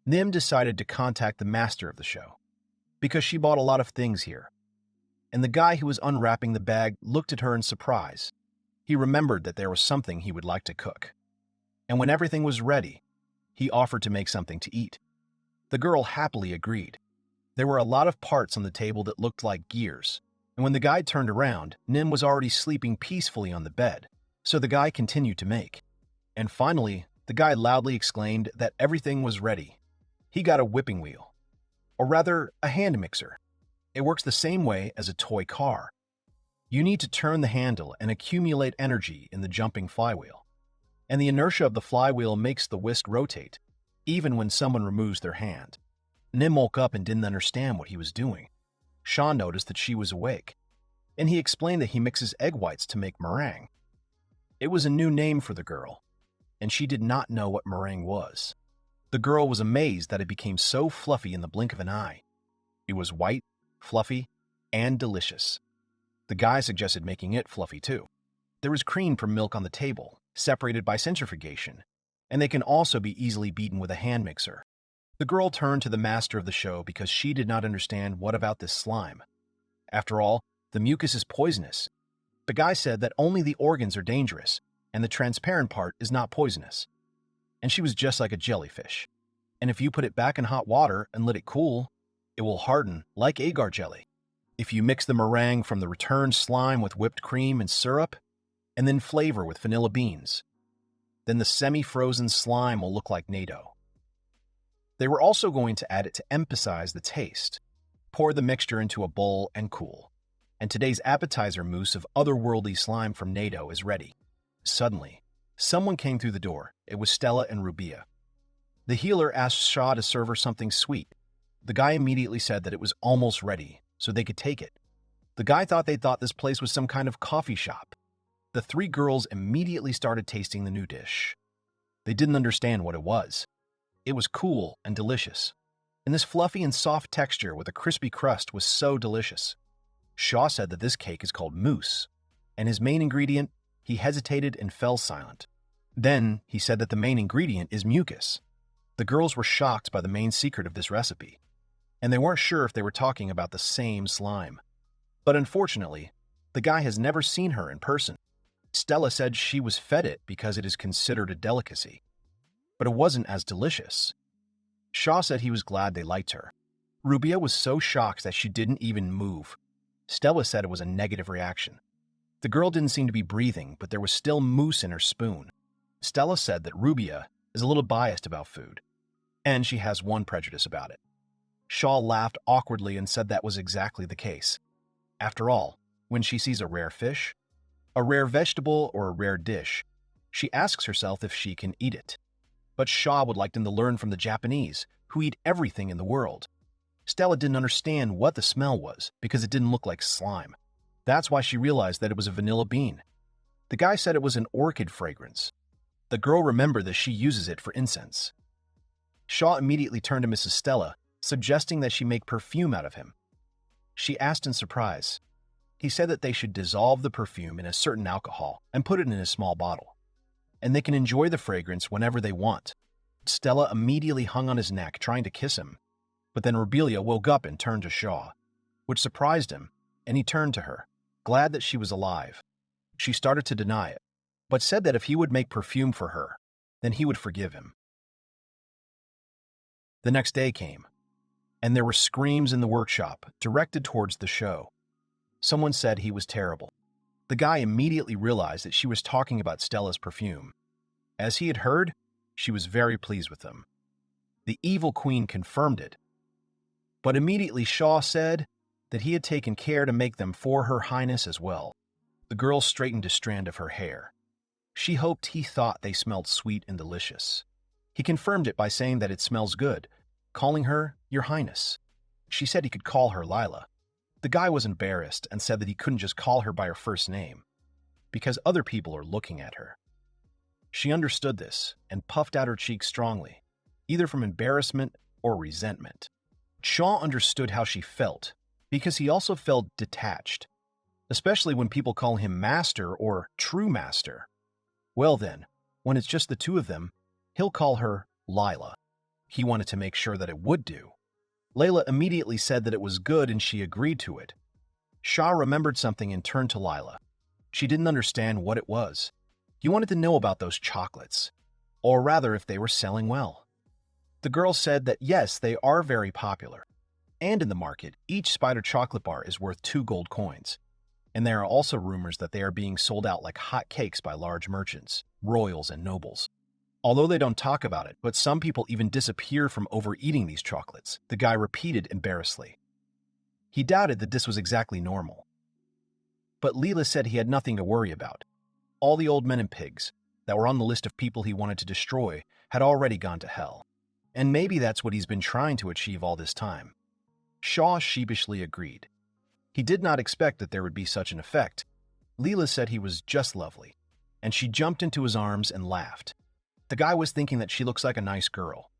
Nim decided to contact the master of the show, because she bought a lot of things here. And the guy who was unwrapping the bag looked at her in surprise. He remembered that there was something he would like to cook. And when everything was ready, he offered to make something to eat. The girl happily agreed. There were a lot of parts on the table that looked like gears, and when the guy turned around, Nim was already sleeping peacefully on the bed, so the guy continued to make. And finally, the guy loudly exclaimed that everything was ready. He got a whipping wheel, or rather, a hand mixer. It works the same way as a toy car. You need to turn the handle and accumulate energy in the jumping flywheel. And the inertia of the flywheel makes the whisk rotate, even when someone removes their hand. Nim woke up and didn't understand what he was doing. Shaw noticed that she was awake, and he explained that he mixes egg whites to make meringue. It was a new name for the girl, and she did not know what meringue was. The girl was amazed that it became so fluffy in the blink of an eye. It was white, fluffy, and delicious. The guy suggested making it fluffy too. There was cream from milk on the table, separated by centrifugation, and they can also be easily beaten with a hand mixer. The girl turned to the master of the show because she did not understand what about this slime. After all, the mucus is poisonous. The guy said that only the organs are dangerous, and the transparent part is not poisonous. And she was just like a jellyfish. And if you put it back in hot water and let it cool, it will harden like agar jelly. If you mix the meringue from the returned slime with whipped cream and syrup, and then flavor with vanilla beans, then the semi-frozen slime will look like natto. They were also going to add it to emphasize the taste. Pour the mixture into a bowl and cool. And today's appetizer mousse of otherworldly slime from natto is ready. Suddenly, someone came through the door. It was Stella and Rubia. The healer asked Shaw to serve her something sweet. The guy immediately said that it was almost ready, so they could take it. The guy thought this place was some kind of coffee shop. The 3 girls immediately started tasting the new dish. They didn't understand what it was. It was cool and delicious. And this fluffy and soft texture with a crispy crust was so delicious. Shaw said that this cake is called mousse, and his main ingredient, he hesitated and fell silent. Then he said that the main ingredient is mucus. The girls were shocked by the main secret of this recipe, and they weren't sure if they were talking about the same slime. But unfortunately, the guy has never seen her in person. Stella said she was fed it because it is considered a delicacy, but it wasn't as delicious. Shaw said he was glad they liked her. Rubia was so shocked that she didn't even move. Stella said it was a negative reaction. The girl didn't seem to be breathing, but there was still mousse in her spoon. Stella said that Rubia is a little biased about food, and she has one prejudice about it. Shaw laughed awkwardly and said that was exactly the case. After all, when she sees a rare fish, a rare vegetable, or a rare dish, she asks herself if she can eat it. But Shaw would like them to learn from the Japanese, who eat everything in the world. Stella didn't understand what the smell was because it didn't look like slime. That's why she realized that it was a vanilla bean. The guy said it was an orchid fragrance. The girl remembered that she uses it for incense. Shaw immediately turned to Mrs. Stella, suggesting that she make perfume out of him. She asked in surprise. He said that they should dissolve the perfume in a certain alcohol and put it in a small bottle, and they can enjoy the fragrance whenever they want. Stella immediately hung on his neck, trying to kiss him, but then Rubelia woke up and turned to Shaw, which surprised him, and he turned to her, glad that she was alive. She started to deny it, but said that if he would make perfume for her, then he would forgive him. The next day came, and there were screams in the workshop directed towards the show. Someone said he was terrible. The guy immediately realized that she was talking about Stella's perfume. As he had heard, she was very pleased with them. The evil queen confirmed it. But immediately Shaw said that he had taken care to make them for her highness as well. The girl straightened a strand of her hair. She hoped he thought they smelled sweet and delicious. He confirmed it by saying that it smells good, calling her Your Highness. She said he could call her Lila. The guy was embarrassed and said that he couldn't just call her by her first name, because other people are looking at her. She understood this and puffed out her cheeks strongly, either from embarrassment or resentment. Shaw understood how she felt, because he also felt detached, especially when people call him master or true master. Well then, when it's just the two of them, he'll call her Lila. He wanted to make sure that it would do. Layla immediately said that it was good and she agreed to it. Shaw remembered something and turned to Lila. She didn't understand what it was. He wanted to know about those chocolates, or rather if they were selling well. The girl said that yes, they are very popular. And in the market, each spider chocolate bar is worth 2 gold coins. And there are also rumors that they are being sold out like hot cakes by large merchants, royals, and nobles. Although they don't talk about it, but some people even disappear from overeating these chocolates, the guy repeated embarrassedly. He doubted that this was exactly normal. But Leela said he had nothing to worry about. All the old men and pigs that were on the list of people he wanted to destroy had already gone to hell. And maybe that's what he's been trying to achieve all this time. Shaw sheepishly agreed. He did not expect that there would be such an effect. Leela said he was just lovely, and she jumped into his arms and laughed. The guy was thinking that she looks like a nice girl,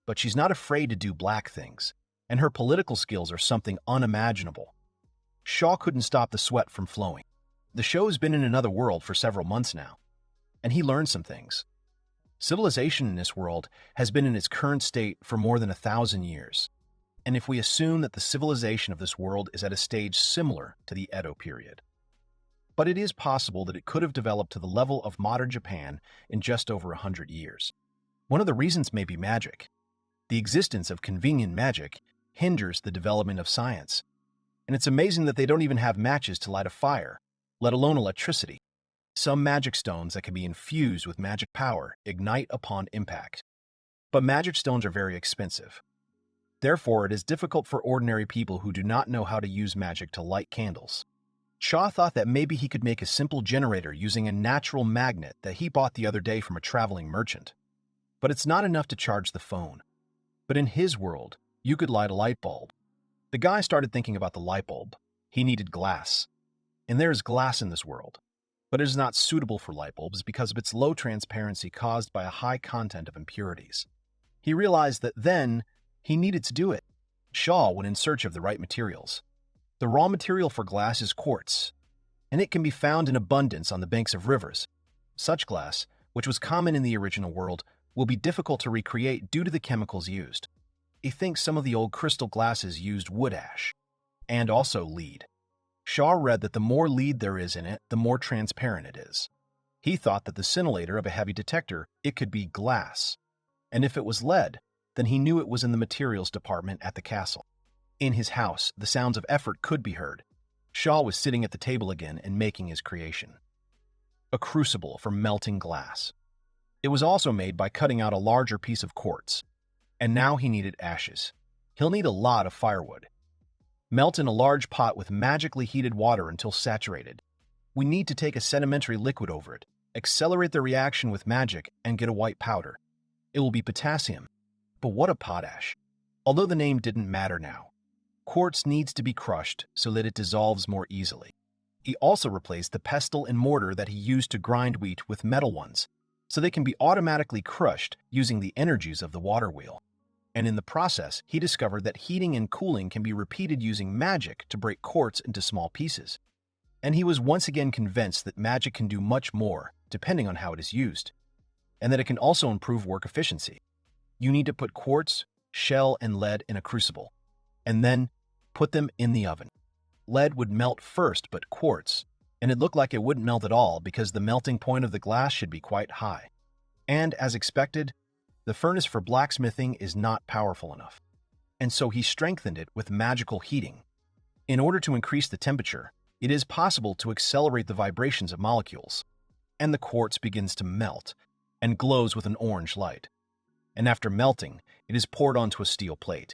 but she's not afraid to do black things, and her political skills are something unimaginable. Shaw couldn't stop the sweat from flowing. The show's been in another world for several months now, and he learned some things. Civilization in this world has been in its current state for more than 1,000 years, and if we assume that the civilization of this world is at a stage similar to the Edo period. But it is possible that it could have developed to the level of modern Japan in just over 100 years. One of the reasons may be magic. The existence of convenient magic hinders the development of science. And it's amazing that they don't even have matches to light a fire, let alone electricity. Some magic stones that can be infused with magic power ignite upon impact. But magic stones are very expensive. Therefore, it is difficult for ordinary people who do not know how to use magic to light candles. Shaw thought that maybe he could make a simple generator using a natural magnet that he bought the other day from a traveling merchant. But it's not enough to charge the phone. But in his world, you could light a light bulb. The guy started thinking about the light bulb. He needed glass. And there is glass in this world. but it is not suitable for light bulbs because of its low transparency caused by a high content of impurities. He realized that then he needed to do it. Shaw went in search of the right materials. The raw material for glass is quartz, and it can be found in abundance on the banks of rivers. Such glass, which was common in the original world, will be difficult to recreate due to the chemicals used. He thinks some of the old crystal glasses used wood ash, and also lead. Shaw read that the more lead there is in it, the more transparent it is. He thought that the scintillator of a heavy detector, it could be glass. And if it was lead, then he knew it was in the materials department at the castle. In his house, the sounds of effort could be heard. Shaw was sitting at the table again and making his creation. A crucible for melting glass. It was also made by cutting out a larger piece of quartz. And now he needed ashes. He'll need a lot of firewood. Melt in a large pot with magically heated water until saturated. We need to take a sedimentary liquid over it, accelerate the reaction with magic, and get a white powder. It will be potassium. But what a potash! Although the name didn't matter now. Quartz needs to be crushed so that it dissolves more easily. He also replaced the pestle and mortar that he used to grind wheat with metal ones, so they can be automatically crushed using the energies of the water wheel. And in the process, he discovered that heating and cooling can be repeated using magic to break quartz into small pieces. And he was once again convinced that magic can do much more, depending on how it is used, and that it can also improve work efficiency. You need to put quartz, shell, and lead in a crucible, and then put them in the oven. Lead would melt first, but quartz, and it looked like it wouldn't melt at all because the melting point of the glass should be quite high. And, as expected, the furnace for blacksmithing is not powerful enough, and so he strengthened it with magical heating. In order to increase the temperature, it is possible to accelerate the vibrations of molecules, and the quartz begins to melt and glows with an orange light. And after melting, it is poured onto a steel plate,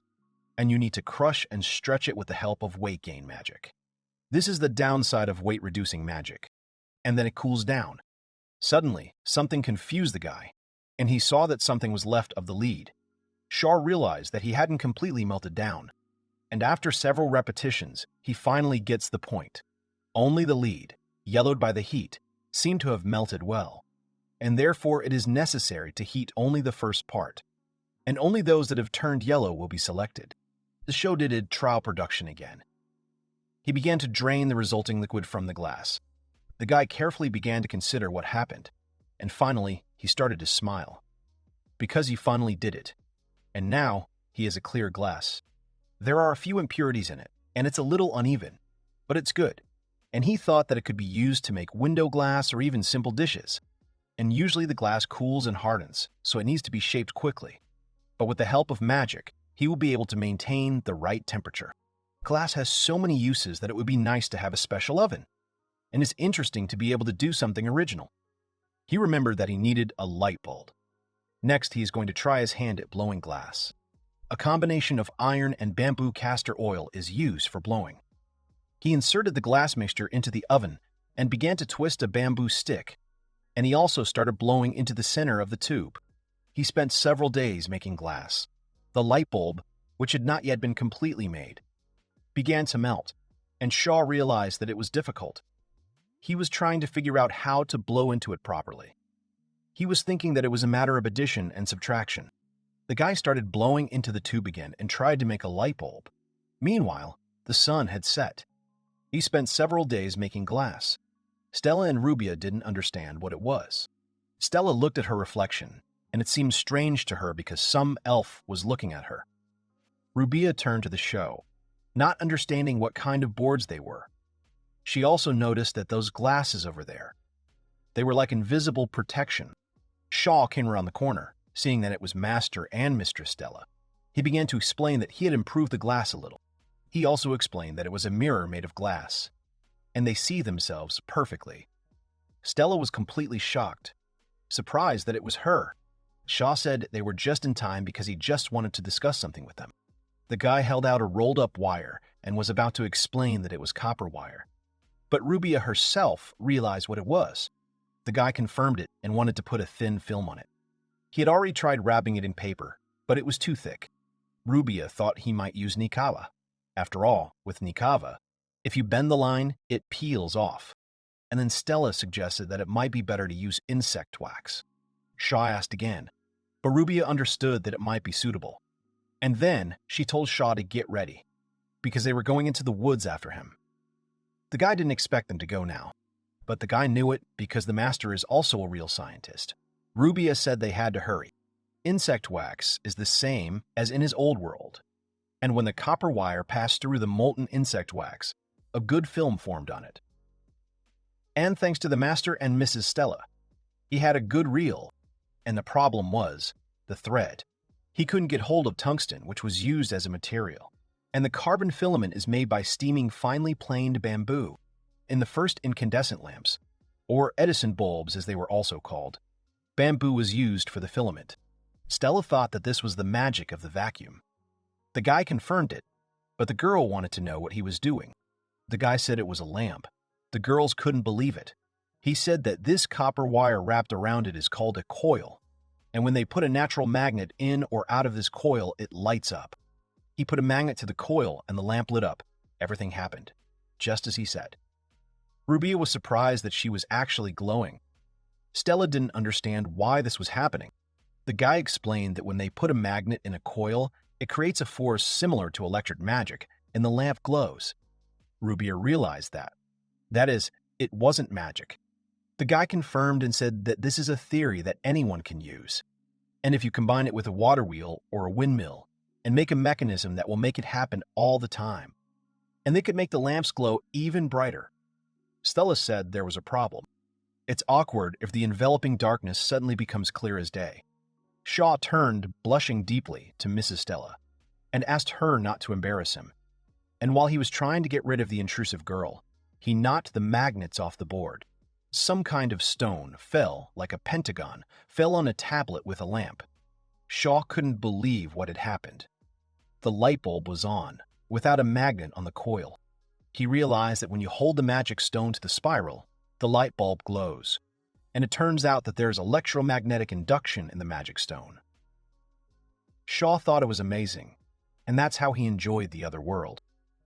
and you need to crush and stretch it with the help of weight gain magic. This is the downside of weight-reducing magic. And then it cools down. Suddenly, something confused the guy, and he saw that something was left of the lead. Shaw realized that he hadn't completely melted down, and after several repetitions, he finally gets the point. Only the lead, yellowed by the heat, seemed to have melted well, and therefore it is necessary to heat only the first part, and only those that have turned yellow will be selected. The show did a trial production again. He began to drain the resulting liquid from the glass. The guy carefully began to consider what happened, and finally, he started to smile. Because he finally did it. And now, he has a clear glass. There are a few impurities in it, and it's a little uneven, but it's good. And he thought that it could be used to make window glass or even simple dishes. And usually the glass cools and hardens, so it needs to be shaped quickly. But with the help of magic, he will be able to maintain the right temperature. Glass has so many uses that it would be nice to have a special oven. And it's interesting to be able to do something original. He remembered that he needed a light bulb. Next, he is going to try his hand at blowing glass. A combination of iron and bamboo castor oil is used for blowing. He inserted the glass mixture into the oven and began to twist a bamboo stick, and he also started blowing into the center of the tube. He spent several days making glass. The light bulb, which had not yet been completely made, began to melt, and Shaw realized that it was difficult. He was trying to figure out how to blow into it properly. He was thinking that it was a matter of addition and subtraction. The guy started blowing into the tube again and tried to make a light bulb. Meanwhile, the sun had set. He spent several days making glass. Stella and Rubia didn't understand what it was. Stella looked at her reflection, and it seemed strange to her because some elf was looking at her. Rubia turned to the show, not understanding what kind of boards they were. She also noticed that those glasses over there, they were like invisible protection. Shaw came around the corner, seeing that it was Master and Mistress Stella. He began to explain that he had improved the glass a little. He also explained that it was a mirror made of glass, and they see themselves perfectly. Stella was completely shocked, surprised that it was her. Shaw said they were just in time because he just wanted to discuss something with them. The guy held out a rolled-up wire and was about to explain that it was copper wire. But Rubia herself realized what it was. The guy confirmed it and wanted to put a thin film on it. He had already tried wrapping it in paper, but it was too thick. Rubia thought he might use Nikava. After all, with Nikava, if you bend the line, it peels off. and then Stella suggested that it might be better to use insect wax. Shaw asked again, but Rubia understood that it might be suitable. And then she told Shaw to get ready, because they were going into the woods after him. The guy didn't expect them to go now, but the guy knew it because the master is also a real scientist. Rubia said they had to hurry. Insect wax is the same as in his old world, and when the copper wire passed through the molten insect wax, a good film formed on it. And thanks to the master and Mrs. Stella, he had a good reel, and the problem was the thread. He couldn't get hold of tungsten, which was used as a material, and the carbon filament is made by steaming finely planed bamboo. In the first incandescent lamps, or Edison bulbs as they were also called, bamboo was used for the filament. Stella thought that this was the magic of the vacuum. The guy confirmed it, but the girl wanted to know what he was doing. The guy said it was a lamp. The girls couldn't believe it. He said that this copper wire wrapped around it is called a coil, and when they put a natural magnet in or out of this coil, it lights up. He put a magnet to the coil and the lamp lit up. Everything happened, just as he said. Rubia was surprised that she was actually glowing. Stella didn't understand why this was happening. The guy explained that when they put a magnet in a coil, it creates a force similar to electric magic, and the lamp glows. Rubia realized that. That is, it wasn't magic. The guy confirmed and said that this is a theory that anyone can use. And if you combine it with a water wheel or a windmill and make a mechanism that will make it happen all the time, and they could make the lamps glow even brighter. Stella said there was a problem. It's awkward if the enveloping darkness suddenly becomes clear as day. Shaw turned, blushing deeply, to Mrs. Stella and asked her not to embarrass him. And while he was trying to get rid of the intrusive girl, he knocked the magnets off the board. Some kind of stone fell, like a pentagon, fell on a tablet with a lamp. Shaw couldn't believe what had happened. The light bulb was on, without a magnet on the coil. He realized that when you hold the magic stone to the spiral, the light bulb glows. And it turns out that there's electromagnetic induction in the magic stone. Shaw thought it was amazing, and that's how he enjoyed the other world.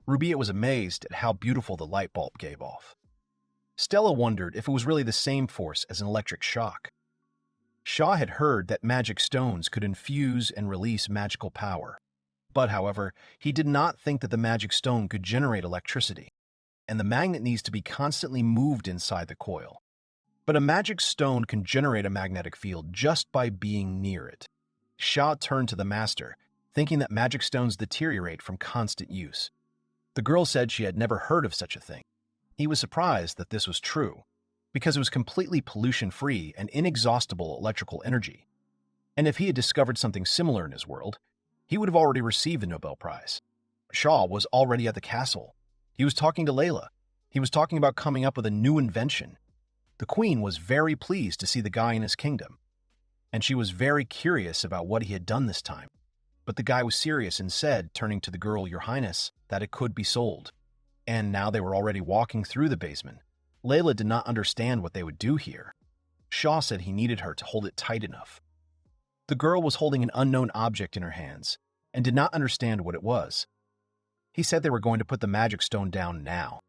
Rubia was amazed at how beautiful the light bulb gave off. Stella wondered if it was really the same force as an electric shock. Shaw had heard that magic stones could infuse and release magical power. But, however, he did not think that the magic stone could generate electricity, and the magnet needs to be constantly moved inside the coil. But a magic stone can generate a magnetic field just by being near it. Shaw turned to the master, thinking that magic stones deteriorate from constant use. The girl said she had never heard of such a thing. He was surprised that this was true, because it was completely pollution-free and inexhaustible electrical energy. And if he had discovered something similar in his world, he would have already received the Nobel Prize. Shaw was already at the castle. He was talking to Layla. He was talking about coming up with a new invention. The queen was very pleased to see the guy in his kingdom, and she was very curious about what he had done this time. But the guy was serious and said, turning to the girl, "Your Highness," that it could be sold. And now they were already walking through the basement. Layla did not understand what they would do here. Shaw said he needed her to hold it tight enough. The girl was holding an unknown object in her hands and did not understand what it was. He said they were going to put the magic stone down now,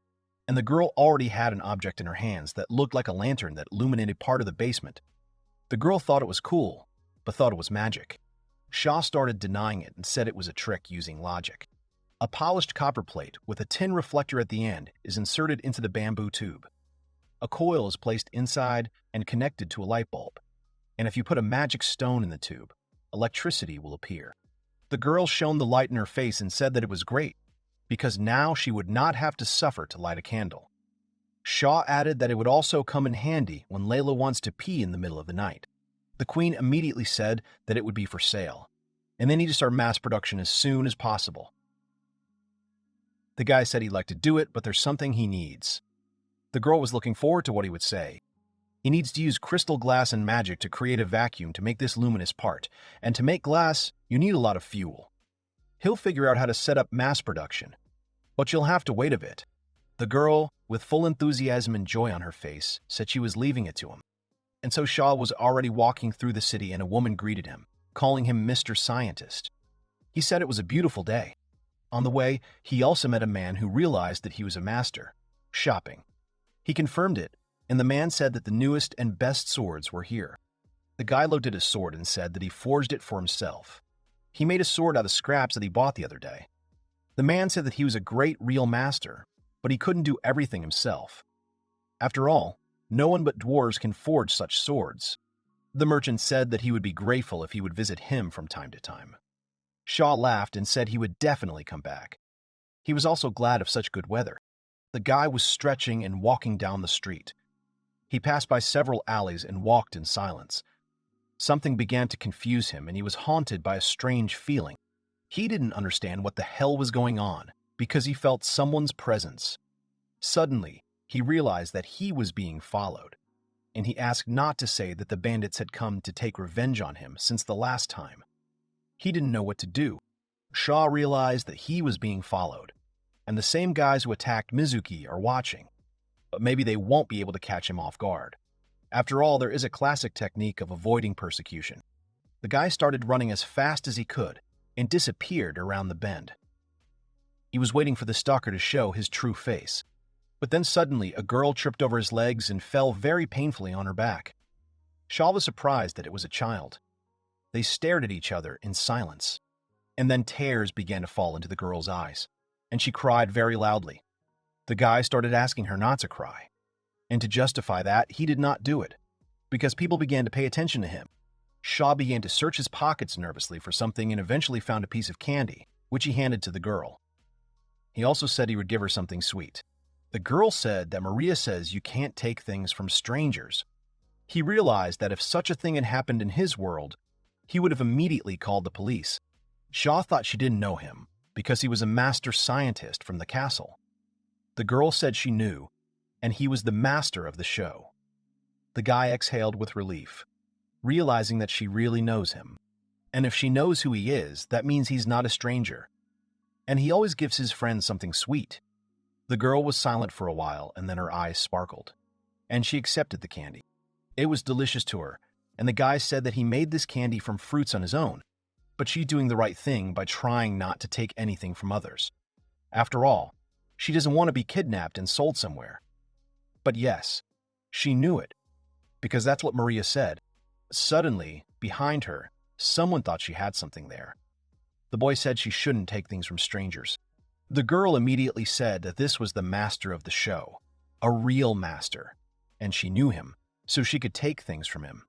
and the girl already had an object in her hands that looked like a lantern that illuminated part of the basement. The girl thought it was cool, but thought it was magic. Shaw started denying it and said it was a trick using logic. A polished copper plate with a tin reflector at the end is inserted into the bamboo tube. A coil is placed inside and connected to a light bulb, and if you put a magic stone in the tube, electricity will appear. The girl shone the light in her face and said that it was great, because now she would not have to suffer to light a candle. Shaw added that it would also come in handy when Layla wants to pee in the middle of the night. The queen immediately said that it would be for sale, and they need to start mass production as soon as possible. The guy said he'd like to do it, but there's something he needs. The girl was looking forward to what he would say. He needs to use crystal glass and magic to create a vacuum to make this luminous part, and to make glass, you need a lot of fuel. He'll figure out how to set up mass production, but you'll have to wait a bit. The girl, with full enthusiasm and joy on her face, said she was leaving it to him. And so Shaw was already walking through the city and a woman greeted him, calling him Mr. Scientist. He said it was a beautiful day. On the way, he also met a man who realized that he was a master, shopping. He confirmed it and the man said that the newest and best swords were here. The guy looked at his sword and said that he forged it for himself. He made a sword out of scraps that he bought the other day. The man said that he was a great real master, but he couldn't do everything himself. After all, no one but dwarves can forge such swords. The merchant said that he would be grateful if he would visit him from time to time. Shaw laughed and said he would definitely come back. He was also glad of such good weather. The guy was stretching and walking down the street. He passed by several alleys and walked in silence. Something began to confuse him, and he was haunted by a strange feeling. He didn't understand what the hell was going on because he felt someone's presence. Suddenly, he realized that he was being followed, and he asked not to say that the bandits had come to take revenge on him since the last time. He didn't know what to do. Shaw realized that he was being followed, and the same guys who attacked Mizuki are watching, but maybe they won't be able to catch him off guard. After all, there is a classic technique of avoiding persecution. The guy started running as fast as he could and disappeared around the bend. He was waiting for the stalker to show his true face, but then suddenly a girl tripped over his legs and fell very painfully on her back. Shaw was surprised that it was a child. They stared at each other in silence, and then tears began to fall into the girl's eyes, and she cried very loudly. The guy started asking her not to cry, and to justify that, he did not do it, because people began to pay attention to him. Shaw began to search his pockets nervously for something and eventually found a piece of candy, which he handed to the girl. He also said he would give her something sweet. The girl said that Maria says you can't take things from strangers. He realized that if such a thing had happened in his world, he would have immediately called the police. Shaw thought she didn't know him because he was a master scientist from the castle. The girl said she knew, and he was the master of the show. The guy exhaled with relief, realizing that she really knows him. And if she knows who he is, that means he's not a stranger. And he always gives his friends something sweet. The girl was silent for a while, and then her eyes sparkled, and she accepted the candy. It was delicious to her, and the guy said that he made this candy from fruits on his own, but she's doing the right thing by trying not to take anything from others. After all, she doesn't want to be kidnapped and sold somewhere. But yes, she knew it, because that's what Maria said. Suddenly, behind her, someone thought she had something there. The boy said she shouldn't take things from strangers. The girl immediately said that this was the master of the show, a real master, and she knew him, so she could take things from him.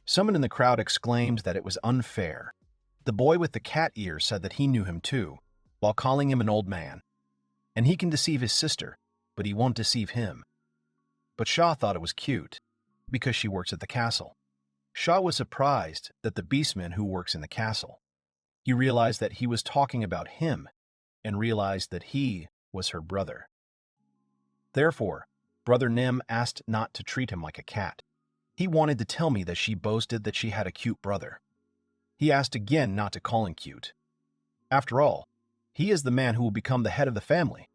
Someone in the crowd exclaimed that it was unfair. The boy with the cat ears said that he knew him too, while calling him an old man. And he can deceive his sister, but he won't deceive him. But Shaw thought it was cute, because she works at the castle. Shaw was surprised that the beastman who works in the castle. He realized that he was talking about him, and realized that he was her brother. Therefore, Brother Nim asked not to treat him like a cat. He wanted to tell me that she boasted that she had a cute brother. He asked again not to call him cute. After all, he is the man who will become the head of the family.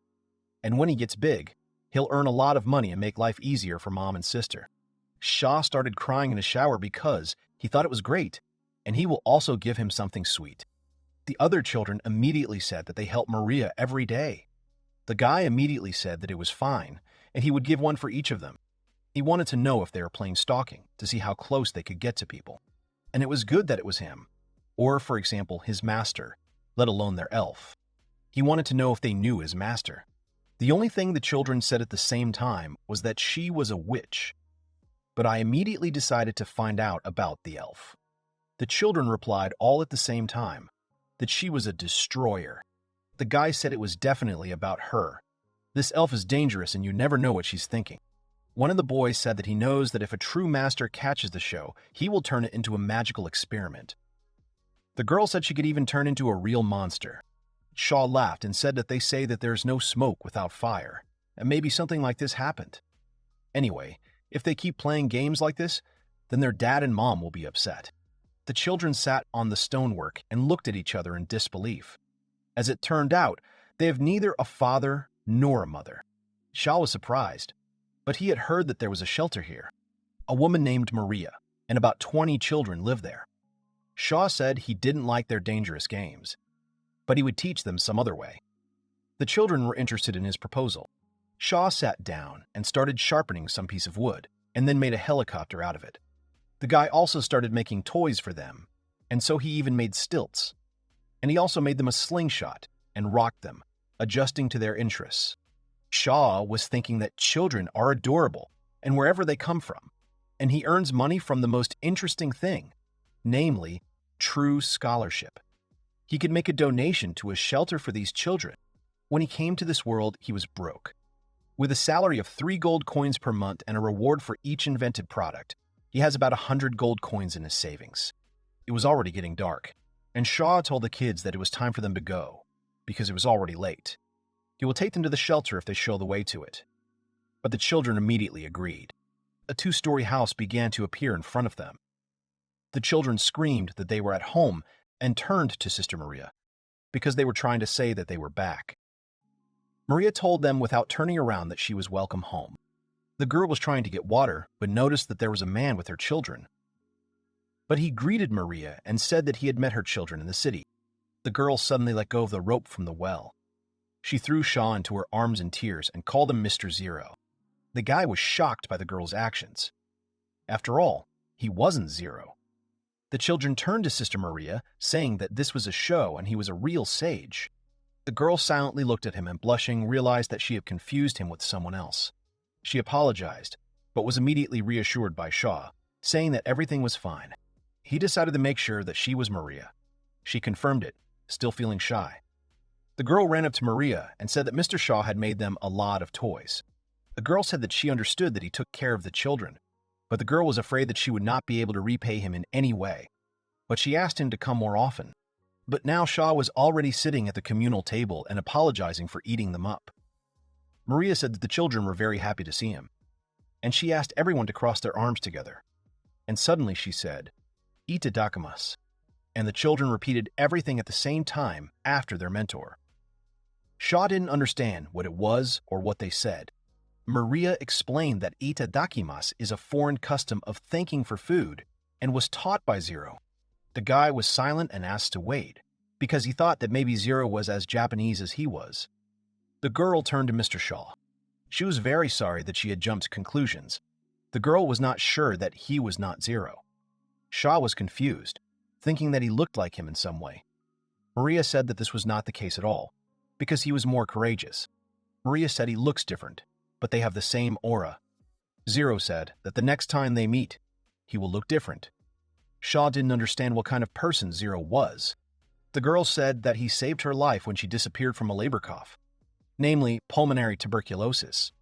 And when he gets big, he'll earn a lot of money and make life easier for mom and sister. Shaw started crying in the shower because he thought it was great, and he will also give him something sweet. The other children immediately said that they help Maria every day. The guy immediately said that it was fine, and he would give one for each of them. He wanted to know if they were playing stalking, to see how close they could get to people. And it was good that it was him, or, for example, his master, let alone their elf. He wanted to know if they knew his master. The only thing the children said at the same time was that she was a witch. But I immediately decided to find out about the elf. The children replied all at the same time that she was a destroyer. The guy said it was definitely about her. This elf is dangerous and you never know what she's thinking. One of the boys said that he knows that if a true master catches the show, he will turn it into a magical experiment. The girl said she could even turn into a real monster. Shaw laughed and said that they say that there's no smoke without fire, and maybe something like this happened. Anyway, if they keep playing games like this, then their dad and mom will be upset. The children sat on the stonework and looked at each other in disbelief. As it turned out, they have neither a father nor a mother. Shaw was surprised, but he had heard that there was a shelter here. A woman named Maria, and about 20 children lived there. Shaw said he didn't like their dangerous games, but he would teach them some other way. The children were interested in his proposal. Shaw sat down and started sharpening some piece of wood, and then made a helicopter out of it. The guy also started making toys for them, and so he even made stilts. And he also made them a slingshot and rocked them, adjusting to their interests. Shaw was thinking that children are adorable, and wherever they come from, and he earns money from the most interesting thing, namely, true scholarship. He could make a donation to a shelter for these children. When he came to this world, he was broke. With a salary of 3 gold coins per month and a reward for each invented product, he has about 100 gold coins in his savings. It was already getting dark, and Shaw told the kids that it was time for them to go, because it was already late. He will take them to the shelter if they show the way to it. But the children immediately agreed. A 2-story house began to appear in front of them. The children screamed that they were at home and turned to Sister Maria, because they were trying to say that they were back. Maria told them without turning around that she was welcome home. The girl was trying to get water, but noticed that there was a man with her children. But he greeted Maria and said that he had met her children in the city. The girl suddenly let go of the rope from the well. She threw Shaw into her arms in tears and called him Mr. Zero. The guy was shocked by the girl's actions. After all, he wasn't Zero. The children turned to Sister Maria, saying that this was a show and he was a real sage. The girl silently looked at him and, blushing, realized that she had confused him with someone else. She apologized, but was immediately reassured by Shaw, saying that everything was fine. He decided to make sure that she was Maria. She confirmed it, still feeling shy. The girl ran up to Maria and said that Mr. Shaw had made them a lot of toys. The girl said that she understood that he took care of the children, but the girl was afraid that she would not be able to repay him in any way. But she asked him to come more often. But now Shaw was already sitting at the communal table and apologizing for eating them up. Maria said that the children were very happy to see him, and she asked everyone to cross their arms together. And suddenly she said, "Itadakimasu," and the children repeated everything at the same time after their mentor. Shaw didn't understand what it was or what they said. Maria explained that itadakimasu is a foreign custom of thanking for food and was taught by Zero. The guy was silent and asked to wait, because he thought that maybe Zero was as Japanese as he was. The girl turned to Mr. Shaw. She was very sorry that she had jumped to conclusions. The girl was not sure that he was not Zero. Shaw was confused, thinking that he looked like him in some way. Maria said that this was not the case at all, because he was more courageous. Maria said he looks different, but they have the same aura. Zero said that the next time they meet, he will look different. Shaw didn't understand what kind of person Zero was. The girl said that he saved her life when she disappeared from a labor cough, namely pulmonary tuberculosis.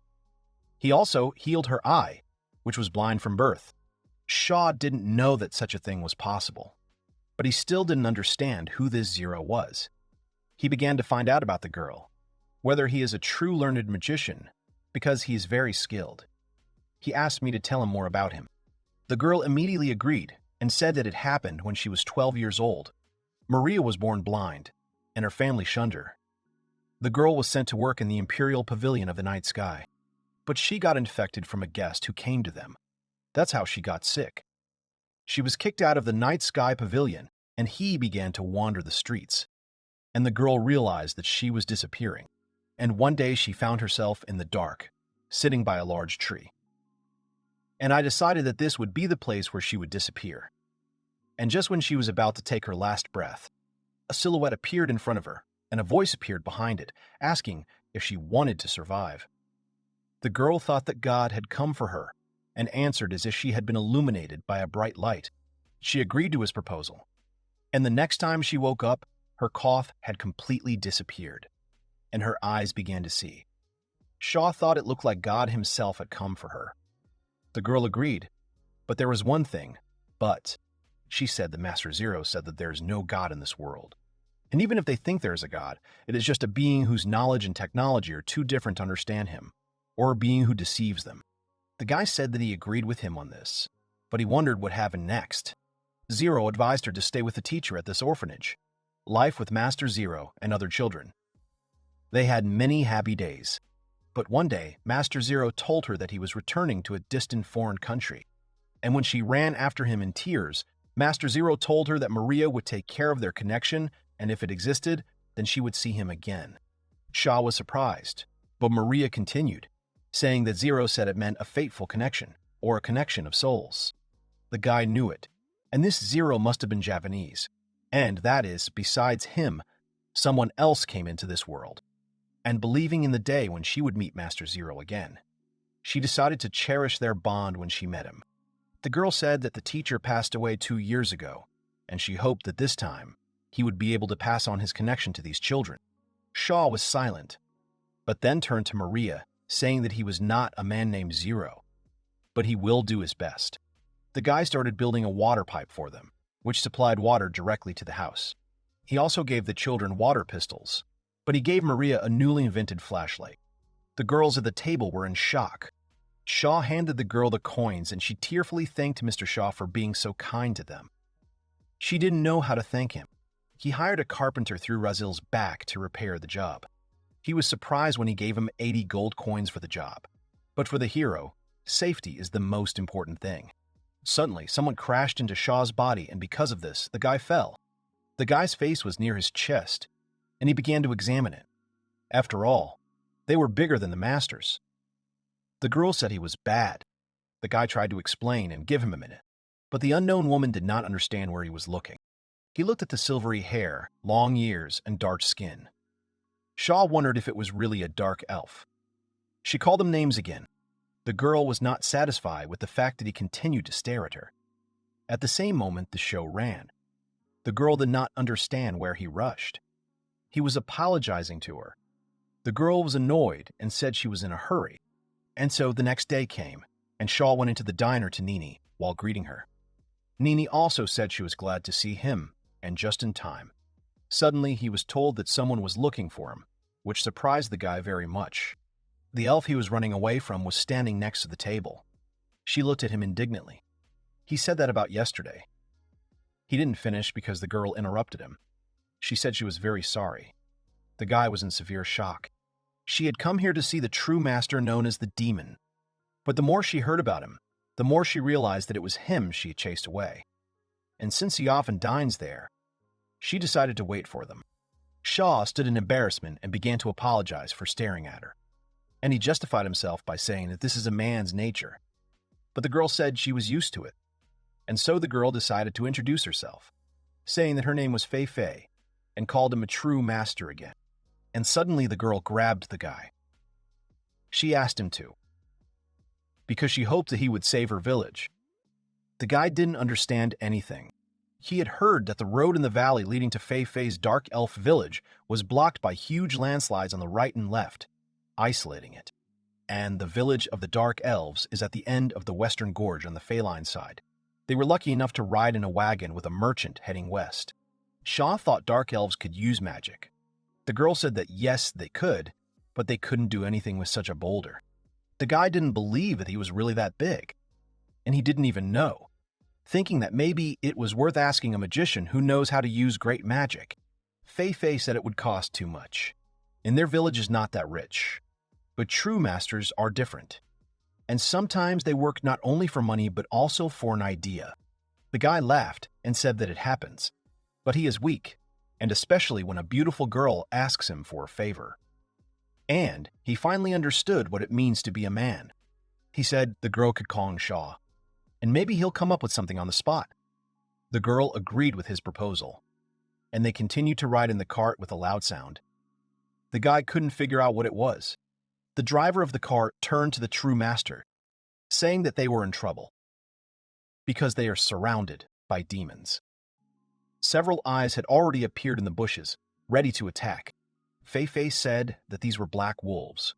He also healed her eye, which was blind from birth. Shaw didn't know that such a thing was possible, but he still didn't understand who this Zero was. He began to find out about the girl, whether he is a true learned magician, because he is very skilled. He asked me to tell him more about him. The girl immediately agreed and said that it happened when she was 12 years old. Maria was born blind, and her family shunned her. The girl was sent to work in the Imperial Pavilion of the Night Sky, but she got infected from a guest who came to them. That's how she got sick. She was kicked out of the Night Sky Pavilion, and he began to wander the streets. And the girl realized that she was disappearing, and one day she found herself in the dark, sitting by a large tree. And I decided that this would be the place where she would disappear. And just when she was about to take her last breath, a silhouette appeared in front of her, and a voice appeared behind it, asking if she wanted to survive. The girl thought that God had come for her, and answered as if she had been illuminated by a bright light. She agreed to his proposal, and the next time she woke up, her cough had completely disappeared, and her eyes began to see. Shaw thought it looked like God himself had come for her. The girl agreed, but there was one thing, but. She said that Master Zero said that there is no God in this world. And even if they think there is a God, it is just a being whose knowledge and technology are too different to understand him, or a being who deceives them. The guy said that he agreed with him on this, but he wondered what happened next. Zero advised her to stay with the teacher at this orphanage. Life with Master Zero and other children. They had many happy days, but one day Master Zero told her that he was returning to a distant foreign country, and when she ran after him in tears, Master Zero told her that Maria would take care of their connection, and if it existed, then she would see him again. Shaw was surprised, But Maria continued, saying that Zero said it meant a fateful connection, or a connection of souls. The guy knew it, and this Zero must have been Japanese. And that is, besides him, someone else came into this world. And believing in the day when she would meet Master Zero again, she decided to cherish their bond when she met him. The girl said that the teacher passed away 2 years ago, and she hoped that this time he would be able to pass on his connection to these children. Shaw was silent, but then turned to Maria, saying that he was not a man named Zero, but he will do his best. The guy started building a water pipe for them, which supplied water directly to the house. He also gave the children water pistols, but he gave Maria a newly invented flashlight. The girls at the table were in shock. Shaw handed the girl the coins, and she tearfully thanked Mr. Shaw for being so kind to them. She didn't know how to thank him. He hired a carpenter through Razil's back to repair the job. He was surprised when he gave him 80 gold coins for the job. But for the hero, safety is the most important thing. Suddenly, someone crashed into Shaw's body, and because of this, the guy fell. The guy's face was near his chest, and he began to examine it. After all, they were bigger than the masters. The girl said he was bad. The guy tried to explain and give him a minute, but the unknown woman did not understand where he was looking. He looked at the silvery hair, long ears, and dark skin. Shaw wondered if it was really a dark elf. She called him names again. The girl was not satisfied with the fact that he continued to stare at her. At the same moment, the show ran. The girl did not understand where he rushed. He was apologizing to her. The girl was annoyed and said she was in a hurry. And so the next day came, and Shaw went into the diner to Nini while greeting her. Nini also said she was glad to see him, and just in time. Suddenly, he was told that someone was looking for him, which surprised the guy very much. The elf he was running away from was standing next to the table. She looked at him indignantly. He said that about yesterday. He didn't finish because the girl interrupted him. She said she was very sorry. The guy was in severe shock. She had come here to see the true master known as the Demon. But the more she heard about him, the more she realized that it was him she had chased away. And since he often dines there, she decided to wait for them. Shaw stood in embarrassment and began to apologize for staring at her. And he justified himself by saying that this is a man's nature. But the girl said she was used to it. And so the girl decided to introduce herself, saying that her name was Fei Fei, and called him a true master again. And suddenly the girl grabbed the guy. She asked him to, because she hoped that he would save her village. The guy didn't understand anything. He had heard that the road in the valley leading to Fei Fei's dark elf village was blocked by huge landslides on the right and left, isolating it. And the village of the dark elves is at the end of the western gorge on the Feline side. They were lucky enough to ride in a wagon with a merchant heading west. Shaw thought dark elves could use magic. The girl said that yes, they could, but they couldn't do anything with such a boulder. The guy didn't believe that he was really that big, and he didn't even know, thinking that maybe it was worth asking a magician who knows how to use great magic. Fei Fei said it would cost too much, and their village is not that rich. But true masters are different, and sometimes they work not only for money but also for an idea. The guy laughed and said that it happens, but he is weak, and especially when a beautiful girl asks him for a favor. And he finally understood what it means to be a man. He said the girl could call him Shaw, and maybe he'll come up with something on the spot. The girl agreed with his proposal, and they continued to ride in the cart with a loud sound. The guy couldn't figure out what it was. The driver of the cart turned to the true master, saying that they were in trouble, because they are surrounded by demons. Several eyes had already appeared in the bushes, ready to attack. Fei Fei said that these were black wolves,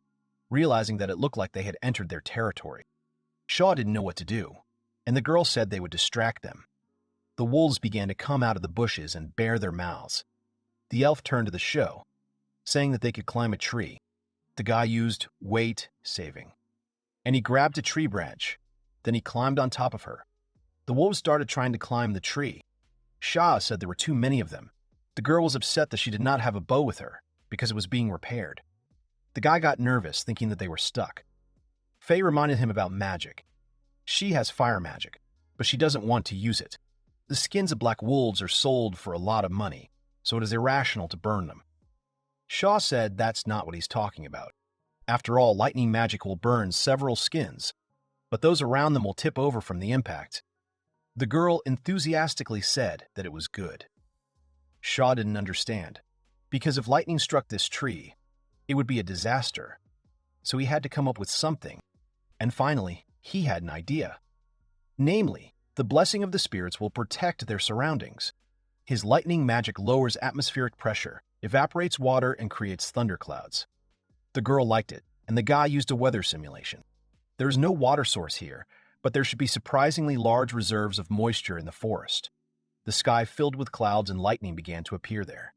realizing that it looked like they had entered their territory. Shaw didn't know what to do, and the girl said they would distract them. The wolves began to come out of the bushes and bare their mouths. The elf turned to the show, saying that they could climb a tree. The guy used weight saving, and he grabbed a tree branch. Then he climbed on top of her. The wolves started trying to climb the tree. Shaw said there were too many of them. The girl was upset that she did not have a bow with her because it was being repaired. The guy got nervous, thinking that they were stuck. Fei reminded him about magic. She has fire magic, but she doesn't want to use it. The skins of black wolves are sold for a lot of money, so it is irrational to burn them. Shaw said that's not what he's talking about. After all, lightning magic will burn several skins, but those around them will tip over from the impact. The girl enthusiastically said that it was good. Shaw didn't understand, because if lightning struck this tree, it would be a disaster. So he had to come up with something, and finally, he had an idea. Namely, the blessing of the spirits will protect their surroundings. His lightning magic lowers atmospheric pressure, evaporates water, and creates thunderclouds. The girl liked it, and the guy used a weather simulation. There is no water source here, but there should be surprisingly large reserves of moisture in the forest. The sky filled with clouds and lightning began to appear there.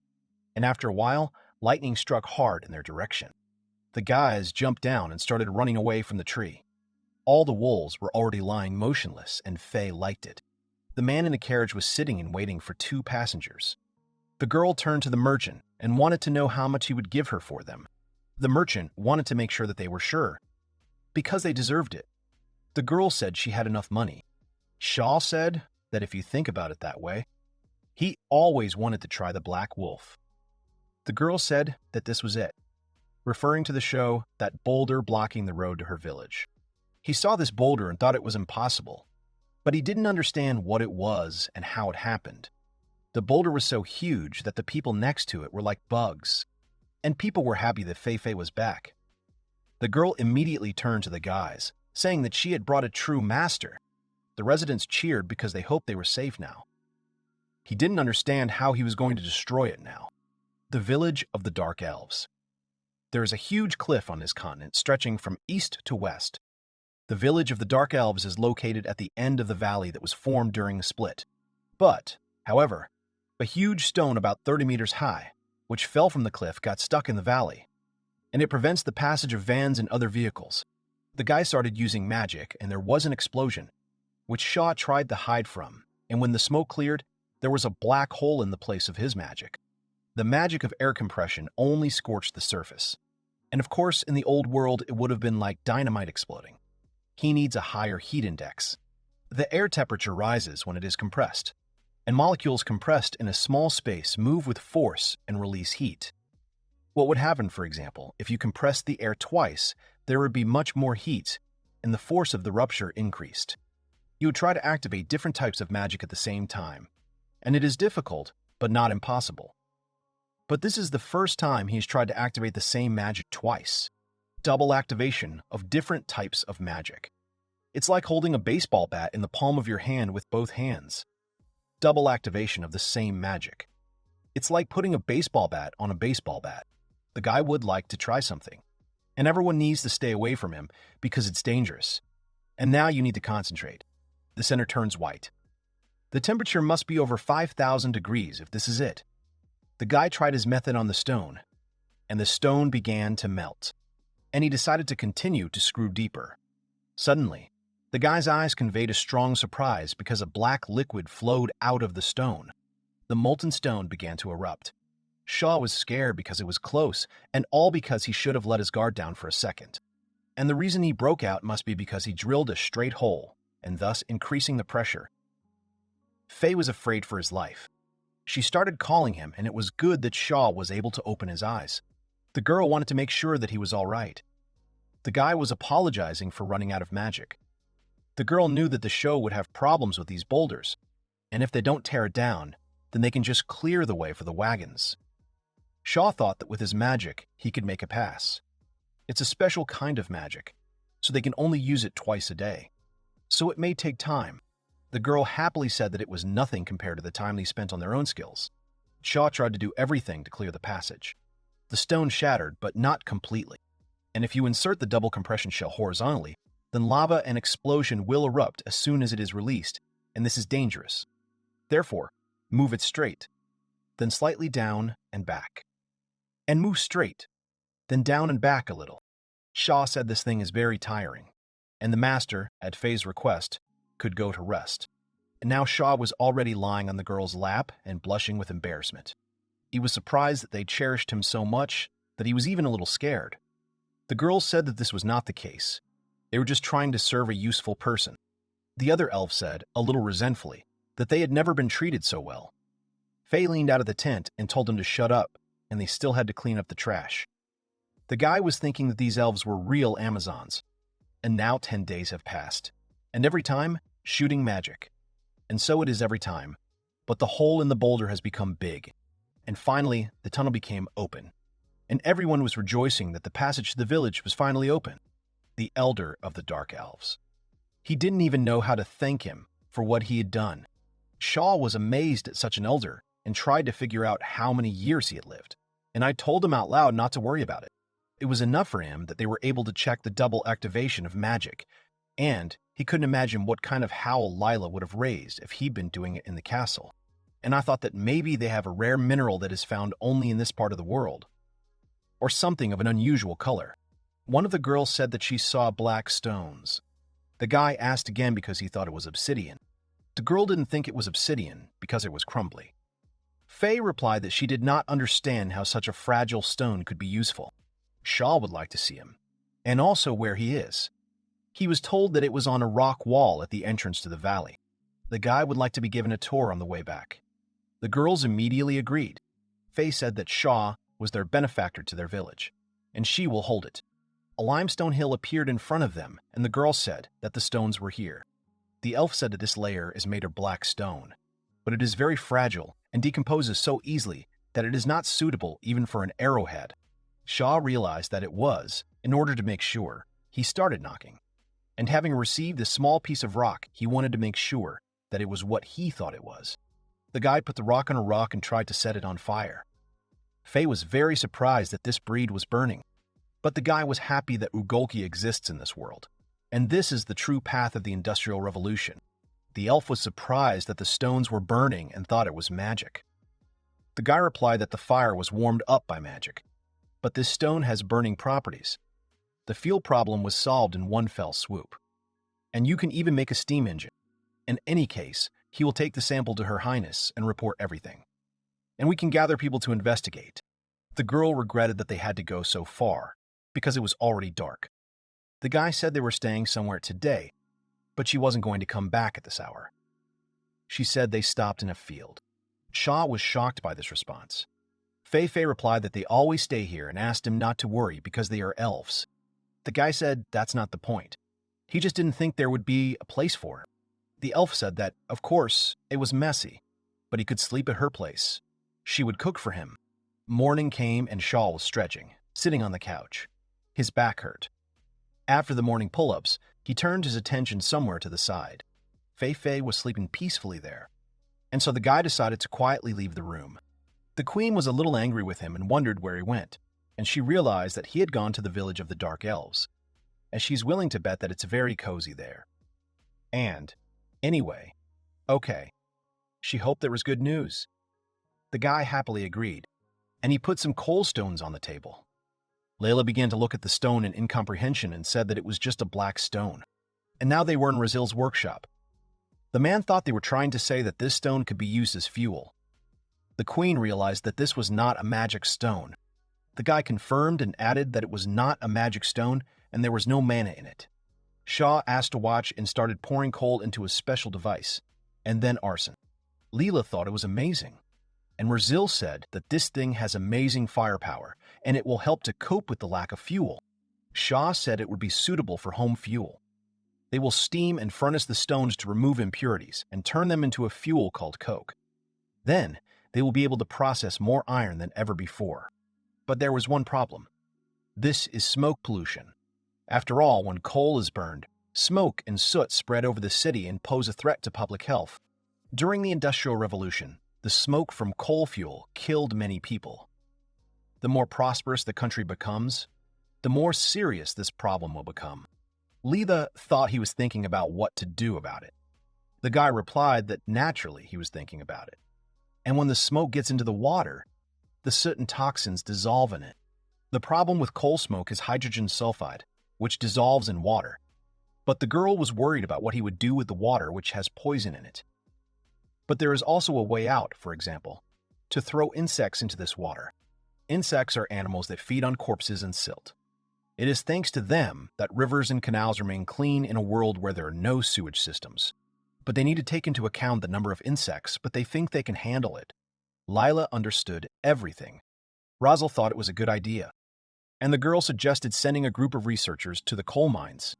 And after a while, lightning struck hard in their direction. The guys jumped down and started running away from the tree. All the wolves were already lying motionless, and Faye liked it. The man in the carriage was sitting and waiting for 2 passengers. The girl turned to the merchant and wanted to know how much he would give her for them. The merchant wanted to make sure that they were sure, because they deserved it. The girl said she had enough money. Shaw said that if you think about it that way, he always wanted to try the black wolf. The girl said that this was it, referring to the show, that boulder blocking the road to her village. He saw this boulder and thought it was impossible, but he didn't understand what it was and how it happened. The boulder was so huge that the people next to it were like bugs, and people were happy that Fei was back. The girl immediately turned to the guys, saying that she had brought a true master. The residents cheered because they hoped they were safe now. He didn't understand how he was going to destroy it now. The village of the Dark Elves. There is a huge cliff on this continent stretching from east to west. The village of the Dark Elves is located at the end of the valley that was formed during the split. But, however, a huge stone about 30 meters high, which fell from the cliff, got stuck in the valley, and it prevents the passage of vans and other vehicles. The guy started using magic, and there was an explosion, which Shaw tried to hide from, and when the smoke cleared, there was a black hole in the place of his magic. The magic of air compression only scorched the surface, and of course, in the old world, it would have been like dynamite exploding. He needs a higher heat index. The air temperature rises when it is compressed, and molecules compressed in a small space move with force and release heat. What would happen, for example, if you compressed the air twice, there would be much more heat, and the force of the rupture increased. You would try to activate different types of magic at the same time, and it is difficult, but not impossible. But this is the first time he's tried to activate the same magic twice. Double activation of different types of magic. It's like holding a baseball bat in the palm of your hand with both hands. Double activation of the same magic. It's like putting a baseball bat on a baseball bat. The guy would like to try something, and everyone needs to stay away from him because it's dangerous. And now you need to concentrate. The center turns white. The temperature must be over 5,000 degrees if this is it. The guy tried his method on the stone, and the stone began to melt, and he decided to continue to screw deeper. Suddenly, the guy's eyes conveyed a strong surprise because a black liquid flowed out of the stone. The molten stone began to erupt. Shaw was scared because it was close, and all because he should have let his guard down for a second. And the reason he broke out must be because he drilled a straight hole, and thus increasing the pressure. Faye was afraid for his life. She started calling him, and it was good that Shaw was able to open his eyes. The girl wanted to make sure that he was all right. The guy was apologizing for running out of magic. The girl knew that the show would have problems with these boulders, and if they don't tear it down, then they can just clear the way for the wagons. Shaw thought that with his magic, he could make a pass. It's a special kind of magic, so they can only use it twice a day. So it may take time. The girl happily said that it was nothing compared to the time they spent on their own skills. Shaw tried to do everything to clear the passage. The stone shattered, but not completely. And if you insert the double compression shell horizontally, then lava and explosion will erupt as soon as it is released, and this is dangerous. Therefore, move it straight, then slightly down and back. And move straight, then down and back a little. Shaw said this thing is very tiring, and the master, at Faye's request, could go to rest. And now Shaw was already lying on the girl's lap and blushing with embarrassment. He was surprised that they cherished him so much that he was even a little scared. The girls said that this was not the case. They were just trying to serve a useful person. The other elf said, a little resentfully, that they had never been treated so well. Faye leaned out of the tent and told him to shut up, and they still had to clean up the trash. The guy was thinking that these elves were real Amazons. And now 10 days have passed. And every time, shooting magic. And so it is every time. But the hole in the boulder has become big. And finally, the tunnel became open. And everyone was rejoicing that the passage to the village was finally open. The elder of the Dark Elves. He didn't even know how to thank him for what he had done. Shaw was amazed at such an elder and tried to figure out how many years he had lived. And I told him out loud not to worry about it. It was enough for him that they were able to check the double activation of magic, and he couldn't imagine what kind of howl Lila would have raised if he'd been doing it in the castle. And I thought that maybe they have a rare mineral that is found only in this part of the world, or something of an unusual color. One of the girls said that she saw black stones. The guy asked again because he thought it was obsidian. The girl didn't think it was obsidian because it was crumbly. Faye replied that she did not understand how such a fragile stone could be useful. Shaw would like to see him, and also where he is. He was told that it was on a rock wall at the entrance to the valley. The guy would like to be given a tour on the way back. The girls immediately agreed. Faye said that Shaw was their benefactor to their village, and she will hold it. A limestone hill appeared in front of them, and the girl said that the stones were here. The elf said that this layer is made of black stone, but it is very fragile and decomposes so easily that it is not suitable even for an arrowhead. Shaw realized that it was. In order to make sure, he started knocking. And having received a small piece of rock, he wanted to make sure that it was what he thought it was. The guy put the rock on a rock and tried to set it on fire. Faye was very surprised that this breed was burning. But the guy was happy that Ugolki exists in this world. And this is the true path of the Industrial Revolution. The elf was surprised that the stones were burning and thought it was magic. The guy replied that the fire was warmed up by magic. But this stone has burning properties. The fuel problem was solved in one fell swoop. And you can even make a steam engine. In any case, he will take the sample to Her Highness and report everything. And we can gather people to investigate. The girl regretted that they had to go so far, because it was already dark. The guy said they were staying somewhere today, but she wasn't going to come back at this hour. She said they stopped in a field. Shaw was shocked by this response. Fei replied that they always stay here and asked him not to worry because they are elves. The guy said that's not the point. He just didn't think there would be a place for him. The elf said that, of course, it was messy, but he could sleep at her place. She would cook for him. Morning came and Shaw was stretching, sitting on the couch. His back hurt. After the morning pull-ups, he turned his attention somewhere to the side. Fei was sleeping peacefully there, and so the guy decided to quietly leave the room. The queen was a little angry with him and wondered where he went, and she realized that he had gone to the village of the Dark Elves, and she's willing to bet that it's very cozy there. And, anyway, okay, she hoped there was good news. The guy happily agreed, and he put some coal stones on the table. Layla began to look at the stone in incomprehension and said that it was just a black stone. And now they were in Razil's workshop. The man thought they were trying to say that this stone could be used as fuel. The queen realized that this was not a magic stone. The guy confirmed and added that it was not a magic stone and there was no mana in it. Shaw asked to watch and started pouring coal into a special device, and then arson. Leela thought it was amazing. And Razil said that this thing has amazing firepower and it will help to cope with the lack of fuel. Shaw said it would be suitable for home fuel. They will steam and furnace the stones to remove impurities and turn them into a fuel called coke. Then, they will be able to process more iron than ever before. But there was one problem. This is smoke pollution. After all, when coal is burned, smoke and soot spread over the city and pose a threat to public health. During the Industrial Revolution, the smoke from coal fuel killed many people. The more prosperous the country becomes, the more serious this problem will become. Leela thought he was thinking about what to do about it. The guy replied that naturally he was thinking about it. And when the smoke gets into the water, the soot and toxins dissolve in it. The problem with coal smoke is hydrogen sulfide, which dissolves in water. But the girl was worried about what he would do with the water which has poison in it. But there is also a way out, for example, to throw insects into this water. Insects are animals that feed on corpses and silt. It is thanks to them that rivers and canals remain clean in a world where there are no sewage systems. But they need to take into account the number of insects, but they think they can handle it. Lila understood everything. Razil thought it was a good idea. and the girl suggested sending a group of researchers to the coal mines.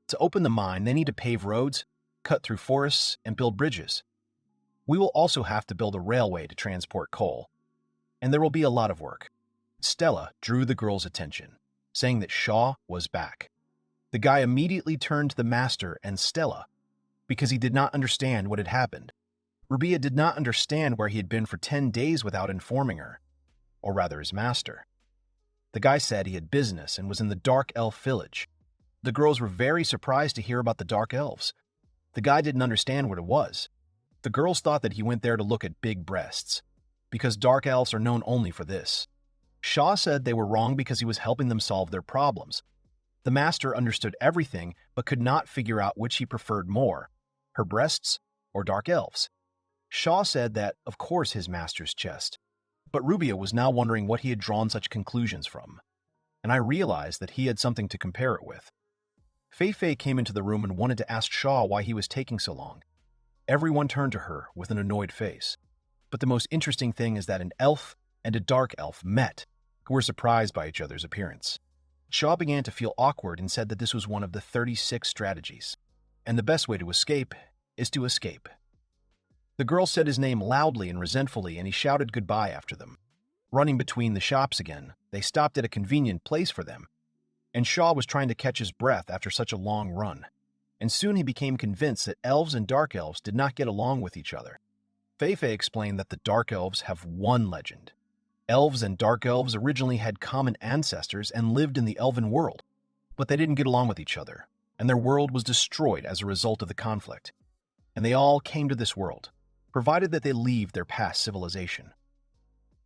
To open the mine, they need to pave roads, cut through forests, and build bridges. We will also have to build a railway to transport coal, and there will be a lot of work. Stella drew the girl's attention, saying that Shaw was back. The guy immediately turned to the master and Stella because he did not understand what had happened. Rubia did not understand where he had been for 10 days without informing her, or rather his master. The guy said he had business and was in the Dark Elf village. The girls were very surprised to hear about the Dark Elves. The guy didn't understand what it was. The girls thought that he went there to look at big breasts, because Dark Elves are known only for this. Shaw said they were wrong because he was helping them solve their problems. The master understood everything but could not figure out which he preferred more, her breasts or Dark Elves. Shaw said that, of course, his master's chest. But Rubia was now wondering what he had drawn such conclusions from, and I realized that he had something to compare it with. Fei came into the room and wanted to ask Shaw why he was taking so long. Everyone turned to her with an annoyed face. But the most interesting thing is that an elf and a dark elf met, who were surprised by each other's appearance. Shaw began to feel awkward and said that this was one of the 36 strategies, and the best way to escape is to escape. The girl said his name loudly and resentfully, and he shouted goodbye after them. Running between the shops again, they stopped at a convenient place for them, and Shaw was trying to catch his breath after such a long run, and soon he became convinced that elves and dark elves did not get along with each other. Fei explained that the dark elves have one legend. Elves and dark elves originally had common ancestors and lived in the elven world, but they didn't get along with each other, and their world was destroyed as a result of the conflict. And they all came to this world, provided that they leave their past civilization.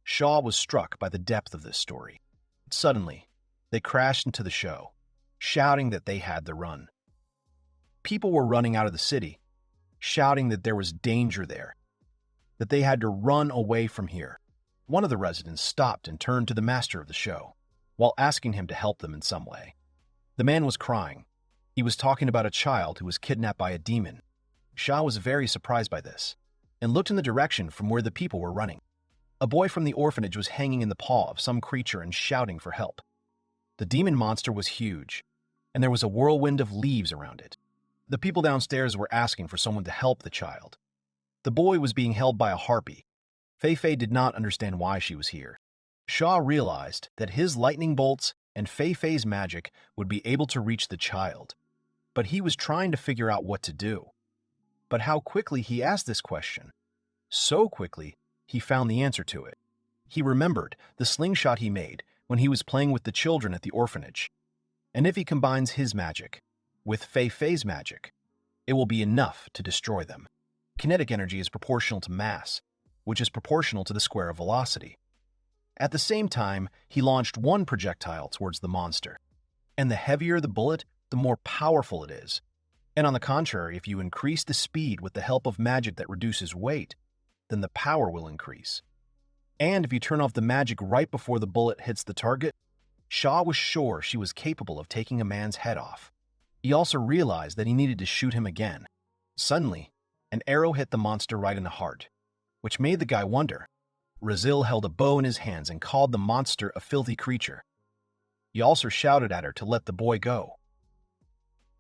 Shaw was struck by the depth of this story. Suddenly, they crashed into the show, shouting that they had the run. People were running out of the city, shouting that there was danger there, that they had to run away from here. One of the residents stopped and turned to the master of the show, while asking him to help them in some way. The man was crying. He was talking about a child who was kidnapped by a demon. Shaw was very surprised by this, and looked in the direction from where the people were running. A boy from the orphanage was hanging in the paw of some creature and shouting for help. The demon monster was huge, and there was a whirlwind of leaves around it. The people downstairs were asking for someone to help the child. The boy was being held by a harpy. Fei did not understand why she was here. Shaw realized that his lightning bolts and Fei's magic would be able to reach the child, but he was trying to figure out what to do. But how quickly he asked this question. So quickly, he found the answer to it. He remembered the slingshot he made when he was playing with the children at the orphanage. And if he combines his magic with Fei's magic, it will be enough to destroy them. Kinetic energy is proportional to mass, which is proportional to the square of velocity. At the same time, he launched one projectile towards the monster. And the heavier the bullet, the more powerful it is. And on the contrary, if you increase the speed with the help of magic that reduces weight, then the power will increase. And if you turn off the magic right before the bullet hits the target, Shaw was sure she was capable of taking a man's head off. He also realized that he needed to shoot him again. Suddenly, an arrow hit the monster right in the heart, which made the guy wonder. Razil held a bow in his hands and called the monster a filthy creature. He also shouted at her to let the boy go.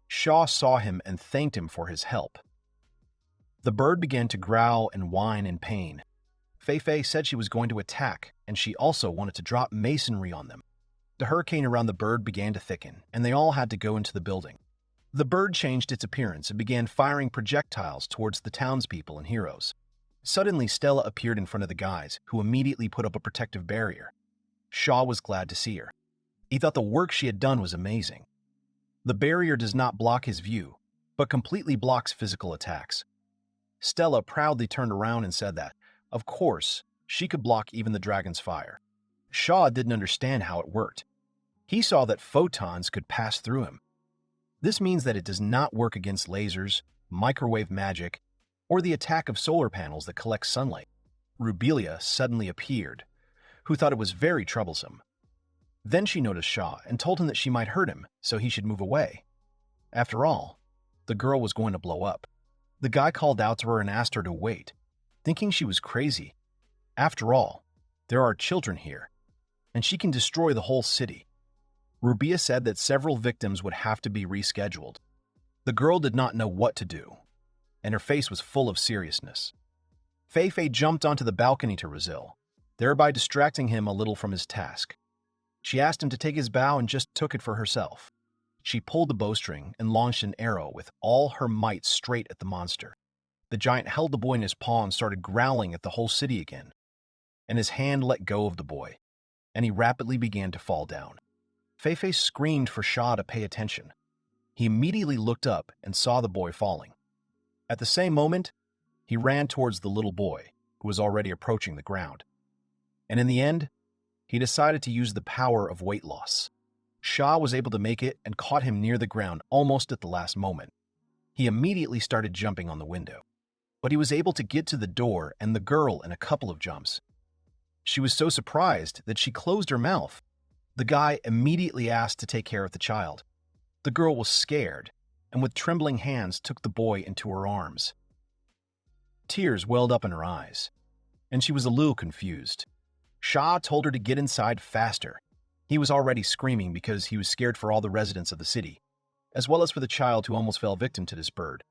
Shaw saw him and thanked him for his help. The bird began to growl and whine in pain. Fei said she was going to attack, and she also wanted to drop masonry on them. The hurricane around the bird began to thicken, and they all had to go into the building. The bird changed its appearance and began firing projectiles towards the townspeople and heroes. Suddenly, Stella appeared in front of the guys, who immediately put up a protective barrier. Shaw was glad to see her. He thought the work she had done was amazing. The barrier does not block his view, but completely blocks physical attacks. Stella proudly turned around and said that, of course, she could block even the dragon's fire. Shaw didn't understand how it worked. He saw that photons could pass through him. This means that it does not work against lasers, microwave magic, or the attack of solar panels that collect sunlight. Rubelia suddenly appeared, who thought it was very troublesome. Then she noticed Shaw and told him that she might hurt him, so he should move away. After all, the girl was going to blow up. The guy called out to her and asked her to wait, thinking she was crazy. After all, there are children here, and she can destroy the whole city. Rubia said that several victims would have to be rescheduled. The girl did not know what to do, and her face was full of seriousness. Fei jumped onto the balcony to Razil, thereby distracting him a little from his task. She asked him to take his bow and just took it for herself. She pulled the bowstring and launched an arrow with all her might straight at the monster. The giant held the boy in his paw and started growling at the whole city again. And his hand let go of the boy, and he rapidly began to fall down. Fei screamed for Shaw to pay attention. He immediately looked up and saw the boy falling. At the same moment, he ran towards the little boy, who was already approaching the ground. And in the end, he decided to use the power of weight loss. Shaw was able to make it and caught him near the ground almost at the last moment. He immediately started jumping on the window, but he was able to get to the door and the girl in a couple of jumps. She was so surprised that she closed her mouth. The guy immediately asked to take care of the child. The girl was scared, and with trembling hands took the boy into her arms. Tears welled up in her eyes, and she was a little confused. Shaw told her to get inside faster. He was already screaming because he was scared for all the residents of the city, as well as for the child who almost fell victim to this bird.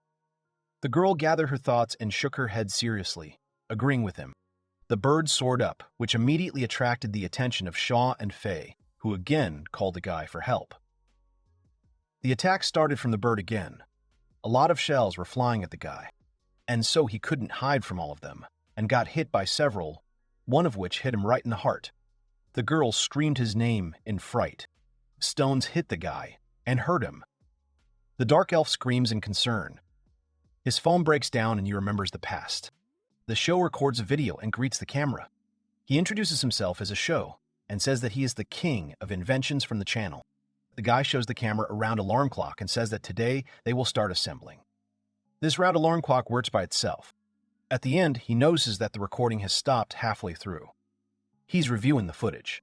The girl gathered her thoughts and shook her head seriously, agreeing with him. The bird soared up, which immediately attracted the attention of Shaw and Fei, who again called the guy for help. The attack started from the bird again. A lot of shells were flying at the guy, and so he couldn't hide from all of them, and got hit by several, one of which hit him right in the heart. The girl screamed his name in fright. Stones hit the guy and hurt him. The dark elf screams in concern. His phone breaks down and he remembers the past. The show records a video and greets the camera. He introduces himself as a show and says that he is the king of inventions from the channel. The guy shows the camera a round alarm clock and says that today they will start assembling. This round alarm clock works by itself. At the end, he notices that the recording has stopped halfway through. He's reviewing the footage.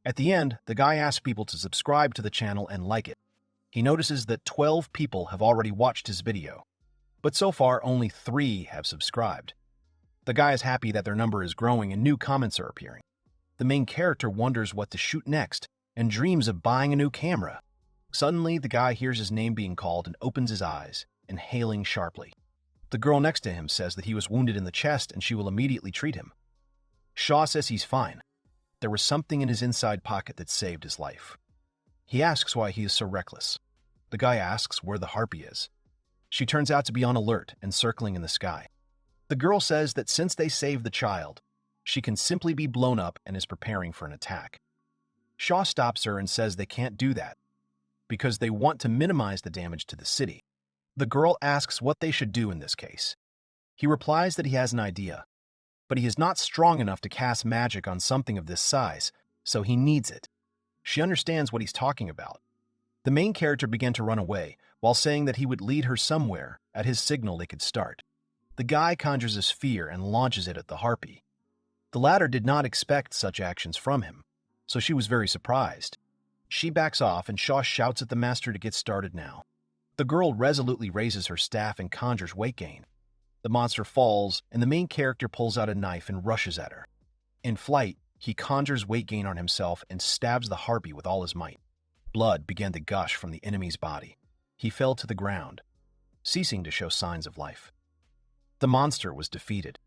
At the end, the guy asks people to subscribe to the channel and like it. He notices that 12 people have already watched his video, but so far only 3 have subscribed. The guy is happy that their number is growing and new comments are appearing. The main character wonders what to shoot next and dreams of buying a new camera. Suddenly, the guy hears his name being called and opens his eyes, inhaling sharply. The girl next to him says that he was wounded in the chest and she will immediately treat him. Shaw says he's fine. There was something in his inside pocket that saved his life. He asks why he is so reckless. The guy asks where the harpy is. She turns out to be on alert and circling in the sky. The girl says that since they saved the child, she can simply be blown up and is preparing for an attack. Shaw stops her and says they can't do that because they want to minimize the damage to the city. The girl asks what they should do in this case. He replies that he has an idea, but he is not strong enough to cast magic on something of this size, so he needs it. She understands what he's talking about. The main character began to run away, while saying that he would lead her somewhere. At his signal they could start. The guy conjures his fear and launches it at the harpy. The latter did not expect such actions from him, so she was very surprised. She backs off and Shaw shouts at the master to get started now. The girl resolutely raises her staff and conjures weight gain. The monster falls, and the main character pulls out a knife and rushes at her. In flight, he conjures weight gain on himself and stabs the harpy with all his might. Blood began to gush from the enemy's body. He fell to the ground, ceasing to show signs of life. The monster was defeated.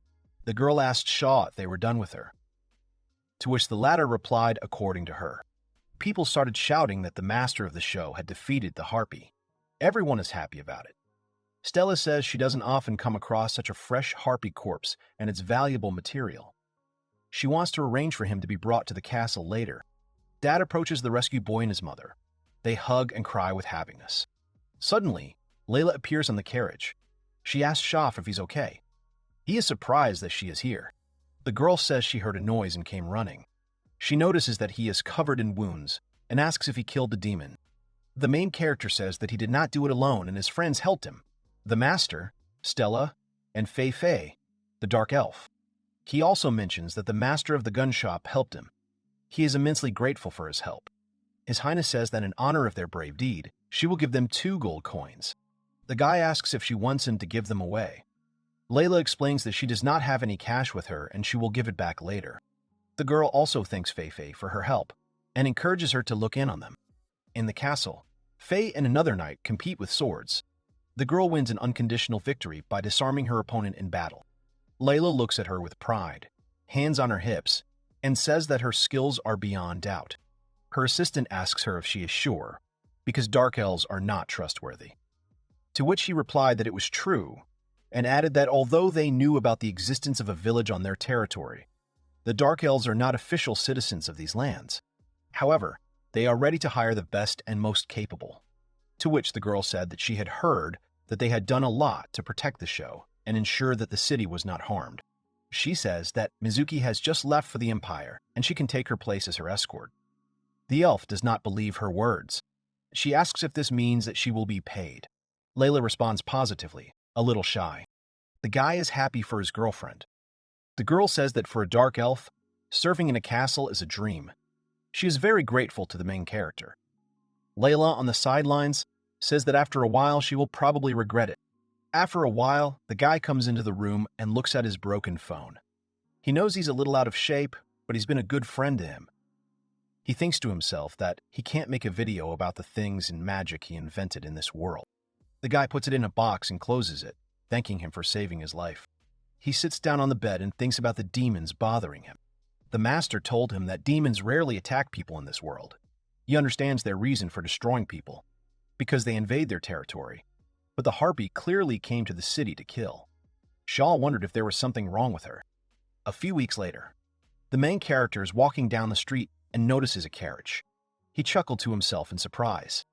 The girl asked Shaw if they were done with her, to which the latter replied according to her. People started shouting that the master of the show had defeated the harpy. Everyone is happy about it. Stella says she doesn't often come across such a fresh harpy corpse and its valuable material. She wants to arrange for him to be brought to the castle later. Dad approaches the rescued boy and his mother. They hug and cry with happiness. Suddenly, Layla appears on the carriage. She asks Shaf if he's okay. He is surprised that she is here. The girl says she heard a noise and came running. She notices that he is covered in wounds and asks if he killed the demon. The main character says that he did not do it alone and his friends helped him. The master, Stella, and Fei, the dark elf. He also mentions that the master of the gun shop helped him. He is immensely grateful for his help. His Highness says that in honor of their brave deed, she will give them 2 gold coins. The guy asks if she wants him to give them away. Layla explains that she does not have any cash with her and she will give it back later. The girl also thanks Fei for her help and encourages her to look in on them. In the castle, Faye and another knight compete with swords. The girl wins an unconditional victory by disarming her opponent in battle. Layla looks at her with pride, hands on her hips, and says that her skills are beyond doubt. Her assistant asks her if she is sure, because dark elves are not trustworthy. To which she replied that it was true, and added that although they knew about the existence of a village on their territory, the dark elves are not official citizens of these lands. However, they are ready to hire the best and most capable. To which the girl said that she had heard that they had done a lot to protect the show and ensure that the city was not harmed. She says that Mizuki has just left for the Empire and she can take her place as her escort. The elf does not believe her words. She asks if this means that she will be paid. Layla responds positively, a little shy. The guy is happy for his girlfriend. The girl says that for a dark elf, serving in a castle is a dream. She is very grateful to the main character. Layla, on the sidelines, says that after a while she will probably regret it. After a while, the guy comes into the room and looks at his broken phone. He knows he's a little out of shape, but he's been a good friend to him. He thinks to himself that he can't make a video about the things and magic he invented in this world. The guy puts it in a box and closes it, thanking him for saving his life. He sits down on the bed and thinks about the demons bothering him. The master told him that demons rarely attack people in this world. He understands their reason for destroying people, because they invade their territory. But the harpy clearly came to the city to kill. Shaw wondered if there was something wrong with her. A few weeks later, the main character is walking down the street and notices a carriage. He chuckled to himself in surprise.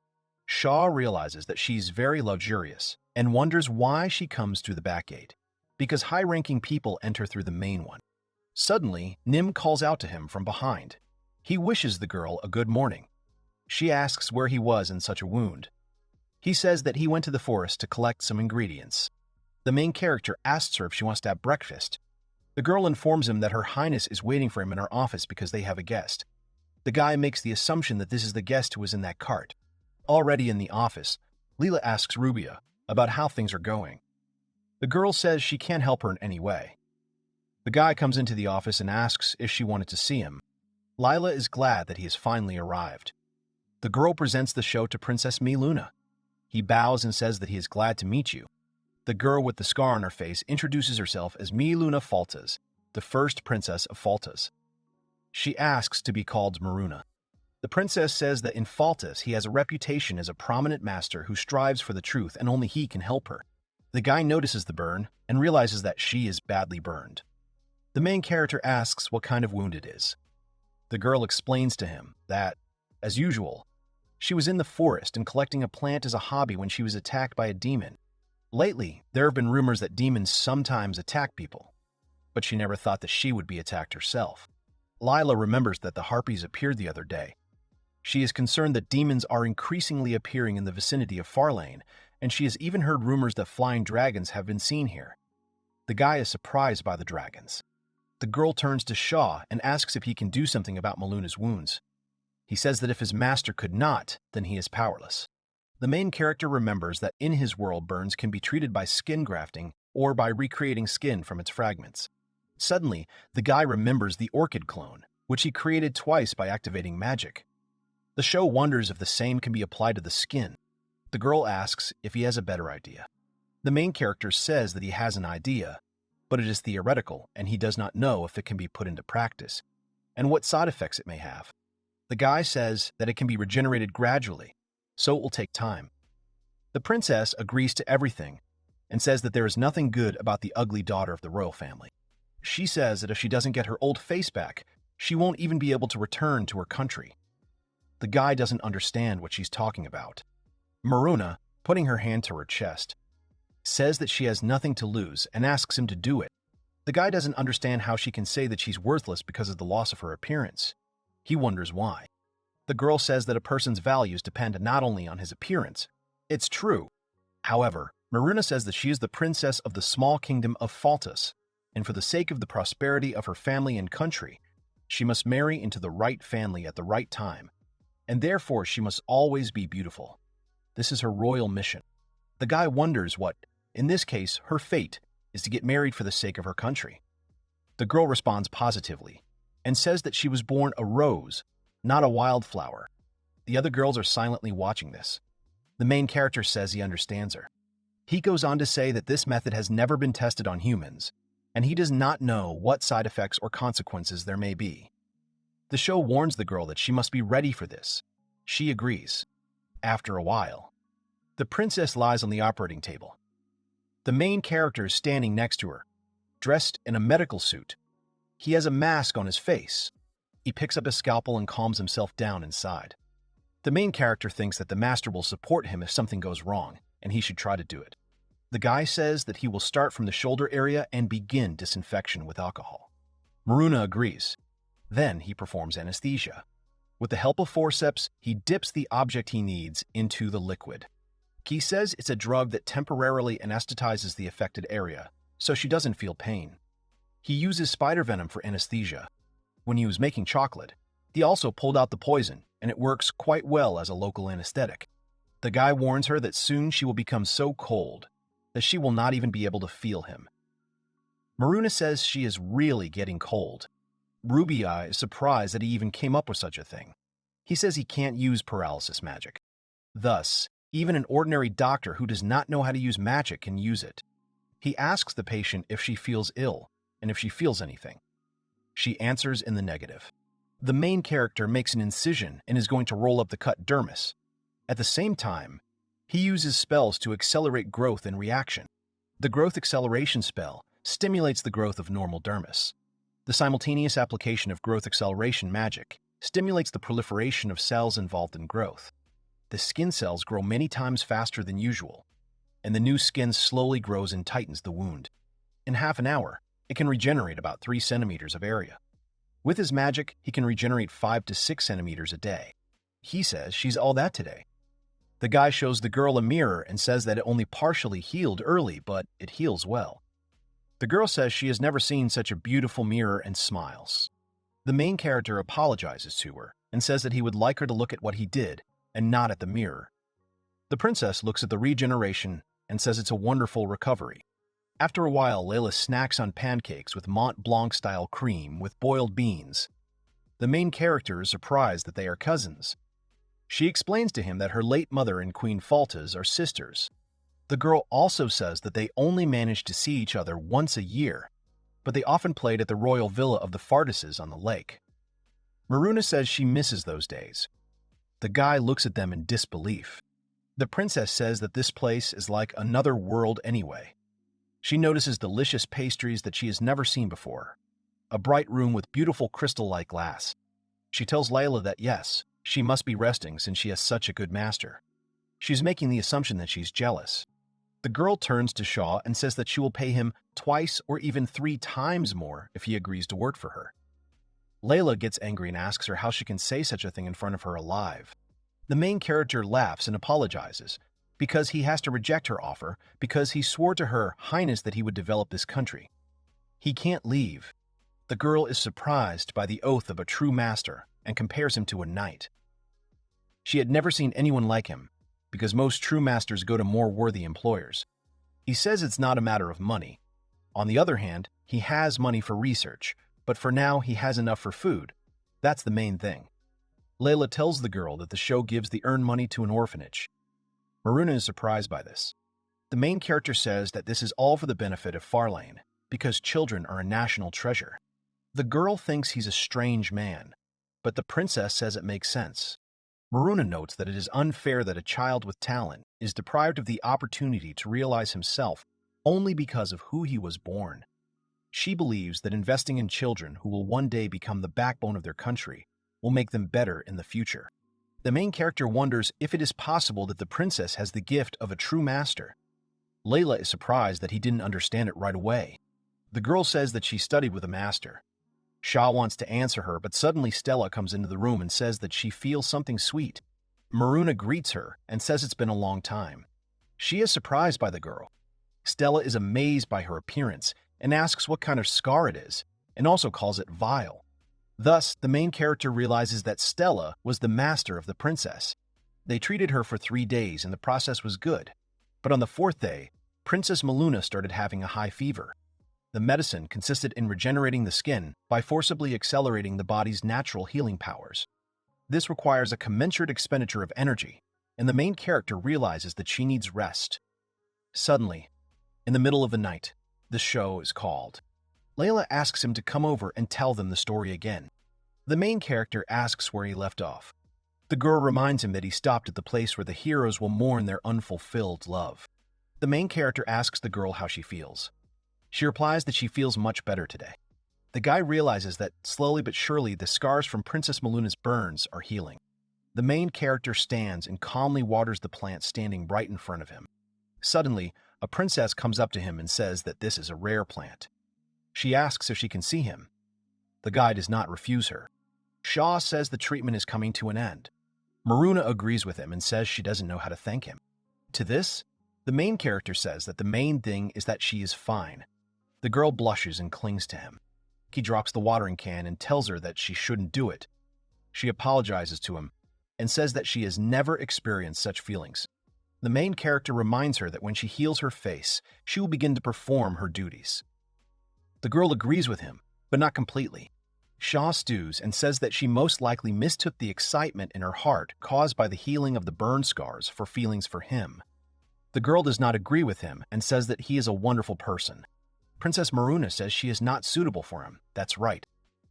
Shaw realizes that she's very luxurious and wonders why she comes through the back gate, because high-ranking people enter through the main one. Suddenly, Nim calls out to him from behind. He wishes the girl a good morning. She asks where he was in such a wound. He says that he went to the forest to collect some ingredients. The main character asks her if she wants to have breakfast. The girl informs him that her highness is waiting for him in her office because they have a guest. The guy makes the assumption that this is the guest who was in that cart. Already in the office, Leela asks Rubia about how things are going. The girl says she can't help her in any way. The guy comes into the office and asks if she wanted to see him. Lila is glad that he has finally arrived. The girl presents the show to Princess Miluna. He bows and says that he is glad to meet you. The girl with the scar on her face introduces herself as Miluna Faltas, the first princess of Faltas. She asks to be called Maruna. The princess says that in Faltas he has a reputation as a prominent master who strives for the truth and only he can help her. The guy notices the burn and realizes that she is badly burned. The main character asks what kind of wound it is. The girl explains to him that, as usual, she was in the forest and collecting a plant as a hobby when she was attacked by a demon. Lately, there have been rumors that demons sometimes attack people, but she never thought that she would be attacked herself. Lila remembers that the harpies appeared the other day. She is concerned that demons are increasingly appearing in the vicinity of Farlane, and she has even heard rumors that flying dragons have been seen here. The guy is surprised by the dragons. The girl turns to Shaw and asks if he can do something about Maluna's wounds. He says that if his master could not, then he is powerless. The main character remembers that in his world burns can be treated by skin grafting or by recreating skin from its fragments. Suddenly, the guy remembers the orchid clone, which he created twice by activating magic. The show wonders if the same can be applied to the skin. The girl asks if he has a better idea. The main character says that he has an idea, but it is theoretical and he does not know if it can be put into practice and what side effects it may have. The guy says that it can be regenerated gradually, so it will take time. The princess agrees to everything and says that there is nothing good about the ugly daughter of the royal family. She says that if she doesn't get her old face back, she won't even be able to return to her country. The guy doesn't understand what she's talking about. Maruna, putting her hand to her chest, says that she has nothing to lose and asks him to do it. The guy doesn't understand how she can say that she's worthless because of the loss of her appearance. He wonders why. The girl says that a person's values depend not only on his appearance. It's true. However, Maruna says that she is the princess of the small kingdom of Faltas, and for the sake of the prosperity of her family and country, she must marry into the right family at the right time, and therefore she must always be beautiful. This is her royal mission. The guy wonders what, in this case, her fate is to get married for the sake of her country. The girl responds positively and says that she was born a rose, not a wildflower. The other girls are silently watching this. The main character says he understands her. He goes on to say that this method has never been tested on humans, and he does not know what side effects or consequences there may be. The show warns the girl that she must be ready for this. She agrees. After a while, the princess lies on the operating table. The main character is standing next to her, dressed in a medical suit. He has a mask on his face. He picks up a scalpel and calms himself down inside. The main character thinks that the master will support him if something goes wrong, and he should try to do it. The guy says that he will start from the shoulder area and begin disinfection with alcohol. Maruna agrees. Then he performs anesthesia. With the help of forceps, he dips the object he needs into the liquid. He says it's a drug that temporarily anesthetizes the affected area, so she doesn't feel pain. He uses spider venom for anesthesia. When he was making chocolate, he also pulled out the poison, and it works quite well as a local anesthetic. The guy warns her that soon she will become so cold that she will not even be able to feel him. Maruna says she is really getting cold. Ruby Eye is surprised that he even came up with such a thing. He says he can't use paralysis magic. Thus, even an ordinary doctor who does not know how to use magic can use it. He asks the patient if she feels ill and if she feels anything. She answers in the negative. The main character makes an incision and is going to roll up the cut dermis. At the same time, he uses spells to accelerate growth and reaction. The growth acceleration spell stimulates the growth of normal dermis. The simultaneous application of growth acceleration magic stimulates the proliferation of cells involved in growth. The skin cells grow many times faster than usual, and the new skin slowly grows and tightens the wound. In half an hour, it can regenerate about 3 centimeters of area. With his magic, he can regenerate 5 to 6 centimeters a day. He says she's all that today. The guy shows the girl a mirror and says that it only partially healed early, but it heals well. The girl says she has never seen such a beautiful mirror and smiles. The main character apologizes to her and says that he would like her to look at what he did and not at the mirror. The princess looks at the regeneration and says it's a wonderful recovery. After a while, Layla snacks on pancakes with Mont Blanc-style cream with boiled beans. The main character is surprised that they are cousins. She explains to him that her late mother and Queen Faltas are sisters. The girl also says that they only managed to see each other once a year, but they often played at the royal villa of the Fartises on the lake. Maruna says she misses those days. The guy looks at them in disbelief. The princess says that this place is like another world anyway. She notices delicious pastries that she has never seen before. A bright room with beautiful crystal-like glass. She tells Layla that yes, she must be resting since she has such a good master. She's making the assumption that she's jealous. The girl turns to Shaw and says that she will pay him twice or even 3 times more if he agrees to work for her. Layla gets angry and asks her how she can say such a thing in front of her alive. The main character laughs and apologizes because he has to reject her offer because he swore to Her Highness that he would develop this country. He can't leave. The girl is surprised by the oath of a true master and compares him to a knight. She had never seen anyone like him, because most true masters go to more worthy employers. He says it's not a matter of money. On the other hand, he has money for research, but for now he has enough for food. That's the main thing. Layla tells the girl that the show gives the earned money to an orphanage. Maruna is surprised by this. The main character says that this is all for the benefit of Farlane, because children are a national treasure. The girl thinks he's a strange man, but the princess says it makes sense. Maruna notes that it is unfair that a child with talent is deprived of the opportunity to realize himself only because of who he was born. She believes that investing in children who will one day become the backbone of their country will make them better in the future. The main character wonders if it is possible that the princess has the gift of a true master. Layla is surprised that he didn't understand it right away. The girl says that she studied with a master. Shah wants to answer her, but suddenly Stella comes into the room and says that she feels something sweet. Maruna greets her and says it's been a long time. She is surprised by the girl. Stella is amazed by her appearance and asks what kind of scar it is, and also calls it vile. Thus, the main character realizes that Stella was the master of the princess. They treated her for 3 days and the process was good. But on the 4th day, Princess Maluna started having a high fever. The medicine consisted in regenerating the skin by forcibly accelerating the body's natural healing powers. This requires a commensurate expenditure of energy, and the main character realizes that she needs rest. Suddenly, in the middle of the night, the show is called. Layla asks him to come over and tell them the story again. The main character asks where he left off. The girl reminds him that he stopped at the place where the heroes will mourn their unfulfilled love. The main character asks the girl how she feels. She replies that she feels much better today. The guy realizes that, slowly but surely, the scars from Princess Meluna's burns are healing. The main character stands and calmly waters the plant standing right in front of him. Suddenly, a princess comes up to him and says that this is a rare plant. She asks if she can see him. The guy does not refuse her. Shaw says the treatment is coming to an end. Maruna agrees with him and says she doesn't know how to thank him. To this, the main character says that the main thing is that she is fine. The girl blushes and clings to him. He drops the watering can and tells her that she shouldn't do it. She apologizes to him and says that she has never experienced such feelings. The main character reminds her that when she heals her face, she will begin to perform her duties. The girl agrees with him, but not completely. Shaw stews and says that she most likely mistook the excitement in her heart caused by the healing of the burn scars for feelings for him. The girl does not agree with him and says that he is a wonderful person. Princess Maruna says she is not suitable for him. That's right.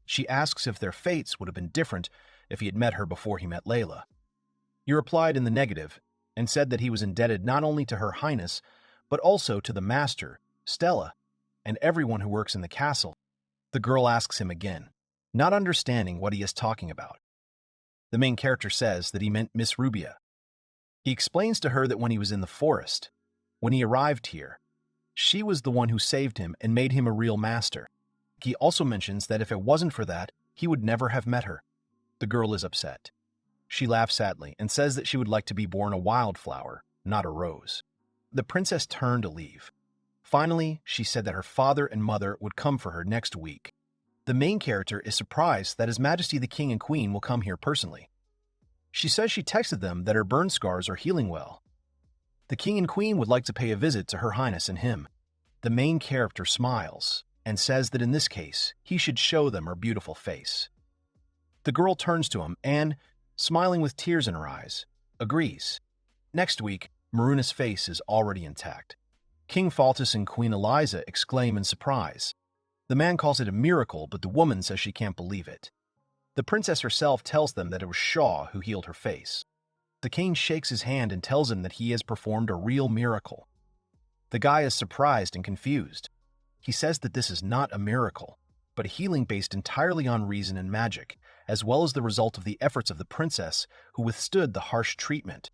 She asks if their fates would have been different if he had met her before he met Layla. He replied in the negative and said that he was indebted not only to Her Highness, but also to the master, Stella, and everyone who works in the castle. The girl asks him again, not understanding what he is talking about. The main character says that he meant Miss Rubia. He explains to her that when he was in the forest, when he arrived here, she was the one who saved him and made him a real master. He also mentions that if it wasn't for that, he would never have met her. The girl is upset. She laughs sadly and says that she would like to be born a wildflower, not a rose. The princess turned to leave. Finally, she said that her father and mother would come for her next week. The main character is surprised that His Majesty the King and Queen will come here personally. She says she texted them that her burn scars are healing well. The King and Queen would like to pay a visit to Her Highness and him. The main character smiles and says that in this case, he should show them her beautiful face. The girl turns to him and, smiling with tears in her eyes, agrees. Next week, Maruna's face is already intact. King Faltus and Queen Eliza exclaim in surprise. The man calls it a miracle, but the woman says she can't believe it. The princess herself tells them that it was Shaw who healed her face. The king shakes his hand and tells him that he has performed a real miracle. The guy is surprised and confused. He says that this is not a miracle, but a healing based entirely on reason and magic, as well as the result of the efforts of the princess who withstood the harsh treatment.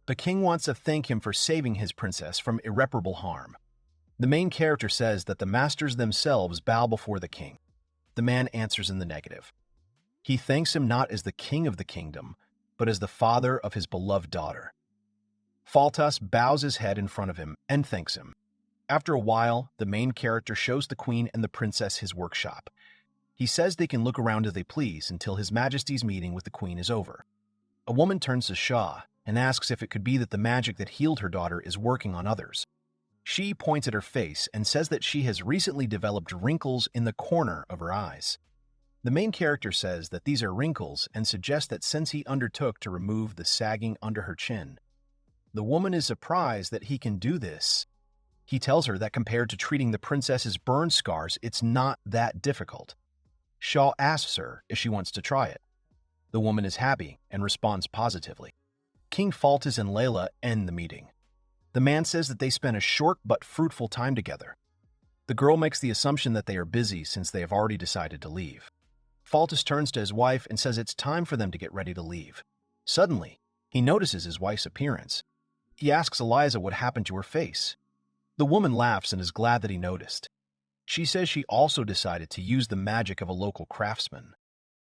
The king wants to thank him for saving his princess from irreparable harm. The main character says that the masters themselves bow before the king. The man answers in the negative. He thanks him not as the king of the kingdom, but as the father of his beloved daughter. Faltus bows his head in front of him and thanks him. After a while, the main character shows the queen and the princess his workshop. He says they can look around as they please until His Majesty's meeting with the queen is over. A woman turns to Shaw and asks if it could be that the magic that healed her daughter is working on others. She points at her face and says that she has recently developed wrinkles in the corner of her eyes. The main character says that these are wrinkles and suggests that since he undertook to remove the sagging under her chin. The woman is surprised that he can do this. He tells her that compared to treating the princess's burn scars, it's not that difficult. Shaw asks her if she wants to try it. The woman is happy and responds positively. King Faltus and Layla end the meeting. The man says that they spent a short but fruitful time together. The girl makes the assumption that they are busy since they have already decided to leave. Faltus turns to his wife and says it's time for them to get ready to leave. Suddenly, he notices his wife's appearance. He asks Eliza what happened to her face. The woman laughs and is glad that he noticed. She says she also decided to use the magic of a local craftsman.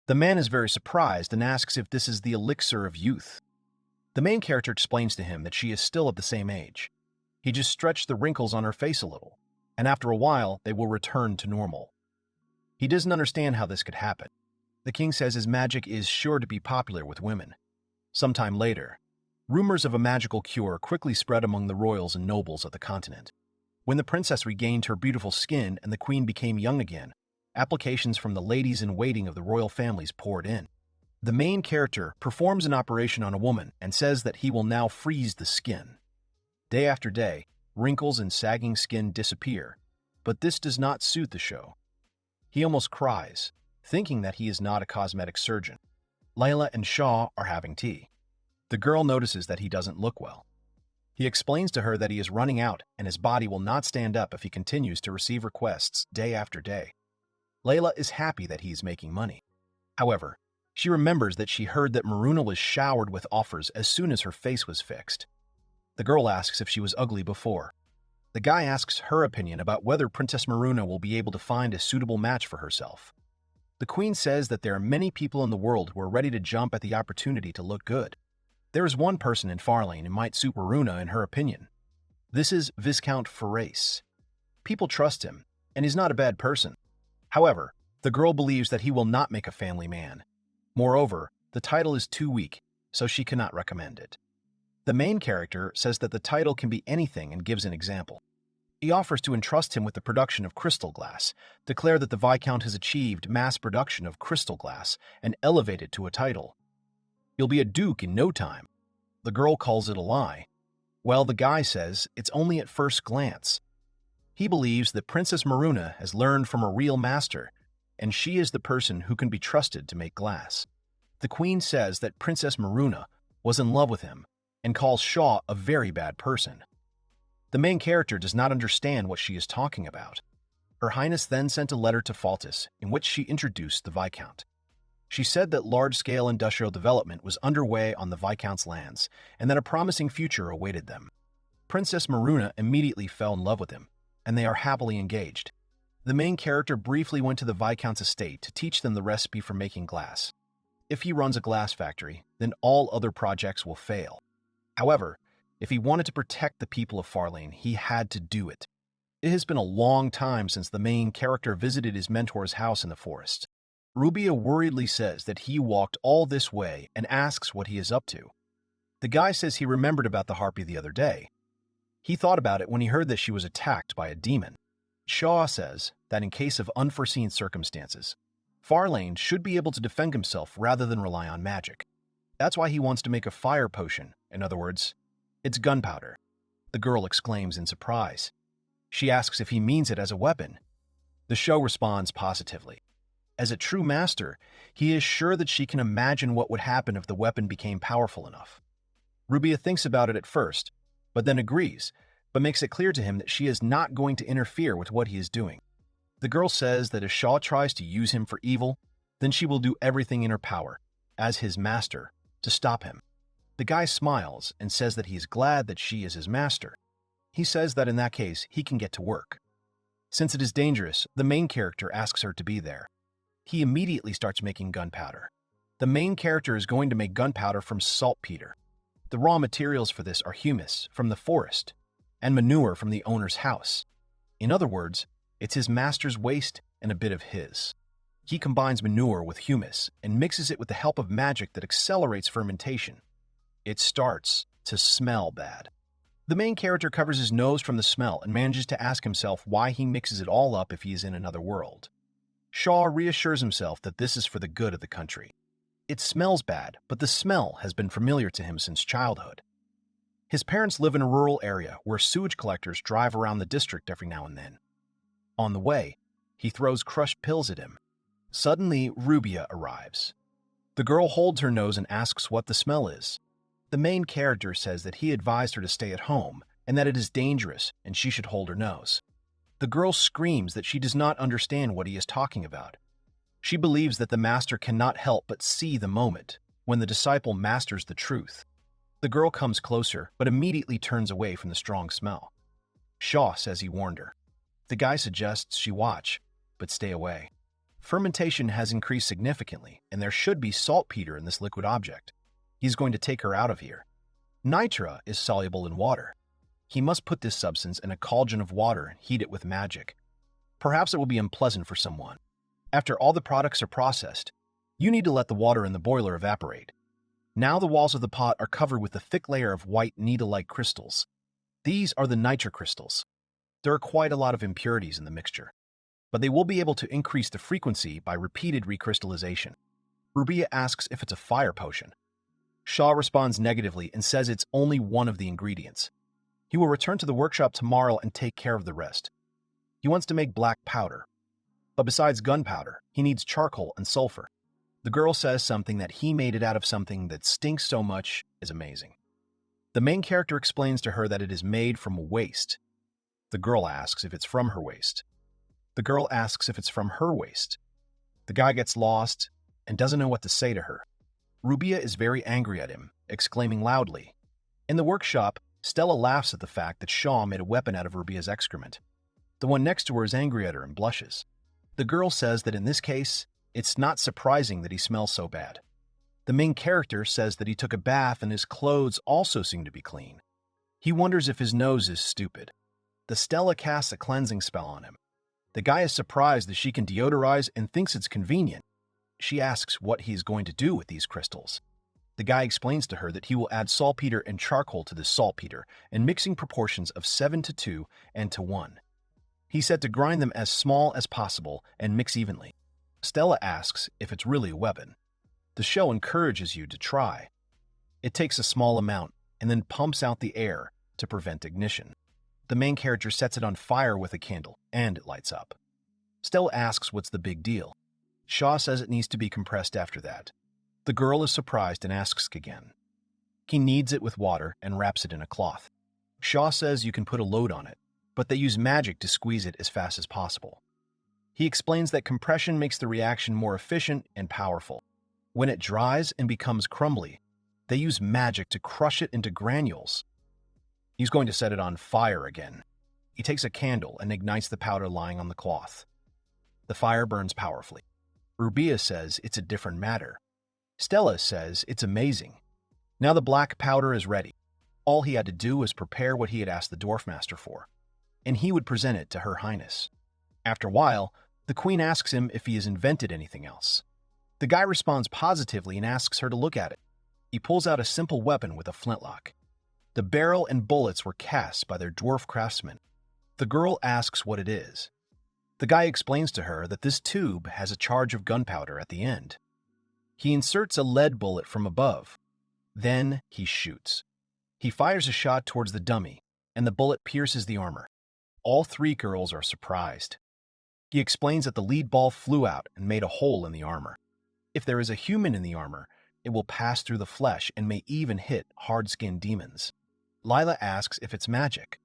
The man is very surprised and asks if this is the elixir of youth. The main character explains to him that she is still of the same age. He just stretched the wrinkles on her face a little, and after a while they will return to normal. He doesn't understand how this could happen. The king says his magic is sure to be popular with women. Sometime later, rumors of a magical cure quickly spread among the royals and nobles of the continent. When the princess regained her beautiful skin and the queen became young again, applications from the ladies-in-waiting of the royal families poured in. The main character performs an operation on a woman and says that he will now freeze the skin. Day after day, wrinkles and sagging skin disappear, but this does not suit the show. He almost cries, thinking that he is not a cosmetic surgeon. Layla and Shaw are having tea. The girl notices that he doesn't look well. He explains to her that he is running out and his body will not stand up if he continues to receive requests day after day. Layla is happy that he is making money. However, she remembers that she heard that Maruna was showered with offers as soon as her face was fixed. The girl asks if she was ugly before. The guy asks her opinion about whether Princess Maruna will be able to find a suitable match for herself. The queen says that there are many people in the world who are ready to jump at the opportunity to look good. There is one person in Farlane who might suit Maruna in her opinion. This is Viscount Ferace. People trust him, and he's not a bad person. However, the girl believes that he will not make a family man. Moreover, the title is too weak, so she cannot recommend it. The main character says that the title can be anything and gives an example. He offers to entrust him with the production of crystal glass, declare that the Viscount has achieved mass production of crystal glass, and elevate it to a title. You'll be a duke in no time. The girl calls it a lie. Well, the guy says it's only at first glance. He believes that Princess Maruna has learned from a real master, and she is the person who can be trusted to make glass. The queen says that Princess Maruna was in love with him and calls Shaw a very bad person. The main character does not understand what she is talking about. Her Highness then sent a letter to Faltis in which she introduced the Viscount. She said that large-scale industrial development was underway on the Viscount's lands and that a promising future awaited them. Princess Maruna immediately fell in love with him, and they are happily engaged. The main character briefly went to the Viscount's estate to teach them the recipe for making glass. If he runs a glass factory, then all other projects will fail. However, if he wanted to protect the people of Farlane, he had to do it. It has been a long time since the main character visited his mentor's house in the forest. Rubia worriedly says that he walked all this way and asks what he is up to. The guy says he remembered about the harpy the other day. He thought about it when he heard that she was attacked by a demon. Shaw says that in case of unforeseen circumstances, Farlane should be able to defend himself rather than rely on magic. That's why he wants to make a fire potion. In other words, it's gunpowder. The girl exclaims in surprise. She asks if he means it as a weapon. The show responds positively. As a true master, he is sure that she can imagine what would happen if the weapon became powerful enough. Rubia thinks about it at first, but then agrees, but makes it clear to him that she is not going to interfere with what he is doing. The girl says that if Shaw tries to use him for evil, then she will do everything in her power, as his master, to stop him. The guy smiles and says that he is glad that she is his master. He says that in that case, he can get to work. Since it is dangerous, the main character asks her to be there. He immediately starts making gunpowder. The main character is going to make gunpowder from saltpeter. The raw materials for this are humus from the forest and manure from the owner's house. In other words, it's his master's waste and a bit of his. He combines manure with humus and mixes it with the help of magic that accelerates fermentation. It starts to smell bad. The main character covers his nose from the smell and manages to ask himself why he mixes it all up if he is in another world. Shaw reassures himself that this is for the good of the country. It smells bad, but the smell has been familiar to him since childhood. His parents live in a rural area where sewage collectors drive around the district every now and then. On the way, he throws crushed pills at him. Suddenly, Rubia arrives. The girl holds her nose and asks what the smell is. The main character says that he advised her to stay at home and that it is dangerous and she should hold her nose. The girl screams that she does not understand what he is talking about. She believes that the master cannot help but see the moment when the disciple masters the truth. The girl comes closer, but immediately turns away from the strong smell. Shaw says he warned her. The guy suggests she watch, but stay away. Fermentation has increased significantly, and there should be saltpeter in this liquid object. He's going to take her out of here. Nitra is soluble in water. He must put this substance in a cauldron of water and heat it with magic. Perhaps it will be unpleasant for someone. After all the products are processed, you need to let the water in the boiler evaporate. Now the walls of the pot are covered with a thick layer of white needle-like crystals. These are the nitra crystals. There are quite a lot of impurities in the mixture, but they will be able to increase the frequency by repeated recrystallization. Rubiya asks if it's a fire potion. Shaw responds negatively and says it's only one of the ingredients. He will return to the workshop tomorrow and take care of the rest. He wants to make black powder. But besides gunpowder, he needs charcoal and sulfur. The girl says something that he made it out of something that stinks so much is amazing. The main character explains to her that it is made from a waste. The girl asks if it's from her waist. The girl asks if it's from her waist. The guy gets lost and doesn't know what to say to her. Rubiya is very angry at him, exclaiming loudly. In the workshop, Stella laughs at the fact that Shaw made a weapon out of Rubiya's excrement. The one next to her is angry at her and blushes. The girl says that in this case, it's not surprising that he smells so bad. The main character says that he took a bath and his clothes also seem to be clean. He wonders if his nose is stupid. The Stella casts a cleansing spell on him. The guy is surprised that she can deodorize and thinks it's convenient. She asks what he's going to do with these crystals. The guy explains to her that he will add saltpeter and charcoal to this saltpeter in mixing proportions of 7:2 and to 1. He said to grind them as small as possible and mix evenly. Stella asks if it's really a weapon. The show encourages you to try. It takes a small amount and then pumps out the air to prevent ignition. The main character sets it on fire with a candle, and it lights up. Stella asks what's the big deal. Shaw says it needs to be compressed after that. The girl is surprised and asks again. He kneads it with water and wraps it in a cloth. Shaw says you can put a load on it, but they use magic to squeeze it as fast as possible. He explains that compression makes the reaction more efficient and powerful. When it dries and becomes crumbly, they use magic to crush it into granules. He's going to set it on fire again. He takes a candle and ignites the powder lying on the cloth. The fire burns powerfully. Rubiya says it's a different matter. Stella says it's amazing. Now the black powder is ready. All he had to do was prepare what he had asked the Dwarf Master for, and he would present it to Her Highness. After a while, the Queen asks him if he has invented anything else. The guy responds positively and asks her to look at it. He pulls out a simple weapon with a flintlock. The barrel and bullets were cast by their dwarf craftsmen. The girl asks what it is. The guy explains to her that this tube has a charge of gunpowder at the end. He inserts a lead bullet from above. Then he shoots. He fires a shot towards the dummy, and the bullet pierces the armor. All three girls are surprised. He explains that the lead ball flew out and made a hole in the armor. If there is a human in the armor, it will pass through the flesh and may even hit hard-skinned demons. Lila asks if it's magic.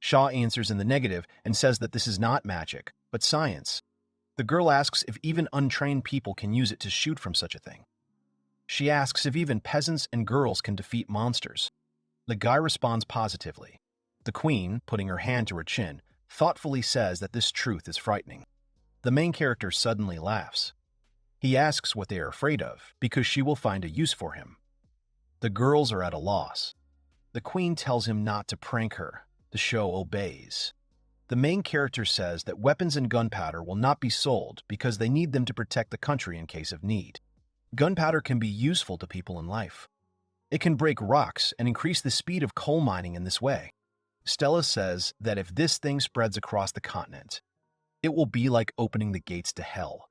Shaw answers in the negative and says that this is not magic, but science. The girl asks if even untrained people can use it to shoot from such a thing. She asks if even peasants and girls can defeat monsters. The guy responds positively. The Queen, putting her hand to her chin, thoughtfully says that this truth is frightening. The main character suddenly laughs. He asks what they are afraid of, because she will find a use for him. The girls are at a loss. The Queen tells him not to prank her. The show obeys. The main character says that weapons and gunpowder will not be sold because they need them to protect the country in case of need. Gunpowder can be useful to people in life. It can break rocks and increase the speed of coal mining in this way. Stella says that if this thing spreads across the continent, it will be like opening the gates to hell.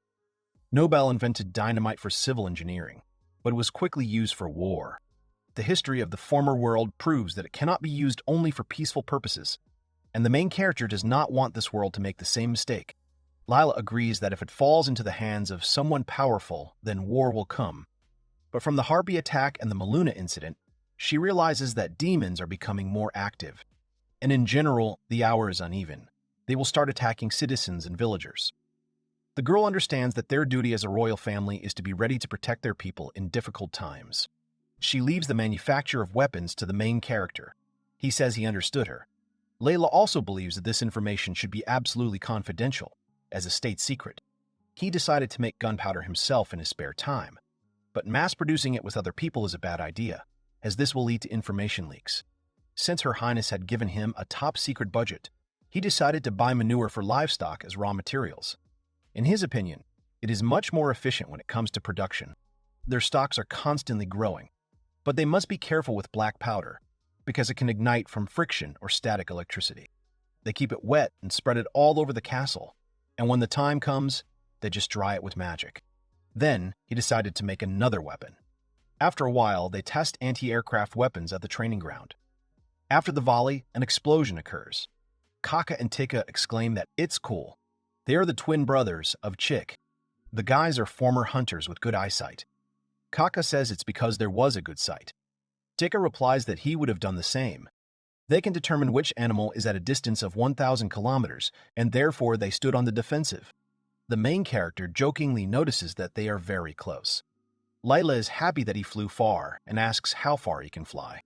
Nobel invented dynamite for civil engineering, but it was quickly used for war. The history of the former world proves that it cannot be used only for peaceful purposes, and the main character does not want this world to make the same mistake. Lila agrees that if it falls into the hands of someone powerful, then war will come. But from the Harpy attack and the Maluna incident, she realizes that demons are becoming more active. And in general, the hour is uneven. They will start attacking citizens and villagers. The girl understands that their duty as a royal family is to be ready to protect their people in difficult times. She leaves the manufacture of weapons to the main character. He says he understood her. Layla also believes that this information should be absolutely confidential, as a state secret. He decided to make gunpowder himself in his spare time, but mass-producing it with other people is a bad idea, as this will lead to information leaks. Since Her Highness had given him a top-secret budget, he decided to buy manure for livestock as raw materials. In his opinion, it is much more efficient when it comes to production. Their stocks are constantly growing, but they must be careful with black powder, because it can ignite from friction or static electricity. They keep it wet and spread it all over the castle, and when the time comes, they just dry it with magic. Then, he decided to make another weapon. After a while, they test anti-aircraft weapons at the training ground. After the volley, an explosion occurs. Kaka and Tika exclaim that it's cool. They are the twin brothers of Chick. The guys are former hunters with good eyesight. Kaka says it's because there was a good sight. Tika replies that he would have done the same. They can determine which animal is at a distance of 1,000 kilometers, and therefore they stood on the defensive. The main character jokingly notices that they are very close. Lila is happy that he flew far and asks how far he can fly.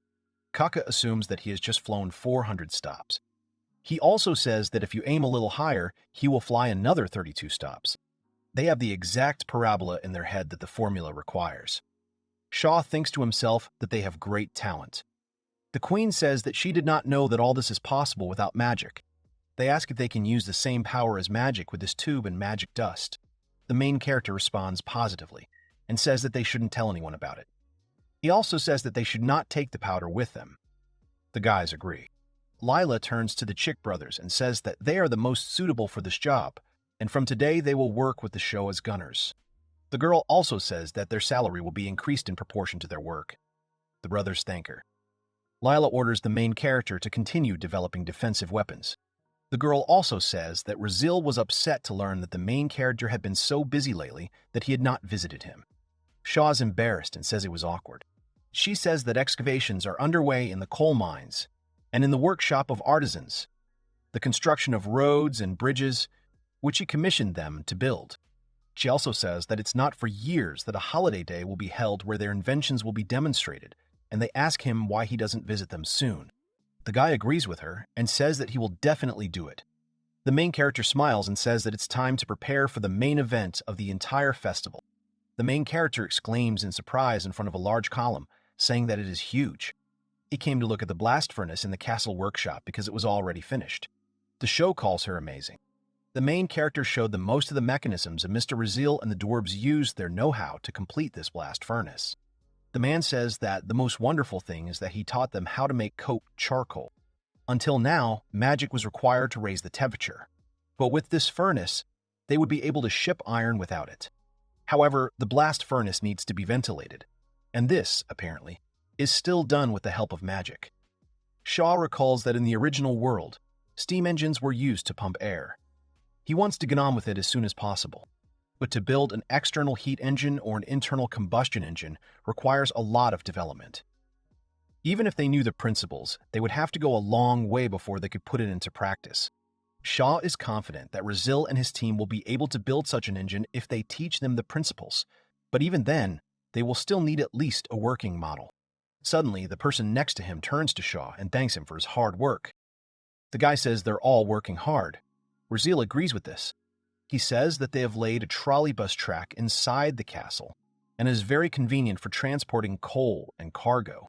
Kaka assumes that he has just flown 400 stops. He also says that if you aim a little higher, he will fly another 32 stops. They have the exact parabola in their head that the formula requires. Shaw thinks to himself that they have great talent. The queen says that she did not know that all this is possible without magic. They ask if they can use the same power as magic with this tube and magic dust. The main character responds positively and says that they shouldn't tell anyone about it. He also says that they should not take the powder with them. The guys agree. Lila turns to the Chick brothers and says that they are the most suitable for this job, and from today they will work with the show as gunners. The girl also says that their salary will be increased in proportion to their work. The brothers thank her. Lila orders the main character to continue developing defensive weapons. The girl also says that Razil was upset to learn that the main character had been so busy lately that he had not visited him. Shaw is embarrassed and says it was awkward. She says that excavations are underway in the coal mines and in the workshop of artisans, the construction of roads and bridges, which he commissioned them to build. She also says that it's not for years that a holiday day will be held where their inventions will be demonstrated, and they ask him why he doesn't visit them soon. The guy agrees with her and says that he will definitely do it. The main character smiles and says that it's time to prepare for the main event of the entire festival. The main character exclaims in surprise in front of a large column, saying that it is huge. He came to look at the blast furnace in the castle workshop because it was already finished. The show calls her amazing. The main character showed them most of the mechanisms, and Mr. Razil and the dwarves used their know-how to complete this blast furnace. The man says that the most wonderful thing is that he taught them how to make coke charcoal. Until now, magic was required to raise the temperature. But with this furnace, they would be able to ship iron without it. However, the blast furnace needs to be ventilated, and this, apparently, is still done with the help of magic. Shaw recalls that in the original world, steam engines were used to pump air. He wants to get on with it as soon as possible. But to build an external heat engine or an internal combustion engine requires a lot of development. Even if they knew the principles, they would have to go a long way before they could put it into practice. Shaw is confident that Razil and his team will be able to build such an engine if they teach them the principles, but even then, they will still need at least a working model. Suddenly, the person next to him turns to Shaw and thanks him for his hard work. The guy says they're all working hard. Razil agrees with this. He says that they have laid a trolley bus track inside the castle and is very convenient for transporting coal and cargo.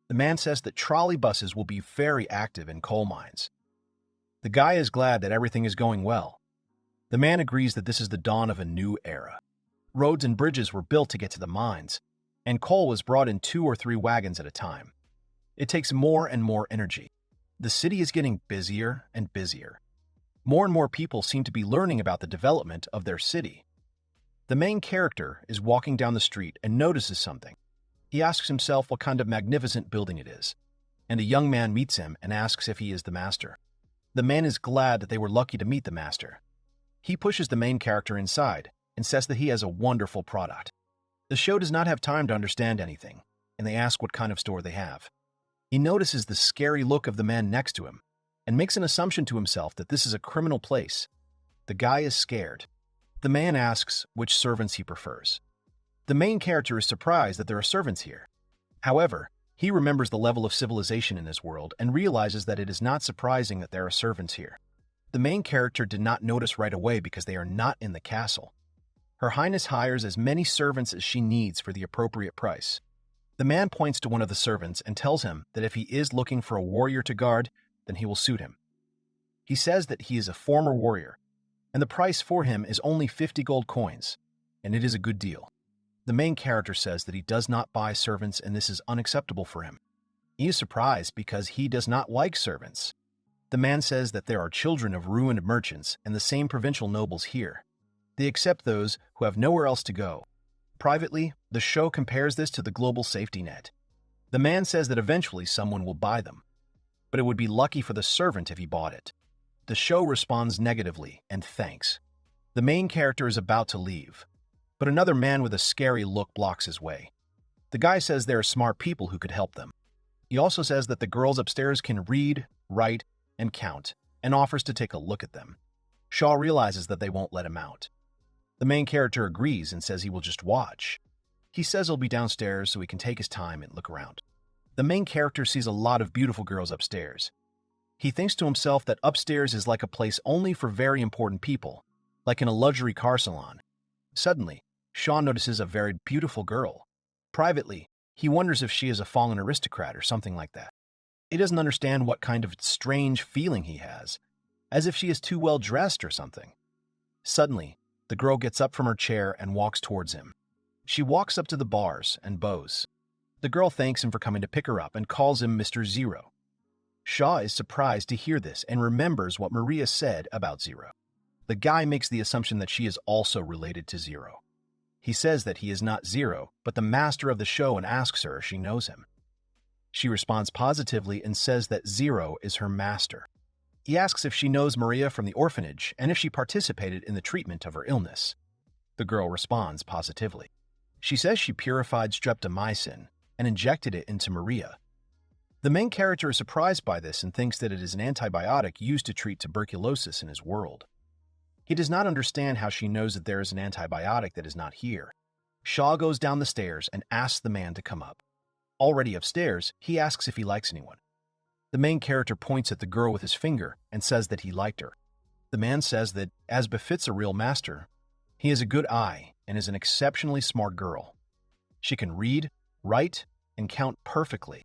The man says that trolley buses will be very active in coal mines. The guy is glad that everything is going well. The man agrees that this is the dawn of a new era. Roads and bridges were built to get to the mines, and coal was brought in 2 or 3 wagons at a time. It takes more and more energy. The city is getting busier and busier. More and more people seem to be learning about the development of their city. The main character is walking down the street and notices something. He asks himself what kind of magnificent building it is, and a young man meets him and asks if he is the master. The man is glad that they were lucky to meet the master. He pushes the main character inside and says that he has a wonderful product. The show does not have time to understand anything, and they ask what kind of store they have. He notices the scary look of the man next to him and makes an assumption to himself that this is a criminal place. The guy is scared. The man asks which servants he prefers. The main character is surprised that there are servants here. However, he remembers the level of civilization in his world and realizes that it is not surprising that there are servants here. The main character did not notice right away because they are not in the castle. Her Highness hires as many servants as she needs for the appropriate price. The man points to one of the servants and tells him that if he is looking for a warrior to guard, then he will suit him. He says that he is a former warrior, and the price for him is only 50 gold coins, and it is a good deal. The main character says that he does not buy servants and this is unacceptable for him. He is surprised because he does not like servants. The man says that there are children of ruined merchants and the same provincial nobles here. They accept those who have nowhere else to go, Privately, the show compares this to the global safety net. The man says that eventually someone will buy them, but it would be lucky for the servant if he bought it. The show responds negatively and thanks. The main character is about to leave, but another man with a scary look blocks his way. The guy says there are smart people who could help them. He also says that the girls upstairs can read, write, and count, and offers to take a look at them. Shaw realizes that they won't let him out. The main character agrees and says he will just watch. He says he'll be downstairs so he can take his time and look around. The main character sees a lot of beautiful girls upstairs. He thinks to himself that upstairs is like a place only for very important people, like in a luxury car salon. Suddenly, Shaw notices a very beautiful girl. Privately, he wonders if she is a fallen aristocrat or something like that. He doesn't understand what kind of strange feeling he has, as if she is too well dressed or something. Suddenly, the girl gets up from her chair and walks towards him. She walks up to the bars and bows. The girl thanks him for coming to pick her up and calls him Mr. Zero. Shaw is surprised to hear this and remembers what Maria said about Zero. The guy makes the assumption that she is also related to Zero. He says that he is not Zero, but the master of the show, and asks her if she knows him. She responds positively and says that Zero is her master. He asks if she knows Maria from the orphanage and if she participated in the treatment of her illness. The girl responds positively. She says she purified streptomycin and injected it into Maria. The main character is surprised by this and thinks that it is an antibiotic used to treat tuberculosis in his world. He does not understand how she knows that there is an antibiotic that is not here. Shaw goes down the stairs and asks the man to come up. Already upstairs, he asks if he likes anyone. The main character points at the girl with his finger and says that he liked her. The man says that, as befits a real master, he has a good eye and is an exceptionally smart girl. She can read, write, and count perfectly.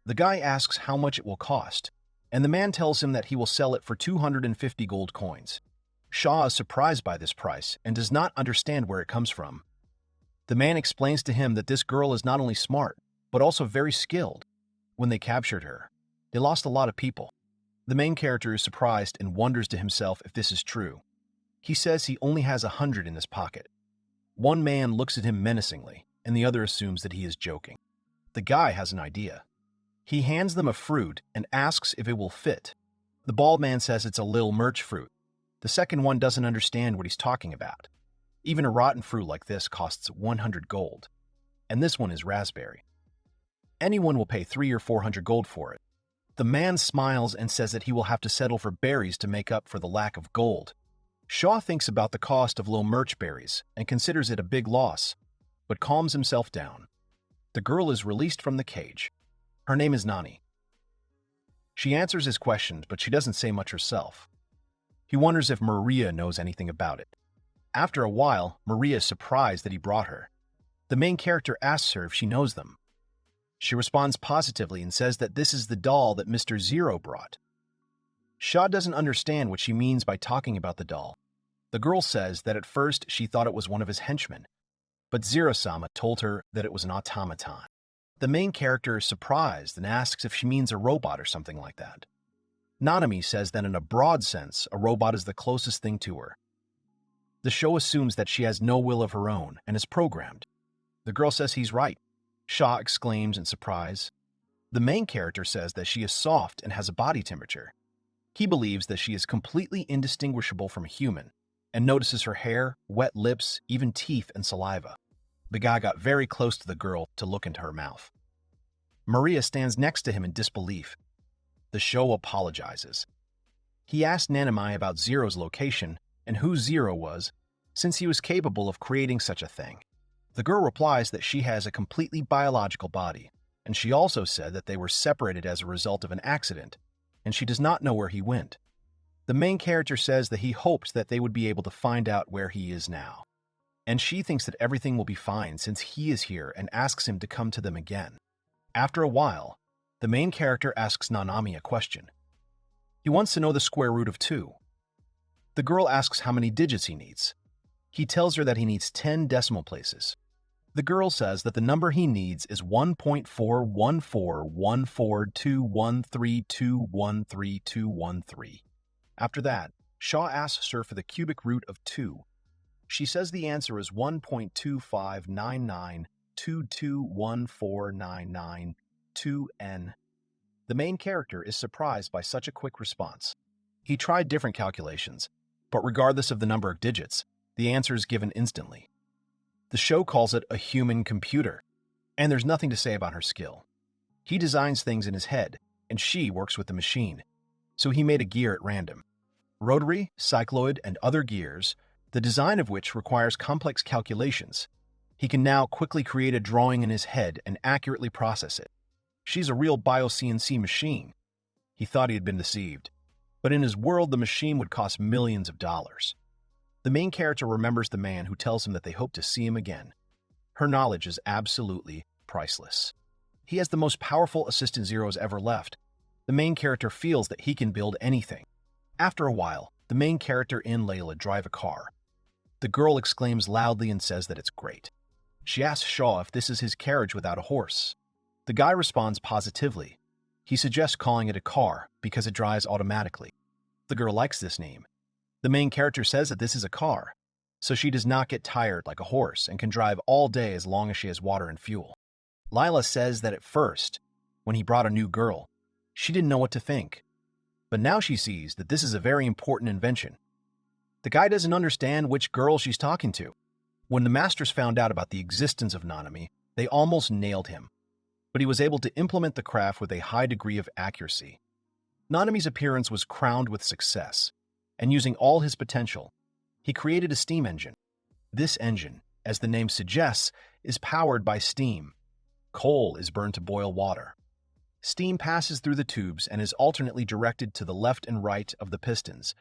The guy asks how much it will cost, and the man tells him that he will sell it for 250 gold coins. Shaw is surprised by this price and does not understand where it comes from. The man explains to him that this girl is not only smart, but also very skilled. When they captured her, they lost a lot of people. The main character is surprised and wonders to himself if this is true. He says he only has 100 in his pocket. One man looks at him menacingly, and the other assumes that he is joking. The guy has an idea. He hands them a fruit and asks if it will fit. The bald man says it's a little merch fruit. The second one doesn't understand what he's talking about. Even a rotten fruit like this costs 100 gold, and this one is raspberry. Anyone will pay 300 or 400 gold for it. The man smiles and says that he will have to settle for berries to make up for the lack of gold. Shaw thinks about the cost of low merch berries and considers it a big loss, but calms himself down. The girl is released from the cage. Her name is Nani. She answers his questions, but she doesn't say much herself. He wonders if Maria knows anything about it. After a while, Maria is surprised that he brought her. The main character asks her if she knows them. She responds positively and says that this is the doll that Mr. Zero brought. Shaw doesn't understand what she means by talking about the doll. The girl says that at first she thought it was one of his henchmen, but Zero-sama told her that it was an automaton. The main character is surprised and asks if she means a robot or something like that. Nanami says that in a broad sense, a robot is the closest thing to her. The show assumes that she has no will of her own and is programmed. The girl says he's right. Shaw exclaims in surprise. The main character says that she is soft and has a body temperature. He believes that she is completely indistinguishable from a human and notices her hair, wet lips, even teeth and saliva. The guy got very close to the girl to look into her mouth. Maria stands next to him in disbelief. The show apologizes. He asked Nanami about Zero's location and who Zero was, since he was capable of creating such a thing. The girl replies that she has a completely biological body, and she also said that they were separated as a result of an accident, and she does not know where he went. The main character says that he hopes that they would be able to find out where he is now, and she thinks that everything will be fine since he is here and asks him to come to them again. After a while, the main character asks Nanami a question. He wants to know the square root of 2. The girl asks how many digits he needs. He tells her that he needs 10 decimal places. The girl says that the number he needs is 1.41414213213213213. After that, Shaw asks her for the cubic root of 2. She says the answer is 1.2599221499 The main character is surprised by such a quick response. He tried different calculations, but regardless of the number of digits, the answer is given instantly. The show calls it a human computer, and there's nothing to say about her skill. He designs things in his head, and she works with the machine, so he made a gear at random. Rotary, cycloid, and other gears, the design of which requires complex calculations. He can now quickly create a drawing in his head and accurately process it. She's a real bio-CNC machine. He thought he had been deceived, but in his world the machine would cost millions of dollars. The main character remembers the man who tells him that they hope to see him again. Her knowledge is absolutely priceless. He has the most powerful assistant Zero's ever left. The main character feels that he can build anything. After a while, the main character and Layla drive a car. The girl exclaims loudly and says that it's great. She asks Shaw if this is his carriage without a horse. The guy responds positively. He suggests calling it a car because it drives automatically. The girl likes this name. The main character says that this is a car, so she does not get tired like a horse and can drive all day as long as she has water and fuel. Lila says that at first, when he brought a new girl, she didn't know what to think. But now she sees that this is a very important invention. The guy doesn't understand which girl she's talking to. When the masters found out about the existence of Nanami, they almost nailed him. But he was able to implement the craft with a high degree of accuracy. Nanami's appearance was crowned with success, and using all his potential, he created a steam engine. This engine, as the name suggests, is powered by steam. Coal is burned to boil water. Steam passes through the tubes and is alternately directed to the left and right of the pistons.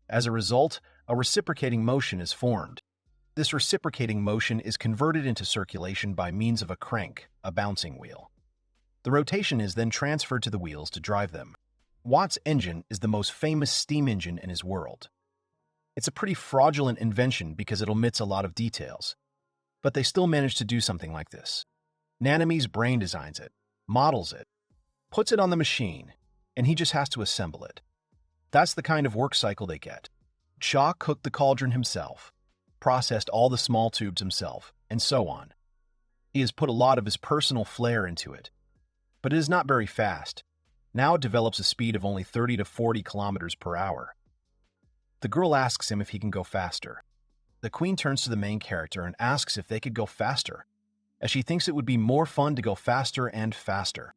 As a result, a reciprocating motion is formed. This reciprocating motion is converted into circulation by means of a crank, a bouncing wheel. The rotation is then transferred to the wheels to drive them. Watt's engine is the most famous steam engine in his world. It's a pretty fraudulent invention because it omits a lot of details, but they still managed to do something like this. Nanami's brain designs it, models it, puts it on the machine, and he just has to assemble it. That's the kind of work cycle they get. Cha cooked the cauldron himself, processed all the small tubes himself, and so on. He has put a lot of his personal flair into it, but it is not very fast. Now it develops a speed of only 30 to 40 kilometers per hour. The girl asks him if he can go faster. The queen turns to the main character and asks if they could go faster, as she thinks it would be more fun to go faster and faster.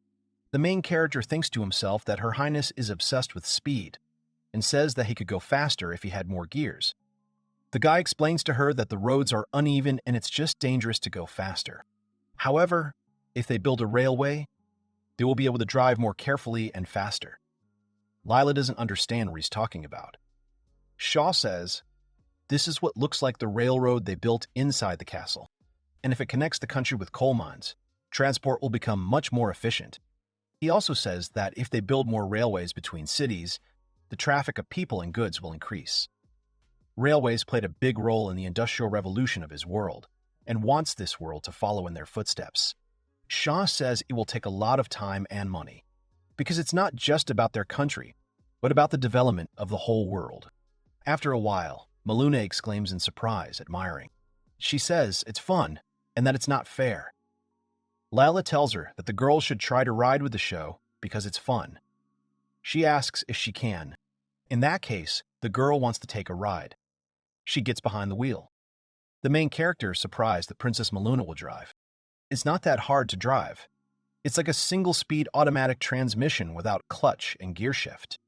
The main character thinks to himself that Her Highness is obsessed with speed, and says that he could go faster if he had more gears. The guy explains to her that the roads are uneven and it's just dangerous to go faster. However, if they build a railway, they will be able to drive more carefully and faster. Lila doesn't understand what he's talking about. Shaw says, this is what looks like the railroad they built inside the castle, and if it connects the country with coal mines, transport will become much more efficient. He also says that if they build more railways between cities, the traffic of people and goods will increase. Railways played a big role in the Industrial Revolution of his world, and wants this world to follow in their footsteps. Shaw says it will take a lot of time and money, because it's not just about their country, but about the development of the whole world. After a while, Maluna exclaims in surprise, admiring. She says it's fun, and that it's not fair. Lila tells her that the girl should try to ride with the show because it's fun. She asks if she can. In that case, the girl wants to take a ride. She gets behind the wheel. The main character is surprised that Princess Maluna will drive. It's not that hard to drive. It's like a single-speed automatic transmission without clutch and gear shift.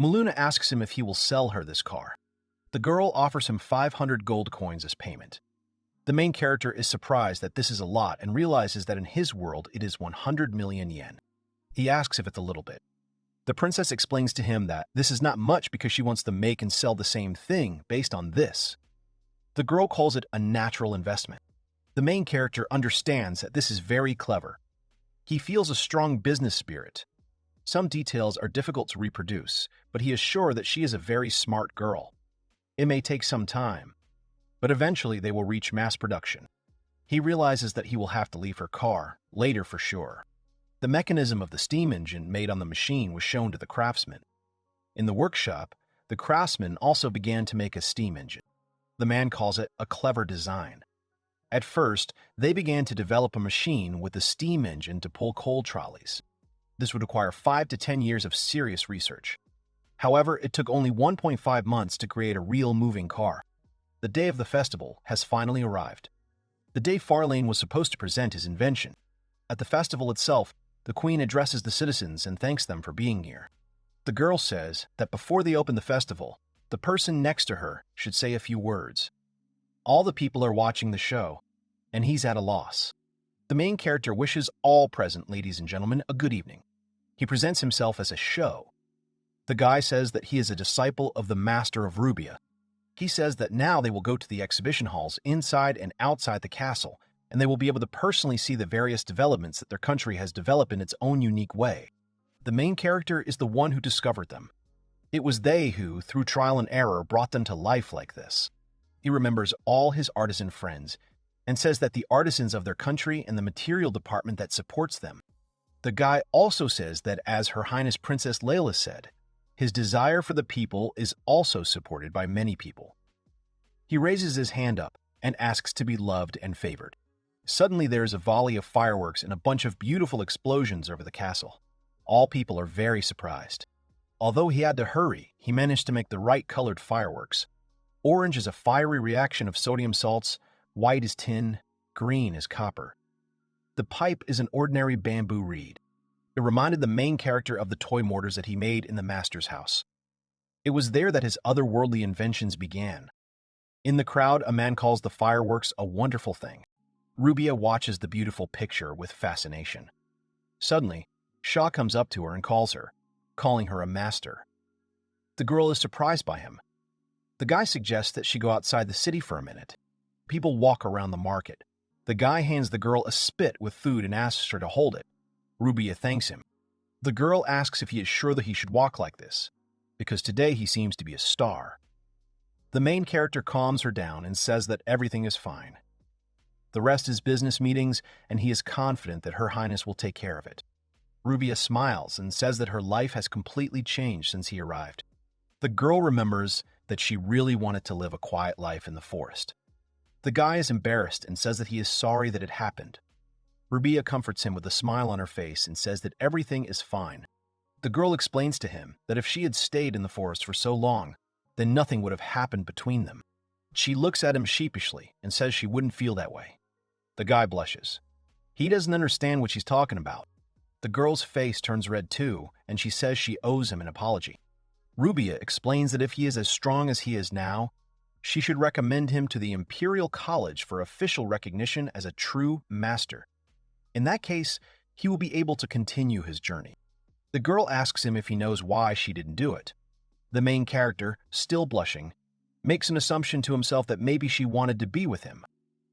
Maluna asks him if he will sell her this car. The girl offers him 500 gold coins as payment. The main character is surprised that this is a lot and realizes that in his world it is 100 million yen. He asks if it's a little bit. The princess explains to him that this is not much because she wants to make and sell the same thing based on this. The girl calls it a natural investment. The main character understands that this is very clever. He feels a strong business spirit. Some details are difficult to reproduce, but he is sure that she is a very smart girl. It may take some time, but eventually they will reach mass production. He realizes that he will have to leave her car, later for sure. The mechanism of the steam engine made on the machine was shown to the craftsman. In the workshop, the craftsman also began to make a steam engine. The man calls it a clever design. At first, they began to develop a machine with a steam engine to pull coal trolleys. This would require 5 to 10 years of serious research. However, it took only 1.5 months to create a real moving car. The day of the festival has finally arrived. The day Farlane was supposed to present his invention. At the festival itself, the queen addresses the citizens and thanks them for being here. The girl says that before they open the festival, the person next to her should say a few words. All the people are watching the show, and he's at a loss. The main character wishes all present ladies and gentlemen a good evening. He presents himself as a show. The guy says that he is a disciple of the master of Rubia. He says that now they will go to the exhibition halls inside and outside the castle, and they will be able to personally see the various developments that their country has developed in its own unique way. The main character is the one who discovered them. It was they who, through trial and error, brought them to life like this. He remembers all his artisan friends and says that the artisans of their country and the material department that supports them. The guy also says that, as Her Highness Princess Layla said, his desire for the people is also supported by many people. He raises his hand up and asks to be loved and favored. Suddenly there is a volley of fireworks and a bunch of beautiful explosions over the castle. All people are very surprised. Although he had to hurry, he managed to make the right colored fireworks. Orange is a fiery reaction of sodium salts, white is tin, green is copper. The pipe is an ordinary bamboo reed. It reminded the main character of the toy mortars that he made in the master's house. It was there that his otherworldly inventions began. In the crowd, a man calls the fireworks a wonderful thing. Rubia watches the beautiful picture with fascination. Suddenly, Shaw comes up to her and calls her, calling her a master. The girl is surprised by him. The guy suggests that she go outside the city for a minute. People walk around the market. The guy hands the girl a spit with food and asks her to hold it. Rubia thanks him. The girl asks if he is sure that he should walk like this, because today he seems to be a star. The main character calms her down and says that everything is fine. The rest is business meetings, and he is confident that Her Highness will take care of it. Rubia smiles and says that her life has completely changed since he arrived. The girl remembers that she really wanted to live a quiet life in the forest. The guy is embarrassed and says that he is sorry that it happened. Rubia comforts him with a smile on her face and says that everything is fine. The girl explains to him that if she had stayed in the forest for so long, then nothing would have happened between them. She looks at him sheepishly and says she wouldn't feel that way. The guy blushes. He doesn't understand what she's talking about. The girl's face turns red too, and she says she owes him an apology. Rubia explains that if he is as strong as he is now, she should recommend him to the Imperial College for official recognition as a true master. In that case, he will be able to continue his journey. The girl asks him if he knows why she didn't do it. The main character, still blushing, makes an assumption to himself that maybe she wanted to be with him.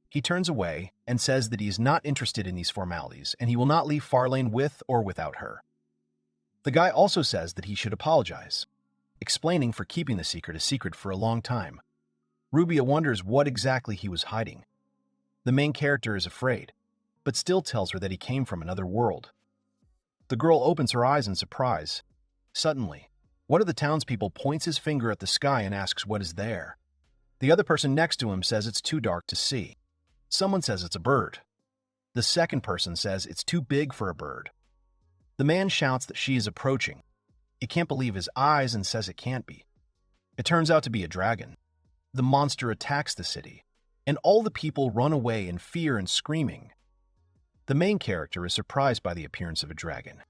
He turns away and says that he is not interested in these formalities and he will not leave Farlane with or without her. The guy also says that he should apologize, explaining for keeping the secret a secret for a long time. Rubia wonders what exactly he was hiding. The main character is afraid, but still tells her that he came from another world. The girl opens her eyes in surprise. Suddenly, one of the townspeople points his finger at the sky and asks what is there. The other person next to him says it's too dark to see. Someone says it's a bird. The second person says it's too big for a bird. The man shouts that she is approaching. He can't believe his eyes and says it can't be. It turns out to be a dragon. The monster attacks the city, and all the people run away in fear and screaming. The main character is surprised by the appearance of a dragon.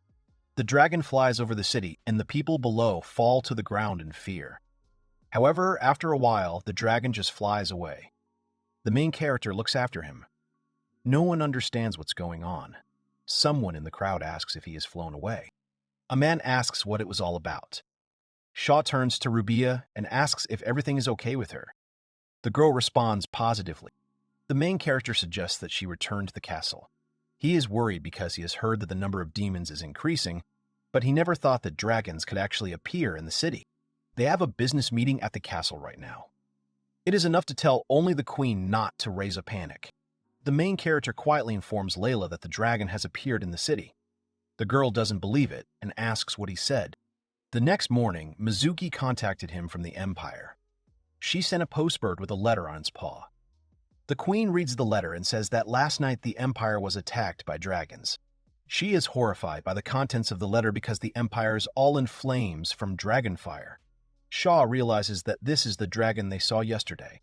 The dragon flies over the city, and the people below fall to the ground in fear. However, after a while, the dragon just flies away. The main character looks after him. No one understands what's going on. Someone in the crowd asks if he has flown away. A man asks what it was all about. Shaw turns to Rubia and asks if everything is okay with her. The girl responds positively. The main character suggests that she return to the castle. He is worried because he has heard that the number of demons is increasing, but he never thought that dragons could actually appear in the city. They have a business meeting at the castle right now. It is enough to tell only the queen not to raise a panic. The main character quietly informs Layla that the dragon has appeared in the city. The girl doesn't believe it and asks what he said. The next morning, Mizuki contacted him from the Empire. She sent a postbird with a letter on its paw. The queen reads the letter and says that last night the empire was attacked by dragons. She is horrified by the contents of the letter because the empire is all in flames from dragon fire. Shaw realizes that this is the dragon they saw yesterday.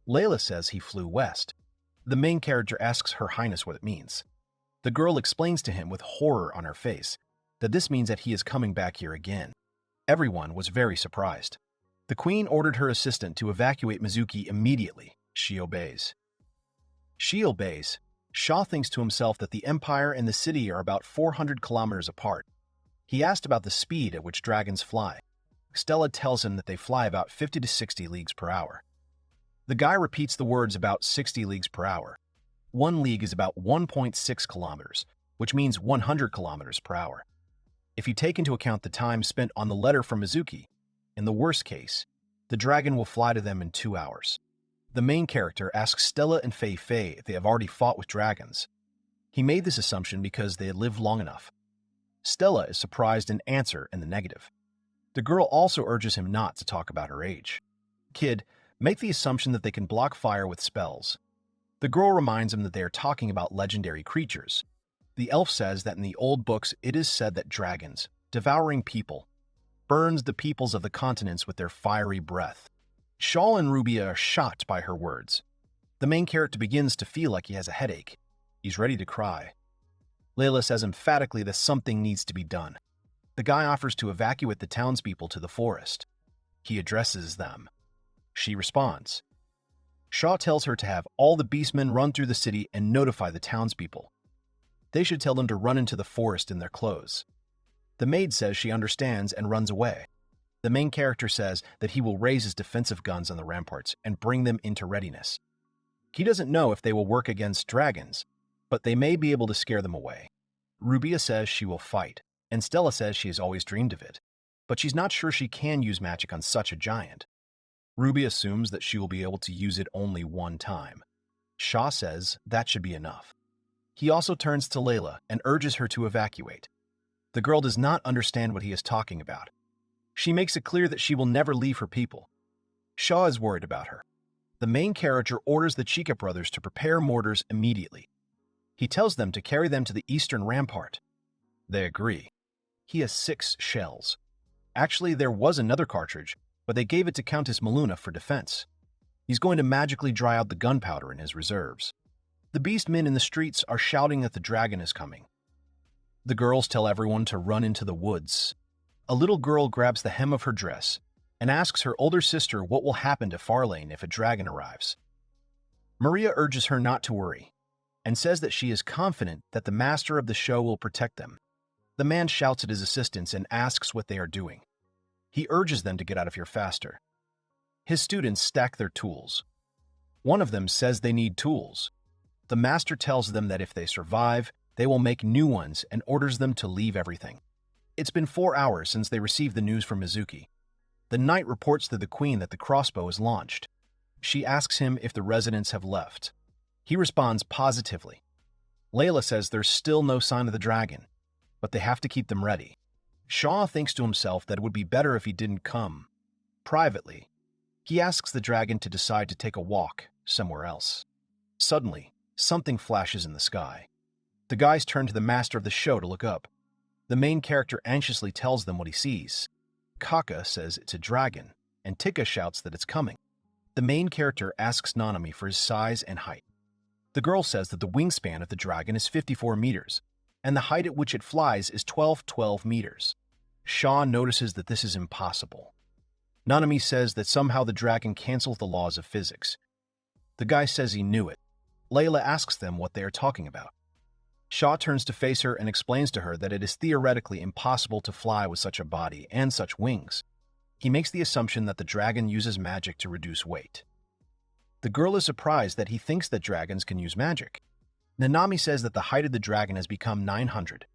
Layla says he flew west. The main character asks Her Highness what it means. The girl explains to him with horror on her face that this means that he is coming back here again. Everyone was very surprised. The queen ordered her assistant to evacuate Mizuki immediately. She obeys. Shaw thinks to himself that the empire and the city are about 400 kilometers apart. He asked about the speed at which dragons fly. Stella tells him that they fly about 50 to 60 leagues per hour. The guy repeats the words about 60 leagues per hour. 1 league is about 1.6 kilometers, which means 100 kilometers per hour. If you take into account the time spent on the letter from Mizuki, in the worst case, the dragon will fly to them in 2 hours. The main character asks Stella and Fei Fei if they have already fought with dragons. He made this assumption because they had lived long enough. Stella is surprised and answers in the negative. The girl also urges him not to talk about her age. Kid, make the assumption that they can block fire with spells. The girl reminds him that they are talking about legendary creatures. The elf says that in the old books it is said that dragons, devouring people, burns the peoples of the continents with their fiery breath. Shaw and Rubia are shocked by her words. The main character begins to feel like he has a headache. He's ready to cry. Layla says emphatically that something needs to be done. The guy offers to evacuate the townspeople to the forest. He addresses them. She responds. Shaw tells her to have all the beastmen run through the city and notify the townspeople. They should tell them to run into the forest in their clothes. The maid says she understands and runs away. The main character says that he will raise his defensive guns on the ramparts and bring them into readiness. He doesn't know if they will work against dragons, but they may be able to scare them away. Rubia says she will fight, and Stella says she has always dreamed of it, but she's not sure she can use magic on such a giant. Ruby assumes that she will be able to use it only one time. Shaw says that should be enough. He also turns to Layla and urges her to evacuate. The girl does not understand what he is talking about. She makes it clear that she will never leave her people. Shaw is worried about her. The main character orders the Chica brothers to prepare mortars immediately. He tells them to carry them to the eastern rampart. They agree. He has 6 shells. Actually, there was another cartridge, but they gave it to Countess Maluna for defense. He's going to magically dry out the gunpowder in his reserves. The beastmen in the streets are shouting that the dragon is coming. The girls tell everyone to run into the woods. A little girl grabs the hem of her dress and asks her older sister what will happen to Farlane if a dragon arrives. Maria urges her not to worry and says that she is confident that the master of the show will protect them. The man shouts at his assistants and asks what they are doing. He urges them to get out of here faster. His students stack their tools. One of them says they need tools. The master tells them that if they survive, they will make new ones and orders them to leave everything. It's been 4 hours since they received the news from Mizuki. The knight reports to the queen that the crossbow is launched. She asks him if the residents have left. He responds positively. Layla says there's still no sign of the dragon, but they have to keep them ready. Shaw thinks to himself that it would be better if he didn't come. Privately, he asks the dragon to decide to take a walk somewhere else. Suddenly, something flashes in the sky. The guys turn to the master of the show to look up. The main character anxiously tells them what he sees. Kaka says it's a dragon, and Tika shouts that it's coming. The main character asks Nanami for his size and height. The girl says that the wingspan of the dragon is 54 meters, and the height at which it flies is 12 meters. Shaw notices that this is impossible. Nanami says that somehow the dragon cancels the laws of physics. The guy says he knew it. Layla asks them what they are talking about. Shaw turns to face her and explains to her that it is theoretically impossible to fly with such a body and such wings. He makes the assumption that the dragon uses magic to reduce weight. The girl is surprised that he thinks that dragons can use magic. Nanami says that the height of the dragon has become 900.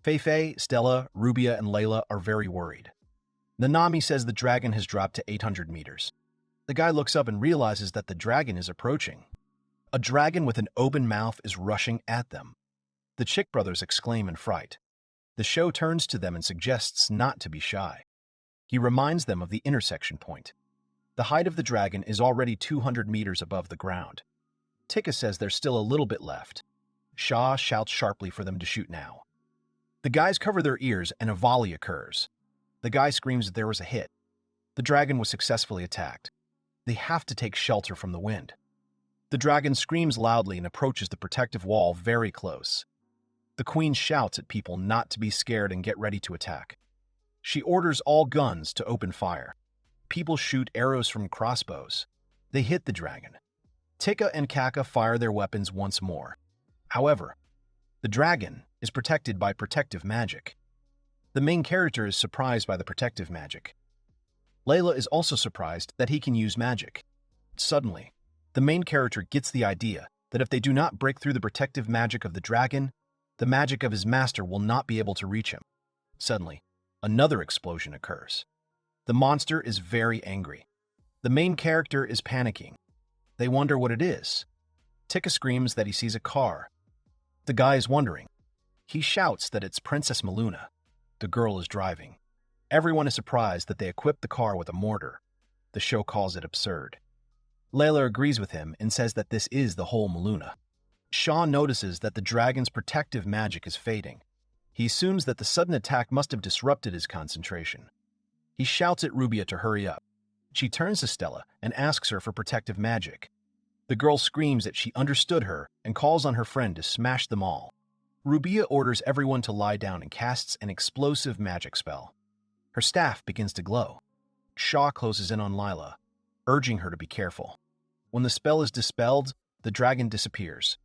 Fei, Stella, Rubia, and Layla are very worried. Nanami says the dragon has dropped to 800 meters. The guy looks up and realizes that the dragon is approaching. A dragon with an open mouth is rushing at them. The Chick brothers exclaim in fright. The show turns to them and suggests not to be shy. He reminds them of the intersection point. The height of the dragon is already 200 meters above the ground. Tika says there's still a little bit left. Shaw shouts sharply for them to shoot now. The guys cover their ears and a volley occurs. The guy screams that there was a hit. The dragon was successfully attacked. They have to take shelter from the wind. The dragon screams loudly and approaches the protective wall very close. The queen shouts at people not to be scared and get ready to attack. She orders all guns to open fire. People shoot arrows from crossbows. They hit the dragon. Tika and Kaka fire their weapons once more. However, the dragon is protected by protective magic. The main character is surprised by the protective magic. Layla is also surprised that he can use magic. Suddenly, the main character gets the idea that if they do not break through the protective magic of the dragon, the magic of his master will not be able to reach him. Suddenly, another explosion occurs. The monster is very angry. The main character is panicking. They wonder what it is. Tika screams that he sees a car. The guy is wondering. He shouts that it's Princess Maluna. The girl is driving. Everyone is surprised that they equipped the car with a mortar. The show calls it absurd. Layla agrees with him and says that this is the whole Maluna. Shaw notices that the dragon's protective magic is fading. He assumes that the sudden attack must have disrupted his concentration. He shouts at Rubia to hurry up. She turns to Stella and asks her for protective magic. The girl screams that she understood her and calls on her friend to smash them all. Rubia orders everyone to lie down and casts an explosive magic spell. Her staff begins to glow. Shaw closes in on Lila, urging her to be careful. When the spell is dispelled, the dragon disappears.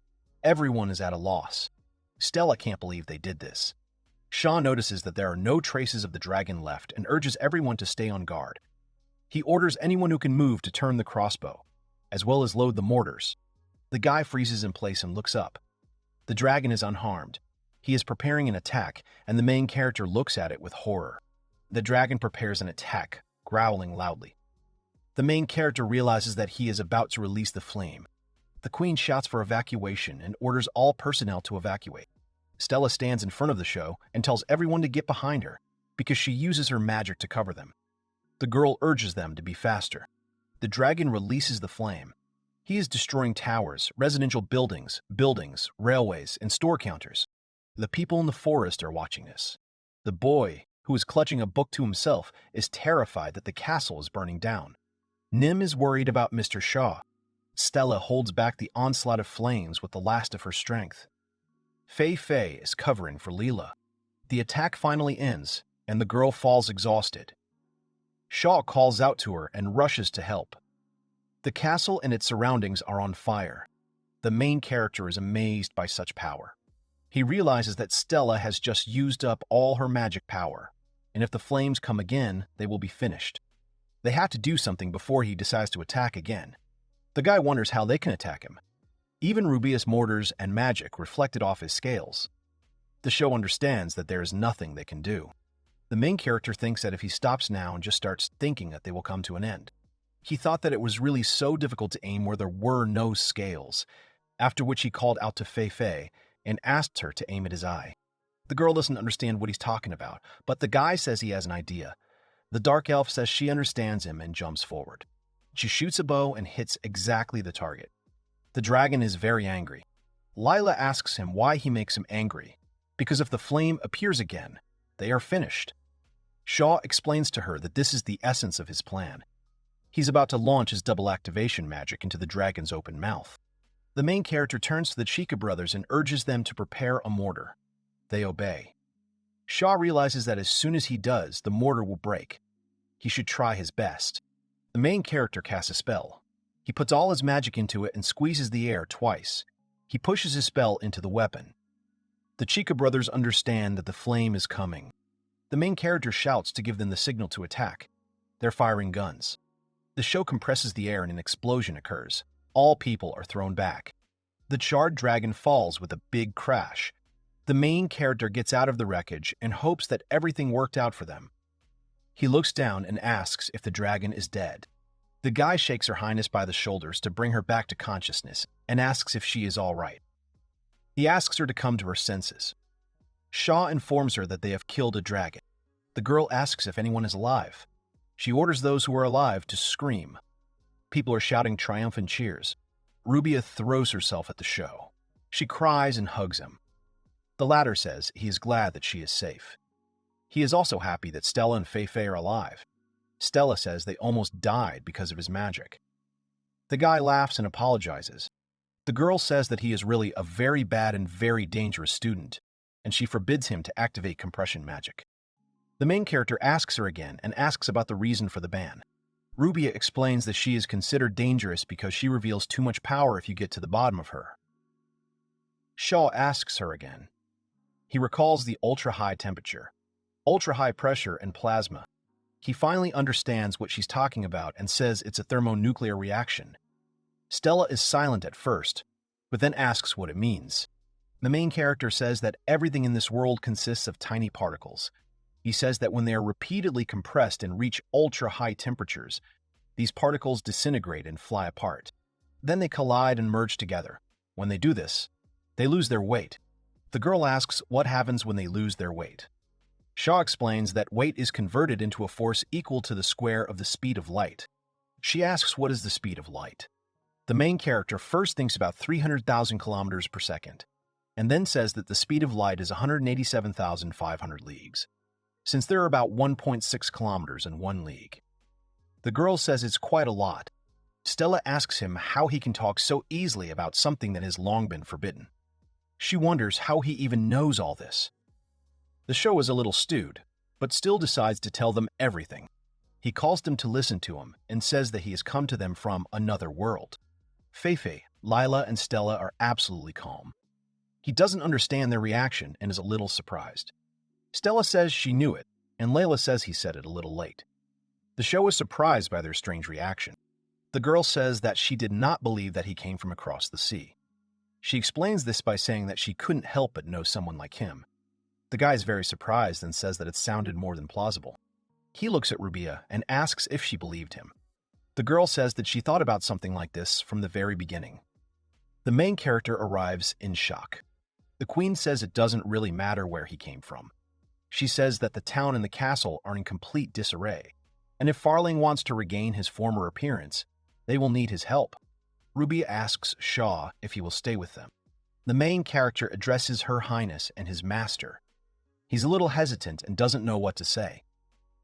Everyone is at a loss. Stella can't believe they did this. Shaw notices that there are no traces of the dragon left and urges everyone to stay on guard. He orders anyone who can move to turn the crossbow, as well as load the mortars. The guy freezes in place and looks up. The dragon is unharmed. He is preparing an attack, and the main character looks at it with horror. The dragon prepares an attack, growling loudly. The main character realizes that he is about to release the flame. The queen shouts for evacuation and orders all personnel to evacuate. Stella stands in front of the show and tells everyone to get behind her, because she uses her magic to cover them. The girl urges them to be faster. The dragon releases the flame. He is destroying towers, residential buildings, railways, and store counters. The people in the forest are watching this. The boy, who is clutching a book to himself, is terrified that the castle is burning down. Nim is worried about Mr. Shaw. Stella holds back the onslaught of flames with the last of her strength. Fei Fei is covering for Leela. The attack finally ends, and the girl falls exhausted. Shaw calls out to her and rushes to help. The castle and its surroundings are on fire. The main character is amazed by such power. He realizes that Stella has just used up all her magic power, and if the flames come again, they will be finished. They have to do something before he decides to attack again. The guy wonders how they can attack him. Even Rubius' mortars and magic reflected off his scales. The show understands that there is nothing they can do. The main character thinks that if he stops now and just starts thinking that they will come to an end. He thought that it was really so difficult to aim where there were no scales, after which he called out to Fei Fei and asked her to aim at his eye. The girl doesn't understand what he's talking about, but the guy says he has an idea. The dark elf says she understands him and jumps forward. She shoots a bow and hits exactly the target. The dragon is very angry. Lila asks him why he makes him angry, because if the flame appears again, they are finished. Shaw explains to her that this is the essence of his plan. He's about to launch his double activation magic into the dragon's open mouth. The main character turns to the Chika brothers and urges them to prepare a mortar. They obey. Shaw realizes that as soon as he does, the mortar will break. He should try his best. The main character casts a spell. He puts all his magic into it and squeezes the air twice. He pushes his spell into the weapon. The Chika brothers understand that the flame is coming. The main character shouts to give them the signal to attack. They're firing guns. The show compresses the air and an explosion occurs. All people are thrown back. The charred dragon falls with a big crash. The main character gets out of the wreckage and hopes that everything worked out for them. He looks down and asks if the dragon is dead. The guy shakes Her Highness by the shoulders to bring her back to consciousness and asks if she is all right. He asks her to come to her senses. Shaw informs her that they have killed a dragon. The girl asks if anyone is alive. She orders those who are alive to scream. People are shouting triumphant cheers. Rubia throws herself at the show. She cries and hugs him. The latter says he is glad that she is safe. He is also happy that Stella and Feifei are alive. Stella says they almost died because of his magic. The guy laughs and apologizes. The girl says that he is really a very bad and very dangerous student, and she forbids him to activate compression magic. The main character asks her again and asks about the reason for the ban. Rubia explains that she is considered dangerous because she reveals too much power if you get to the bottom of her. Shaw asks her again. He recalls the ultra-high temperature, ultra-high pressure, and plasma. He finally understands what she's talking about and says it's a thermonuclear reaction. Stella is silent at first, but then asks what it means. The main character says that everything in this world consists of tiny particles. He says that when they are repeatedly compressed and reach ultra-high temperatures, these particles disintegrate and fly apart. Then they collide and merge together. When they do this, they lose their weight. The girl asks what happens when they lose their weight. Shaw explains that weight is converted into a force equal to the square of the speed of light. She asks what is the speed of light. The main character first thinks about 300,000 kilometers per second, and then says that the speed of light is 187,500 leagues, since there are about 1.6 kilometers in 1 league. The girl says it's quite a lot. Stella asks him how he can talk so easily about something that has long been forbidden. She wonders how he even knows all this. The show is a little stewed, but still decides to tell them everything. He calls them to listen to him and says that he has come to them from another world. Feifei, Lila, and Stella are absolutely calm. He doesn't understand their reaction and is a little surprised. Stella says she knew it, and Layla says he said it a little late. The show is surprised by their strange reaction. The girl says that she did not believe that he came from across the sea. She explains this by saying that she couldn't help but know someone like him. The guy is very surprised and says that it sounded more than plausible. He looks at Rubia and asks if she believed him. The girl says that she thought about something like this from the very beginning. The main character arrives in shock. The queen says it doesn't really matter where he came from. She says that the town and the castle are in complete disarray, and if Farling wants to regain his former appearance, they will need his help. Rubia asks Shaw if he will stay with them. The main character addresses Her Highness and his master. He's a little hesitant and doesn't know what to say.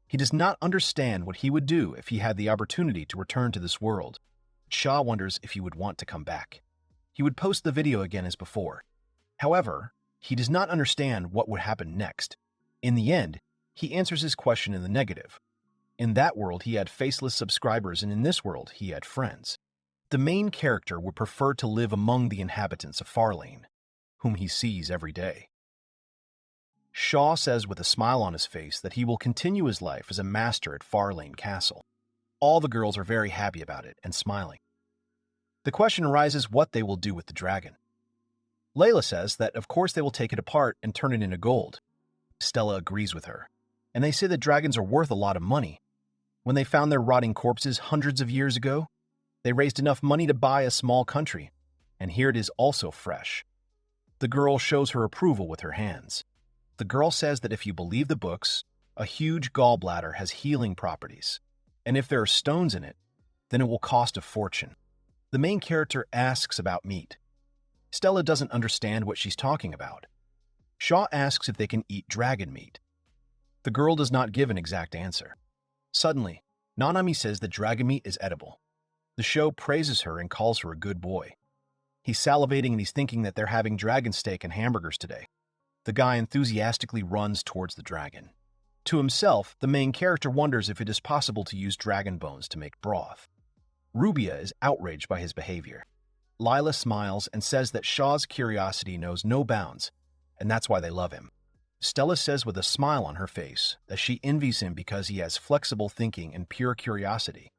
He does not understand what he would do if he had the opportunity to return to this world. Shaw wonders if he would want to come back. He would post the video again as before. However, he does not understand what would happen next. In the end, he answers his question in the negative. In that world, he had faceless subscribers, and in this world, he had friends. The main character would prefer to live among the inhabitants of Farlane, whom he sees every day. Shaw says with a smile on his face that he will continue his life as a master at Farlane Castle. All the girls are very happy about it and smiling. The question arises what they will do with the dragon. Layla says that of course they will take it apart and turn it into gold. Stella agrees with her, and they say that dragons are worth a lot of money. When they found their rotting corpses hundreds of years ago, they raised enough money to buy a small country, and here it is also fresh. The girl shows her approval with her hands. The girl says that if you believe the books, a huge gallbladder has healing properties, and if there are stones in it, then it will cost a fortune. The main character asks about meat. Stella doesn't understand what she's talking about. Shaw asks if they can eat dragon meat. The girl does not give an exact answer. Suddenly, Nanami says that dragon meat is edible. The show praises her and calls her a good boy. He's salivating and he's thinking that they're having dragon steak and hamburgers today. The guy enthusiastically runs towards the dragon. To himself, the main character wonders if it is possible to use dragon bones to make broth. Rubia is outraged by his behavior. Lila smiles and says that Shaw's curiosity knows no bounds, and that's why they love him. Stella says with a smile on her face that she envies him because he has flexible thinking and pure curiosity.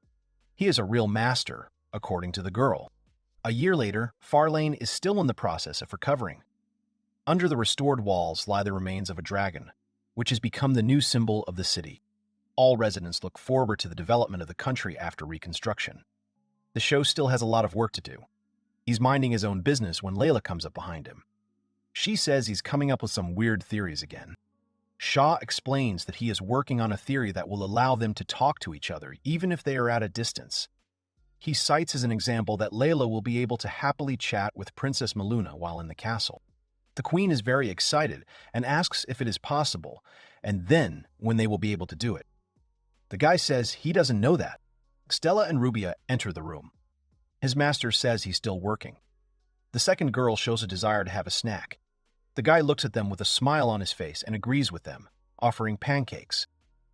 He is a real master, according to the girl. A year later, Farlane is still in the process of recovering. Under the restored walls lie the remains of a dragon, which has become the new symbol of the city. All residents look forward to the development of the country after reconstruction. The show still has a lot of work to do. He's minding his own business when Layla comes up behind him. She says he's coming up with some weird theories again. Shaw explains that he is working on a theory that will allow them to talk to each other even if they are at a distance. He cites as an example that Layla will be able to happily chat with Princess Maluna while in the castle. The queen is very excited and asks if it is possible, and then when they will be able to do it. The guy says he doesn't know that. Stella and Rubia enter the room. His master says he's still working. The second girl shows a desire to have a snack. The guy looks at them with a smile on his face and agrees with them, offering pancakes.